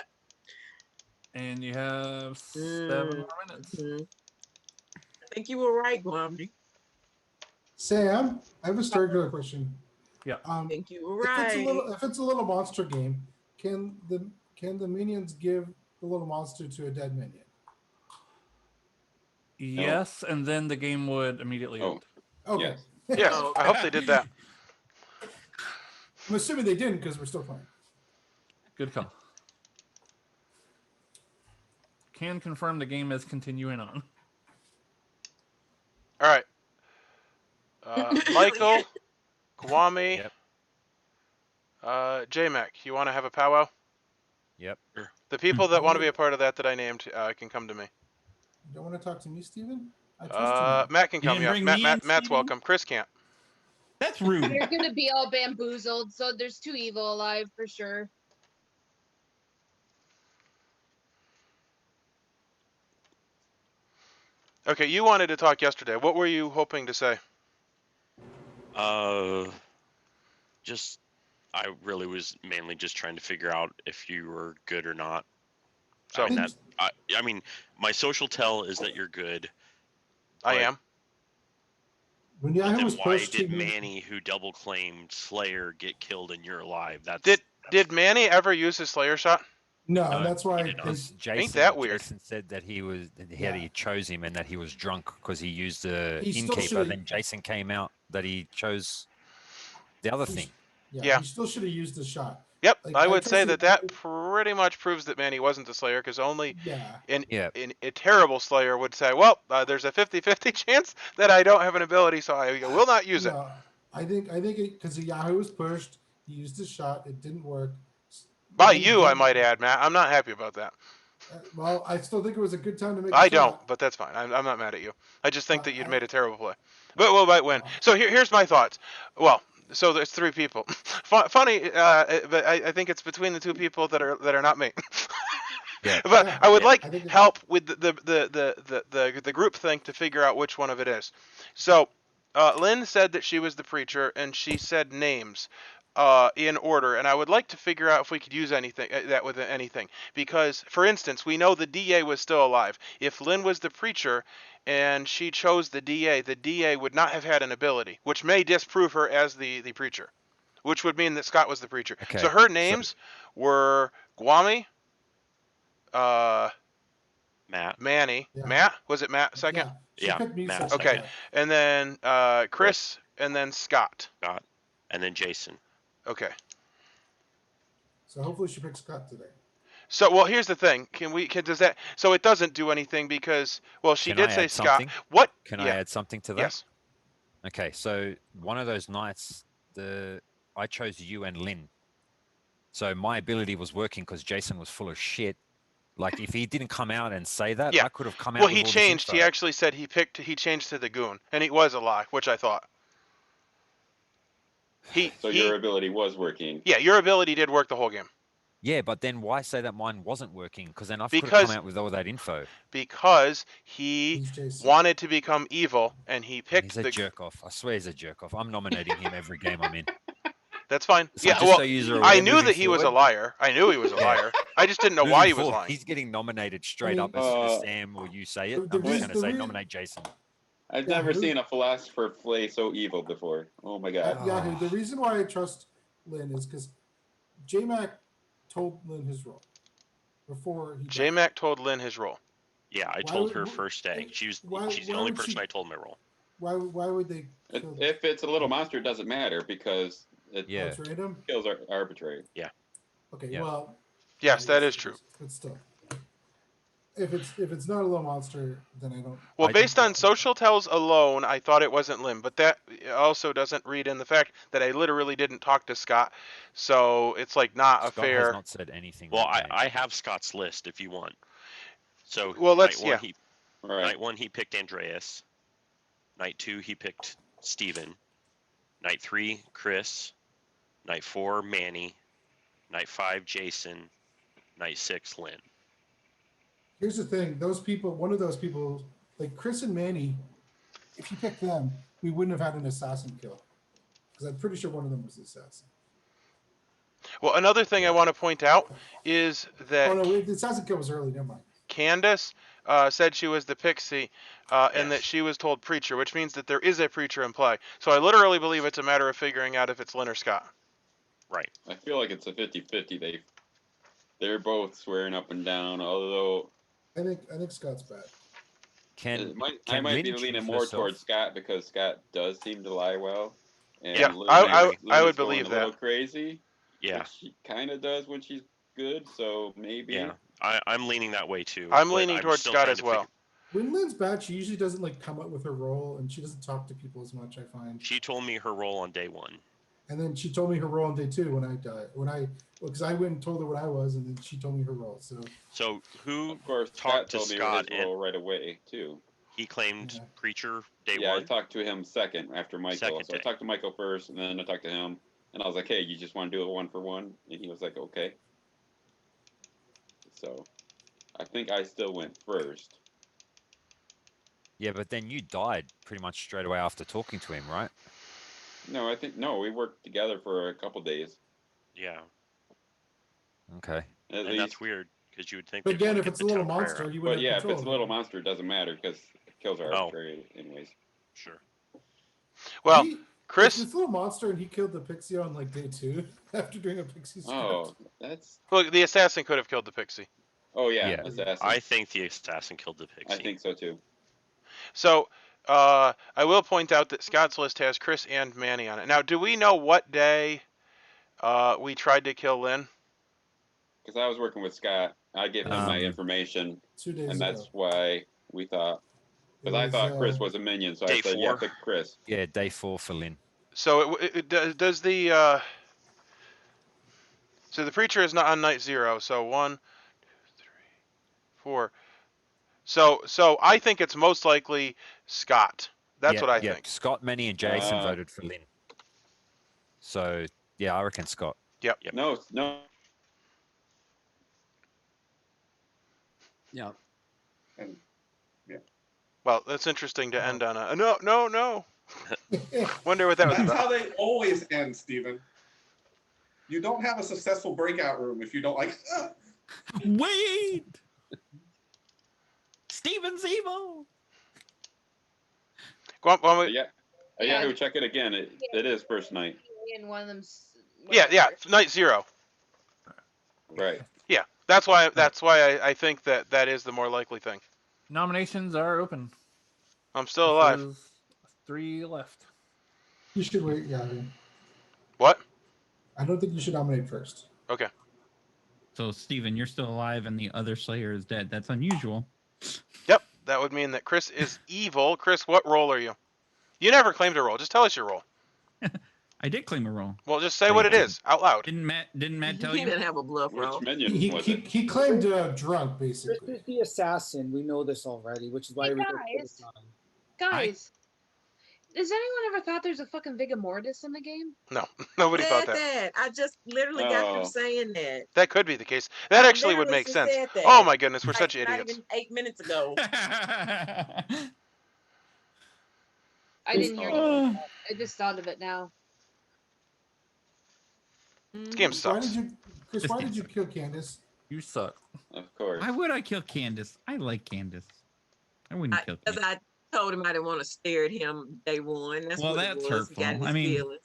And you have 7 more minutes. I think you were right, Gwamdi. Sam, I have a storyteller question. Yeah. I think you were If right. it's a little monster game, can the minions give the little monster to a dead minion? Yes, and then the game would immediately Oh. end. Okay. Yes. Yes, Oh, I hope they did that. I'm assuming they didn't because we're still playing. Good call. Can confirm the game is continuing on. All right. Michael, Kwame, Yep. J-Mac, you want to have a powwow? Yep. The people that want to be a part of that I named can come to me. You don't want to talk to me, Steven? I trust you. Matt can You come. didn't Yeah, bring me in, Matt's Steven? welcome. Chris can't. That's rude. They're gonna be all bamboozled, so there's 2 evil alive for sure. Okay, you wanted to talk yesterday. What were you hoping to say? Just I really was mainly just trying to figure out if you were good or not. So I mean, I mean, my social tell is that you're good. I but am. When But Yahoo then was why pushed, did Manny, who double claimed Slayer, get killed and you're alive? Did Manny ever use his Slayer shot? No, No, and that's why he I did not. think Because Jason, that weird? Jason said that he Yeah. chose him and that he was drunk because he used the He still innkeeper. should've- Then Jason came out that he chose the other thing. Yeah. he still should have used the shot. Yep, Like, I would say trusted- that pretty much proves that Manny wasn't the Slayer, because only Yeah. a terrible Slayer would say, well, there's a 50-50 chance that I don't have an ability, so I will not use it. No, I think because Yahoo was pushed, he used his shot, it didn't work. By Then- you, I then- might add, Matt. I'm not happy about that. Well, I still think it was a good time to make. I a don't, shot. but that's fine. I'm not mad at you. I just think that you'd made a terrible play. But we might win. So here's my thoughts. Well, so there's 3 people. Funny, but I think it's between the 2 people that are not me. Yeah. But Yeah, I would I like think help with the group thing to figure out which one of it is. So, Lynn said that she was the preacher, and she said names in order, and I would like to figure out if we could use anything that with anything. Because, for instance, we know the DA was still alive. If Lynn was the preacher and she chose the DA would not have had an ability, which may disprove her as the preacher, which would mean that Scott was the preacher. Okay, So her names were Guami, Matt. Manny. Yeah. Matt? Was it Matt second? Yeah, she Yeah, picked me Matt second. Okay. second. And then Chris, and then Scott. Scott, and then Jason. Okay. So hopefully she picks Scott today. So, well, here's the thing. Does that? So it doesn't do anything because, well, she Can did I say add Scott. something? What? Can yeah. I add something to that? Yes. Okay, so one of those nights, I chose you and Lynn. So my ability was working because Jason was full of shit. Like if he didn't come out and say that, Yeah. I could have come out. Well, with he all this changed. He info. actually said he changed to the goon, and it was a lie, which I thought. So your ability was working. Yeah, your ability did work the whole game. Yeah, but then why say that mine wasn't working? Because then I could have Because- come out with all that info. Because he He's Jason. wanted to become evil, and he picked He's a the. jerk off. I swear he's a jerk off. I'm nominating him every game I'm in. That's fine. So yeah, just well, so you're aware I knew moving that he was a forward- liar. I knew he was a Yeah. liar. I just didn't know Moving why he was forward, lying. He's getting nominated straight I up mean, as soon as Sam or you say it. the I'm just reason- going to the say reason- nominate Jason. I've Yeah, never who- seen a philosopher play so evil before. Oh my god. Yahoo. The reason why I trust Lynn is because J-Mac told Lynn his role before he. J Mac told Lynn his role. Yeah, I Why told would- her wh- first day. She's the why only would person she- I told my role. Why would they? Kill If it's a little monster, it doesn't matter because it Yeah. It's random. kills are arbitrary. Okay. Yeah. Well. Yes, yeah, that it's- is true. But still, if it's not a little monster, then I don't. Well, I based think- on social tells alone, I thought it wasn't Lynn, but that also doesn't read in the fact that I literally didn't talk to Scott, so it's like not Scott a fair. has not said anything. Well, that game. I have Scott's list if you want. So Well, let's- night one, yeah. All right. night 1 he picked Andreas. Night 2 he picked Steven. Night 3 Chris. Night 4 Manny. Night 5 Jason. Night 6 Lynn. Here's the thing: those people, one of those people, like Chris and Manny, if you pick them, we wouldn't have had an assassin kill, because I'm pretty sure one of them was the assassin. Well, another thing I want to point out is that Oh no, the assassin kill was early. Never mind. Candace said she was the Pixie, and that Yes. she was told preacher, which means that there is a preacher in play. So I literally believe it's a matter of figuring out if it's Lynn or Scott. Right. I feel like it's a 50-50. They're both swearing up and down, although I think Scott's bad. I can might be Lynn leaning choose more herself? towards Scott because Scott does seem to lie well. And Yeah, Lynn I is would going believe a that. little crazy. Yeah. Which she kind of does when she's good, so maybe. Yeah. I'm leaning that way too. I'm but leaning towards still Scott trying as to well. figure- When Lynn's bad, she usually doesn't like come up with her role, and she doesn't talk to people as much. I find. She told me her role on day 1. And then she told me her role on day 2 when I died. Because I went and told her what I was, and then she told me her role. So So who Of course, Scott talked to told me Scott his and role right away too. he claimed Yeah. preacher day Yeah, 1? I talked to him second after Michael. Second So I day. talked to Michael first, and then I talked to him, and I was like, "Hey, you just want to do it 1-for-1?" And he was like, "Okay." So, I think I still went first. Yeah, but then you died pretty much straight away after talking to him, right? No, no, we worked together for a couple days. Yeah. Okay. At And least. that's weird because you would think. but they'd again, wanna if get it's the a little town crier monster, out. you But wouldn't yeah, have if control it's a of little it. monster, it doesn't matter because kills are Oh. arbitrary anyways. Sure. Well, He- Chris. this little monster, and he killed the Pixie on like day 2 after doing a Pixie script. Oh, that's. Well, the assassin could have killed the Pixie. Oh yeah, Yeah. assassin. I think the assassin killed the Pixie. I think so too. So, I will point out that Scott's list has Chris and Manny on it. Now, do we know what day we tried to kill Lynn? Because I was working with Scott, I gave him my Um, information, 2 days and that's ago. why we thought. It Because I was, thought Chris was a minion, so I Day said, yeah, 4? pick Chris. Yeah, day 4 for Lynn. So, does the so the preacher is not on night 0. So 1, 2, 3, 4. So I think it's most likely Scott. That's what I think. Scott, Manny, and Jason Uh, voted for Lynn. So yeah, I reckon Scott. Yep. No. Yeah. And Well, that's interesting to end on a no. Wonder what that was that's about. how they always end, Steven. You don't have a successful breakout room if you don't like. Wait! Steven's evil! Go on, Yeah. Yahoo, check it again. It is first night. In one of them. yeah, night 0. Right. Yeah, that's why I think that is the more likely thing. Nominations are open. I'm still alive. There's 3 left. You should wait, yeah. What? I don't think you should nominate first. Okay. So, Steven, you're still alive and the other Slayer is dead. That's unusual. Yep, that would mean that Chris is evil. Chris, what role are you? You never claimed a role. Just tell us your role. I did claim a role. Well, just say what it is out loud. Didn't Matt tell He you? didn't have a bluff roll. Which minion was He, it? he claimed drunk, Chris basically. is the assassin. We know this already, which is why Hey, we guys. Guys, has anyone ever thought there's a fucking Vigor Mortis in the game? No, nobody thought Said that. I just literally got Oh. through saying that. That could be the case. That I actually would literally make just sense. said that. Oh my goodness, we're Like, such not idiots. even 8 minutes ago. I didn't hear you. I just thought of it now. This game Why sucks. did you, Chris? Why did you kill Candace? You suck. Of course. Why would I kill Candace? I like Candace. I wouldn't kill Because Candace. I told him I didn't want to stare at him day 1. That's Well, what that's it was. He got hurtful. his I mean- feelings.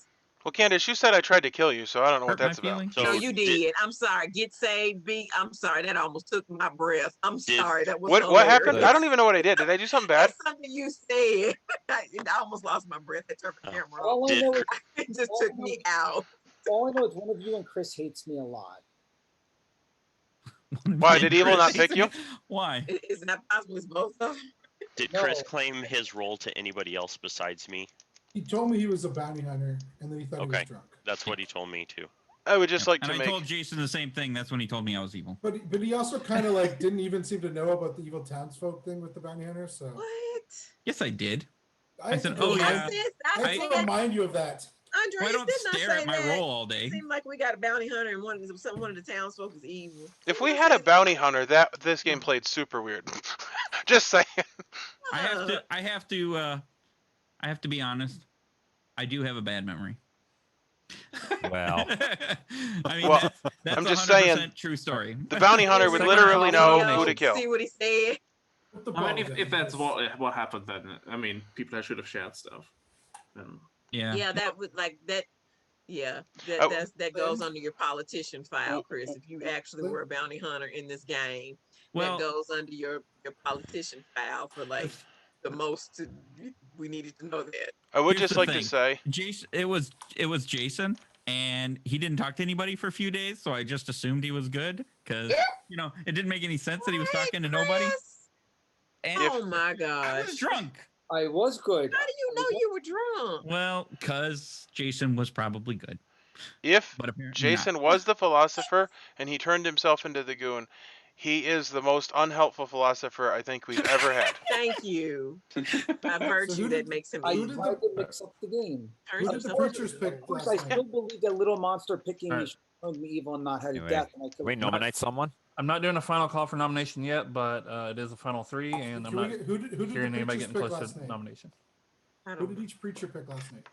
Well, Candace, you said I tried to kill you, so I don't know what Hurt my that's about. feelings? So No, you did. I'm sorry. Get saved, B. I'm sorry. That almost took my breath. I'm sorry. That was What hilarious. happened? I don't even know what I did. Did I do something bad? That's something you said. I almost lost my breath. I turned my camera off. All I Did know is, It just took me out. all I know is one of you and Chris hates me a lot. Why, did evil not pick you? Why? Is that possible? It's both of them? Did No. Chris claim his role to anybody else besides me? He told me he was a bounty hunter, and then he thought he Okay. was drunk. That's what he told me too. I would just like And to I make. told Jason the same thing. That's when he told me I was evil. But he also kind of like didn't even seem to know about the evil townsfolk thing with the bounty hunter. So What? Yes, I did. I I said, have to "Oh, remind- yeah." I have to said, remind you of that. Andres, Why don't didn't I stare say at my that? role all day? It seemed like we got a bounty hunter and one of the townsfolk is evil. If we had a bounty hunter, this game played super weird. Just saying. I have to be honest. I do have a bad memory. Wow. I mean, Well, that's I'm just 100% saying, true story. The bounty hunter would literally know who to kill. See what he said? What the I mean, ball if that's game? what happened, then I mean, people should have shared stuff. Then Yeah. Yeah, that would like that. Yeah, Oh. that goes under your politician file, Chris. If you actually were a bounty hunter in this game, Well, that goes under your politician file for like the most. We needed to know that. I would Here's just the like to thing. say, Jason, it was Jason, and he didn't talk to anybody for a few days, so I just assumed he was good because it didn't make any sense that he was talking to nobody. Chris? And Oh my I gosh! was drunk. I was good. How do you know you were drunk? Well, because Jason was probably good, if but apparently Jason was the philosopher and he turned himself into the goon, he is the most unhelpful philosopher I think we've ever had. Thank you. By virtue, who that did- makes him I Who did tried to mix up the game. turns Who did the himself preachers into- pick Of course, last I night? still believe that little monster picking All me right. showed me evil and not had a Anyway, death. And I Can we nominate someone? I'm not doing a final call for nomination yet, but it is a final 3, and I'm Can we not get- who did the hearing anybody preachers getting pick close last to night? nomination. I Who don't did know. each preacher pick last night?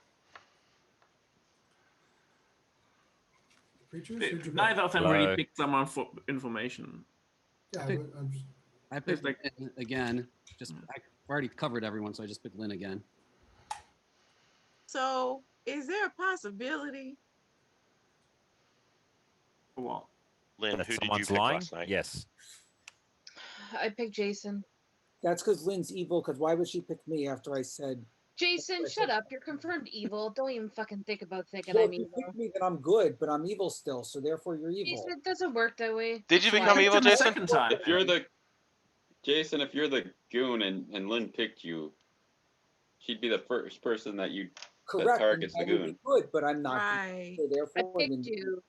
The preachers? Who'd you pick? neither of them Hello. really picked someone for information. Yeah, pick- I'm just, I picked like- Lynn again. I've already covered everyone, so I just picked Lynn again. So, is there a possibility? What? Lynn, That who did you someone's pick lying? last night? Yes. I picked Jason. That's because Lynn's evil. Because why would she pick me after I said? Jason, shut up. You're confirmed evil. Don't even fucking think about thinking Well, I'm if you evil. pick me, then I'm good, but I'm evil still. So therefore, you're evil. Jason, it doesn't work that way. Did you That's become why- evil, Picked him a Jason? second time. If you're the Jason, if you're the goon and Lynn picked you, she'd be the first person that you Correct. targets the I would be goon. good, but I'm not. Right. So I therefore, picked then you.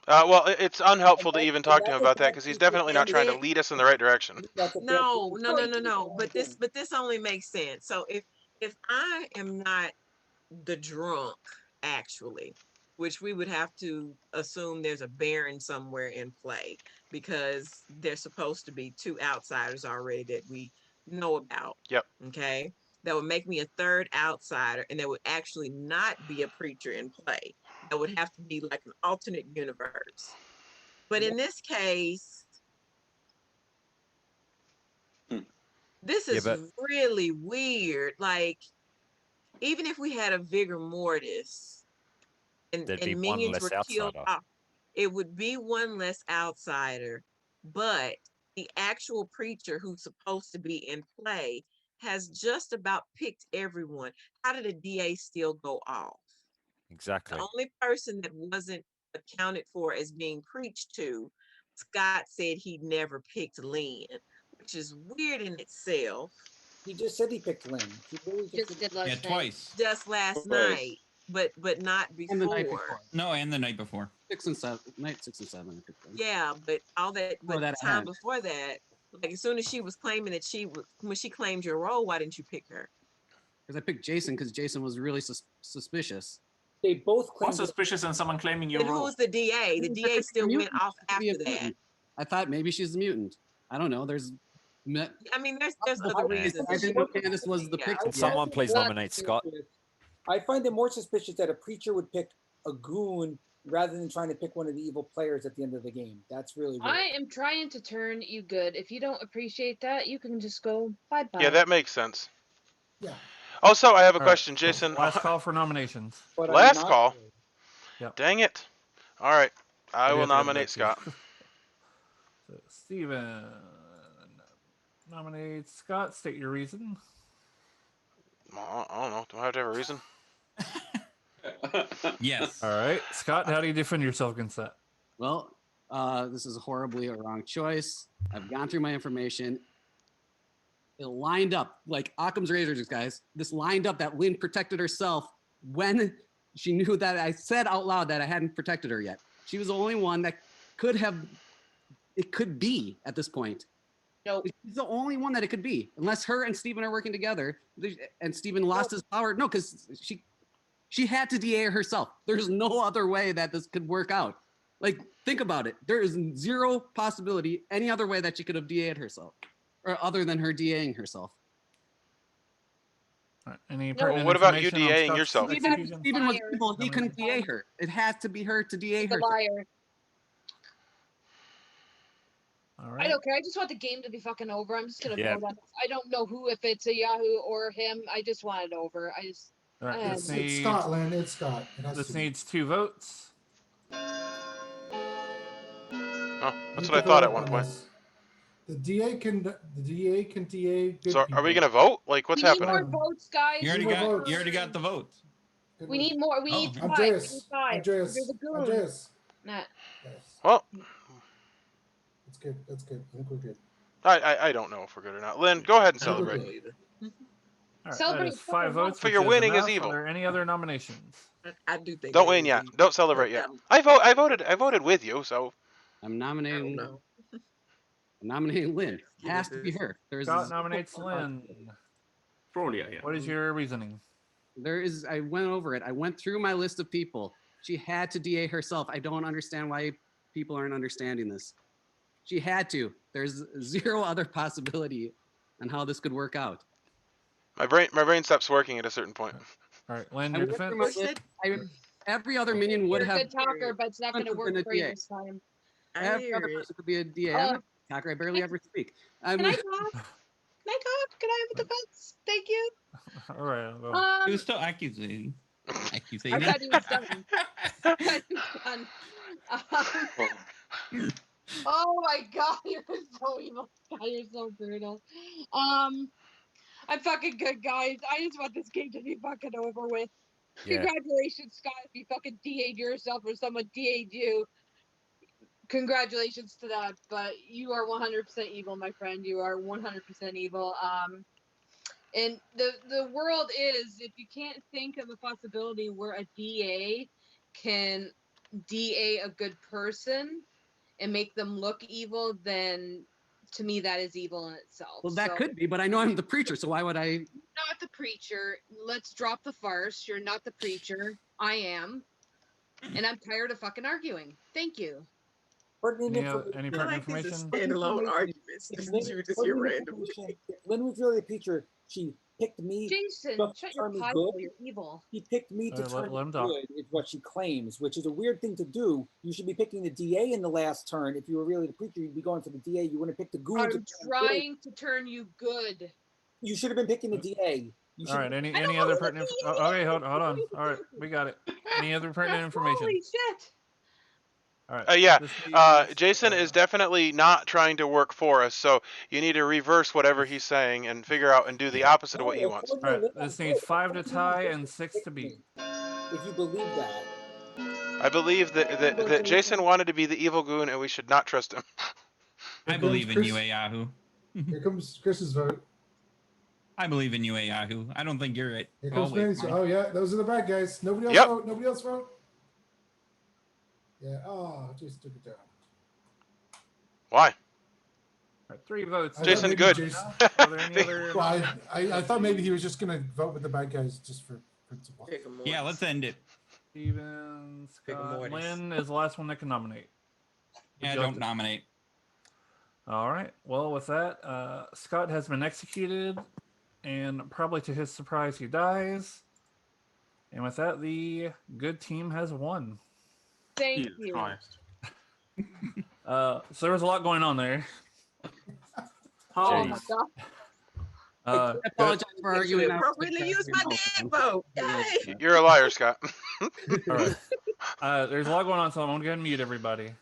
Well, it's unhelpful to And even that- talk and to him that's a about that bad because he's feature. definitely not And trying to then- lead us in the right direction. That's a bad No, feature. no, no, no, no. But this only makes sense. So if I am not the drunk, actually, which we would have to assume there's a Baron somewhere in play because there's supposed to be two outsiders already that we know about. Yep. Okay. That would make me a third outsider, and there would actually not be a preacher in play. That would have to be like an alternate universe. But in this case, this Yeah, is but- really weird. Like, even if we had a vigor mortis and There'd be one minions less were killed outsider. off, it would be one less outsider. But the actual preacher who's supposed to be in play has just about picked everyone. How did a DA still go off? Exactly. The only person that wasn't accounted for as being preached to, Scott said he never picked Lynn, which is weird in itself. He just said he picked Lynn. He really Just did last Yeah, night. twice. Just last Twice. night, but not And the night before. before. No, and the night before. 6 and 7. Night 6 and 7. I picked them. Yeah, but all that, but that the time had. before that, like as soon as she was claiming that when she claimed your role, why didn't you pick her? Because I picked Jason because Jason was really suspicious. They both More claimed. suspicious than someone claiming your Then role. who's the DA? The DA still went off after that. I thought maybe she's a mutant. I don't know. There's. I mean, there's multiple other ways. reasons. I didn't know Candace was the Yeah. pick. Can someone please Well, nominate Scott? I find it more suspicious that a preacher would pick a goon rather than trying to pick one of the evil players at the end of the game. That's really weird. I am trying to turn you good. If you don't appreciate that, you can just go bye bye. Yeah, that makes sense. Yeah. Also, I have a All right. question, Jason. Last call for nominations. But I'm Last not- call. Yep. Dang it. All right. I We will have to go to nominate bed, too. Scott. So Steven nominates Scott. State your reason. I don't know. Do I have to have a reason? Yes. All right, Scott. How do you defend yourself against that? Well, this is horribly a wrong choice. I've gone through my information. It lined up like Occam's razors, guys. This lined up that Lynn protected herself when she knew that I said out loud that I hadn't protected her yet. She was the only one that could have. It could be at this point. Nope. She's the only one that it could be, unless her and Steven are working together, and Steven lost his power. No, because she had to DA herself. There's no other way that this could work out. Like, think about it. There is zero possibility any other way that she could have DA'd herself, or other than her DAing herself. All right, any No. pertinent Well, what about you information on DAing Scott's yourself? execution? Steven was Liar. evil. He couldn't DA her. It has to be her to DA The her. liar. All I right. don't care. I just want the game to be fucking over. I'm just gonna Yeah. vote on this. I don't know who, if it's a Yahoo or him. I just want it over. I just. All right. Um, This It's needs, Scotland. It's Scott. It has this to be. needs 2 votes. Oh, that's You what I took a thought at vote one on point. this. The DA can DA good So, are we people. gonna vote? Like, what's we need happening? more votes, guys. You already More got. votes. You already got the votes. Good We one. need more. We Oh, need 5. We Andreas. need 5. Andreas. There's a goon. Andreas. Nah. Yes. Well, That's good. That's good. I think we're good. I don't know if we're good or not. Lynn, go ahead and I don't celebrate. know either. All right, that Celebrate is 5 votes. For which your is winning is enough. evil. Are there any other nominations? I do think. Don't that win is yet. evil. Don't celebrate yet. Yeah. I voted with you, so I'm I don't nominating. know. I'm nominating Lynn. Give Has it to be this. her. There's Scott nominates Lynn. Frolia, yeah. What is your reasoning? I went over it. I went through my list of people. She had to DA herself. I don't understand why people aren't understanding this. She had to. There's zero other possibility on how this could work out. my brain stops working at a certain point. All right, Lynn, I your went through defense. my list. Every other minion would You're a have. good talker, but it's not going to been work a for you DA. this time. I Every hear other it. person could be a DA. I'm not a talker. I barely ever speak. Can I talk? Can I talk? Can I have a defense? Thank you. All right. Well, He Um, was still accusating. I Accusating. thought he was done. I thought he was done. Oh my god, you're so evil. God, you're so brutal. I'm fucking good, guys. I just want this game to be fucking over with. Yeah. Congratulations, Scott. If you fucking DA'd yourself or someone DA'd you, congratulations to that. But you are 100% evil, my friend. You are 100% evil. And the world is, if you can't think of a possibility where a DA can DA a good person and make them look evil, then to me that is evil in itself. Well, that So, could be, but I know I'm the preacher, so why would I? not the preacher. Let's drop the farce. You're not the preacher. I am. And I'm tired of fucking arguing. Thank you. Pertinent any information. pertinent information? Standalone arguments. If This Lynn, is you just hear pertinent randomly. information, if Lynn was really a preacher, she picked me Jason, to shut your turn me pie good. hole. You're evil. He picked me to Let turn me him talk. good, is what she claims, which is a weird thing to do. You should be picking the DA in the last turn. If you were really the preacher, you'd be going for the DA. You wouldn't pick the goon. I'm trying to turn you good. You should have been picking the DA. You All should. right. I Any don't know other who the pertinent? DA Okay, hold is. on. All right, we got it. Any other pertinent information? Holy shit. All right. Yeah, this needs, Jason is definitely not trying to work for us, so you need to reverse whatever he's saying and figure out and do the opposite of what he wants. All right. This needs 5 to tie and 6 to beat. If you believe that. I believe that Jason wanted to be the evil goon, and we should not trust him. I believe in you, Yahoo. Here comes Chris's vote. I believe in you, Yahoo. I don't think you're it. Here Oh, comes wait, Manny's. mine. Oh yeah, those are the bad guys. Nobody else Yep. vote. Nobody else vote. Yeah. Oh, Jason took it down. Why? All right, 3 votes. I thought Jason, maybe good. Jason- Are there any other? Well, I thought maybe he was just gonna vote with the bad guys just for principle. Yeah, let's end it. Steven, Scott, Mortis. Lynn is the last one that can nominate. Would Yeah, you like don't to- nominate. All right. Well, with that, Scott has been executed, and probably to his surprise, he dies. And with that, the good team has won. Thank Jesus you. Christ. So there was a lot going on there. Oh my god. Uh, I apologize for arguing. I was Appropriately like, use my damn vote. Yay. You're a liar, Scott. all right. There's a lot going on, so I'm going to go ahead and mute everybody.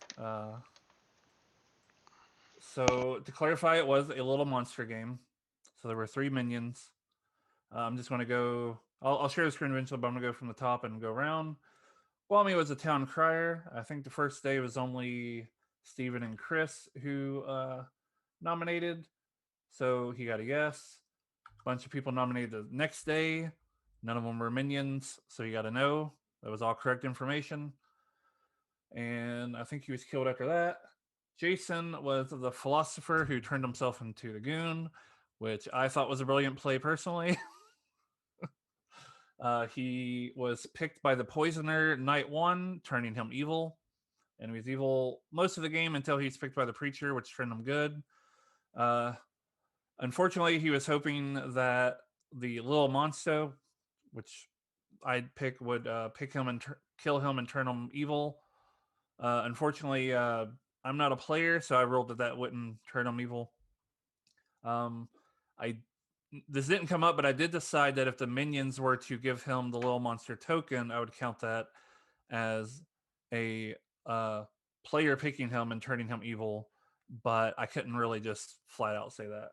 So to clarify, it was a little monster game. So there were 3 minions. I'm just going to go. I'll share the screen eventually, but I'm going to go from the top and go around. Wami was a town crier. I think the first day was only Steven and Chris who nominated. So he got a yes. A bunch of people nominated the next day. None of them were minions, so he got a no. That was all correct information. And I think he was killed after that. Jason was the philosopher who turned himself into the goon, which I thought was a brilliant play personally. He was picked by the poisoner night 1, turning him evil. And he was evil most of the game until he's picked by the preacher, which turned him good. Unfortunately, he was hoping that the little monster, which I'd pick, would pick him and kill him and turn him evil. Unfortunately, I'm not a player, so I rolled that wouldn't turn him evil. This didn't come up, but I did decide that if the minions were to give him the little monster token, I would count that as a player picking him and turning him evil. But I couldn't really just flat out say that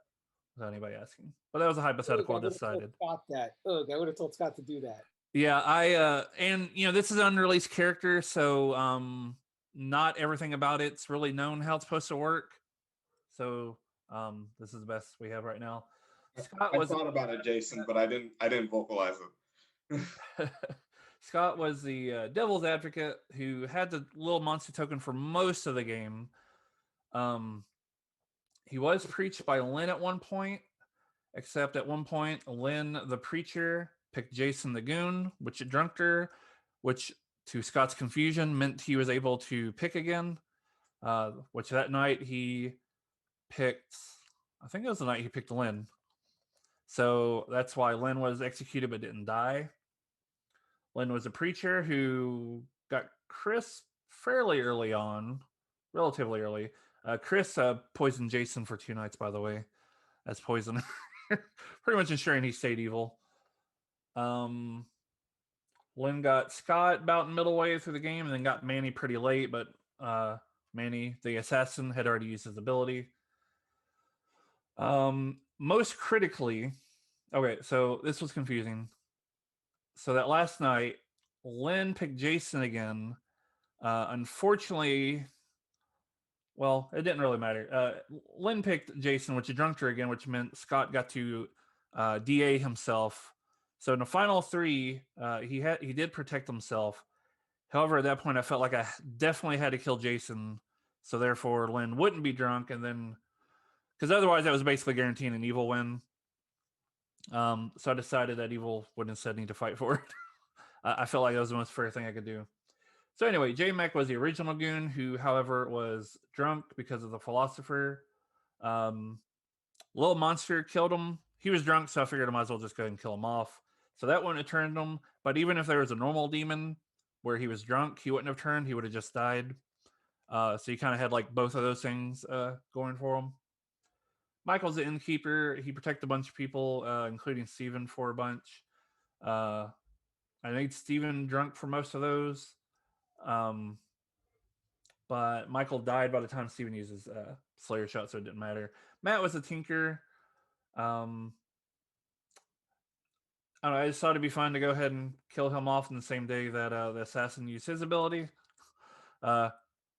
without anybody asking. But that was a hypothetical I decided. Scott that. Ugh, I would have told Scott to do that. Yeah, and this is an unreleased character, so not everything about it's really known how it's supposed to work. So this is the best we have right now. Scott I thought about it, Jason, but I didn't vocalize it. Scott was the devil's advocate who had the little monster token for most of the game. He was preached by Lynn at one point, except at one point, Lynn, the preacher, picked Jason the goon, which it drunked her, which to Scott's confusion meant he was able to pick again, which that night he picked, I think it was the night he picked Lynn. So that's why Lynn was executed but didn't die. Lynn was a preacher who got Chris fairly early on, relatively early. Chris poisoned Jason for 2 nights, by the way. as poisoner, pretty much ensuring he stayed evil. Lynn got Scott about middle way through the game, and then got Manny pretty late, but Manny, the assassin, had already used his ability. Most critically, okay, so this was confusing. So that last night, Lynn picked Jason again. Unfortunately, well, it didn't really matter. Lynn picked Jason, which drunked her again, which meant Scott got to DA himself. So in the final three, he did protect himself. However, at that point, I felt like I definitely had to kill Jason. So therefore, Lynn wouldn't be drunk, and then because otherwise, that was basically guaranteeing an evil win. So I decided that evil would instead need to fight for it. I felt like that was the most fair thing I could do. So anyway, J-Mac was the original goon who, however, was drunk because of the philosopher. Little Monster killed him. He was drunk, so I figured I might as well just go ahead and kill him off. So that wouldn't have turned him. But even if there was a normal demon where he was drunk, he wouldn't have turned. He would have just died. So you kind of had like both of those things going for him. Michael's the innkeeper. He protected a bunch of people, including Steven for a bunch. I made Steven drunk for most of those. But Michael died by the time Steven uses Slayer shot, so it didn't matter. Matt was a tinker. I don't know, I just thought it'd be fun to go ahead and kill him off in the same day that the assassin used his ability.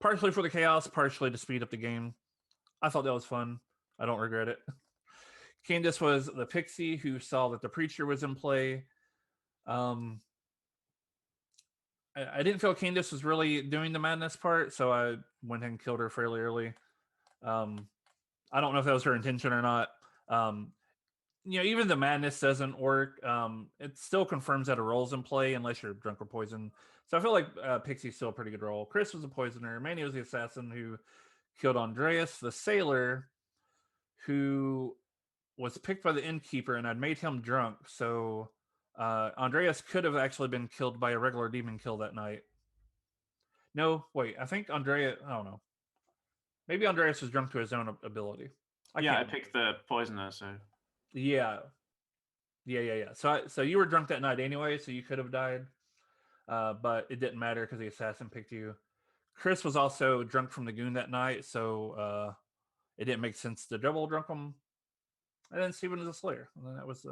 Partially for the chaos, partially to speed up the game. I thought that was fun. I don't regret it. Candace was the Pixie who saw that the preacher was in play. I didn't feel Candace was really doing the madness part, so I went ahead and killed her fairly early. I don't know if that was her intention or not. Even the madness doesn't work. It still confirms that a role's in play unless you're drunk or poisoned. So I feel like Pixie's still a pretty good role. Chris was a poisoner. Manny was the assassin who killed Andreas, the sailor, who was picked by the innkeeper, and I'd made him drunk. So Andreas could have actually been killed by a regular demon kill that night. No, wait. I think Andreas. I don't know. Maybe Andreas was drunk to his own ability. I picked the poisoner, so. Yeah. So you were drunk that night anyway, so you could have died. But it didn't matter because the assassin picked you. Chris was also drunk from the goon that night, so it didn't make sense to double drunk him. And then Steven is a Slayer. And then that was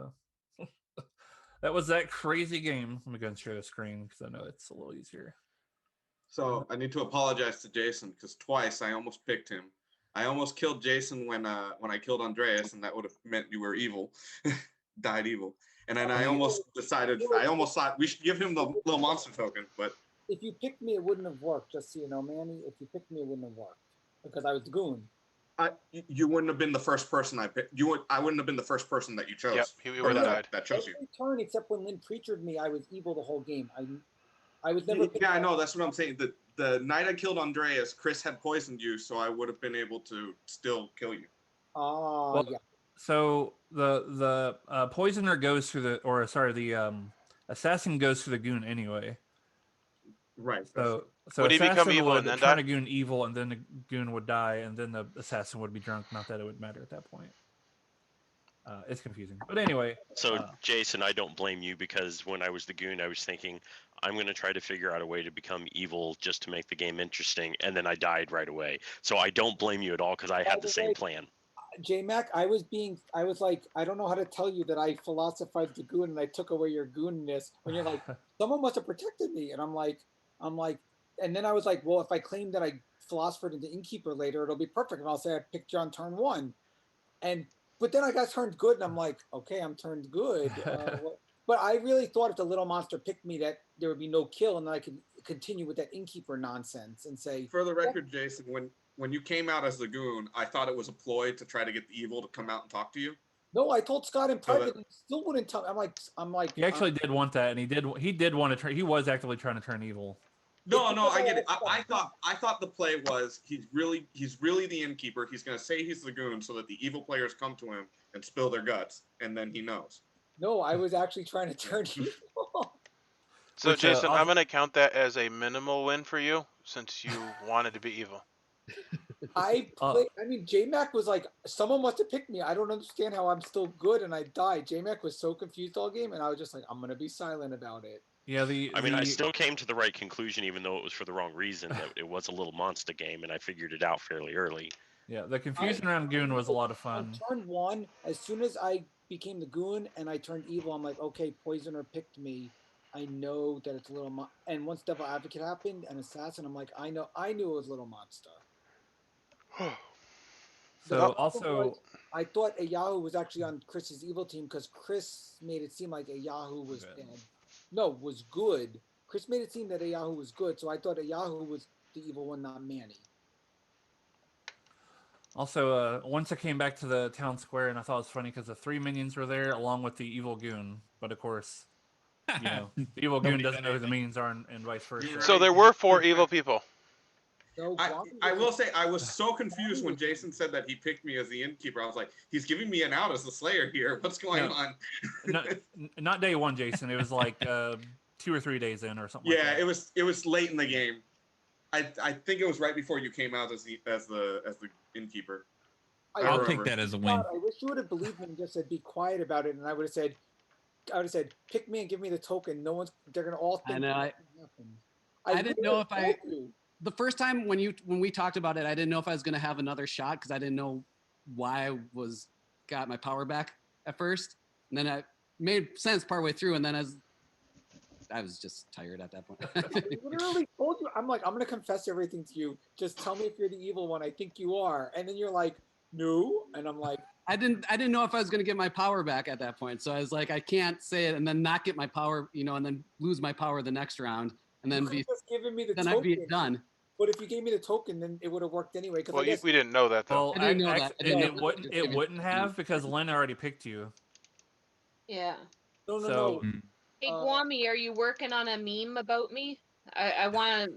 that was that crazy game. Let me go and share the screen because I know it's a little easier. So I need to apologize to Jason because twice I almost picked him. I almost killed Jason when I killed Andreas, and that would have meant you were evil, died evil. And then I almost thought we should give him the little monster token, but if you picked me, it wouldn't have worked. Just so you know, Manny, if you picked me, it wouldn't have worked because I was the goon. You wouldn't have been the first person I picked. I wouldn't have been the first person that you chose. Yep, he would have died. That chose you. Every turn except when Lynn preachered me, I was evil the whole game. I was never. Yeah, I know. That's what I'm saying. The night I killed Andreas, Chris had poisoned you, so I would have been able to still kill you. Oh, yeah. So the poisoner goes through the assassin goes through the goon anyway. Right. So would he become evil would and then turn die? a goon evil, and then the goon would die, and then the assassin would be drunk. Not that it would matter at that point. It's confusing, but anyway. So Jason, I don't blame you because when I was the goon, I was thinking I'm going to try to figure out a way to become evil just to make the game interesting, and then I died right away. So I don't blame you at all because I had the same plan. J-Mac, I was like, I don't know how to tell you that I philosophized the goon and I took away your goonness when you're like, someone must have protected me. And I'm like, and then I was like, well, if I claim that I philosophered into innkeeper later, it'll be perfect. And I'll say I picked you on turn one. But then I got turned good and I'm like, okay, I'm turned good. But I really thought if the little monster picked me that there would be no kill and then I could continue with that innkeeper nonsense and say. For the record, Jason, when you came out as the goon, I thought it was a ploy to try to get the evil to come out and talk to you. No, I told Scott in private, and he still wouldn't tell. I'm like. He actually did want that, and he did want to turn. He was actively trying to turn evil. No, I get it. I thought the play was he's really the innkeeper. He's gonna say he's the goon so that the evil players come to him and spill their guts, and then he knows. No, I was actually trying to turn evil. So Jason, I'm gonna count that as a minimal win for you since you wanted to be evil. I mean, JMac was like, someone must have picked me. I don't understand how I'm still good and I died. JMac was so confused all game, and I was just like, I'm gonna be silent about it. Yeah, I mean, I still came to the right conclusion, even though it was for the wrong reason. That it was a little monster game, and I figured it out fairly early. Yeah, the confusion around Goon was a lot of On fun. turn 1, as soon as I became the goon and I turned evil, I'm like, okay, Poisoner picked me. I know that it's a little and once Devil Advocate happened and Assassin, I'm like, I knew it was Little Monster. So also, I thought a Yahoo was actually on Chris's evil team because Chris made it seem like a Yahoo was dead. No, was good. Chris made it seem that a Yahoo was good, so I thought a Yahoo was the evil one, not Manny. Also, once I came back to the town square, and I thought it was funny because the 3 minions were there along with the evil goon. But of course, you know, the evil goon doesn't know who the minions are, and vice versa. So there were 4 evil people. I will say I was so confused when Jason said that he picked me as the innkeeper. I was like, he's giving me an out as the Slayer here. What's going on? Not day 1, Jason. It was like 2 or 3 days in or something. Yeah, like that. it was late in the game. I think it was right before you came out as the innkeeper. I'll take that as a win. God, I wish you would have believed me and just said be quiet about it, and I would have said, pick me and give me the token. They're gonna all think. I know. Happened. I didn't know if the first time when we talked about it, I didn't know if I was gonna have another shot because I didn't know why I got my power back at first, and then it made sense partway through, and then I was just tired at that point. I literally told you, I'm like, I'm gonna confess everything to you. Just tell me if you're the evil one. I think you are, and then you're like, no, and I'm like, I didn't know if I was gonna get my power back at that point, so I was like, I can't say it and then not get my power, and then lose my power the next round, and then be just giving me the then token. I'd be done. But if you gave me the token, then it would have worked anyway. Well, we didn't know that though. Well, I didn't know that. It wouldn't have because Len already picked you. Yeah. No. Hey, Guami, are you working on a meme about me? I want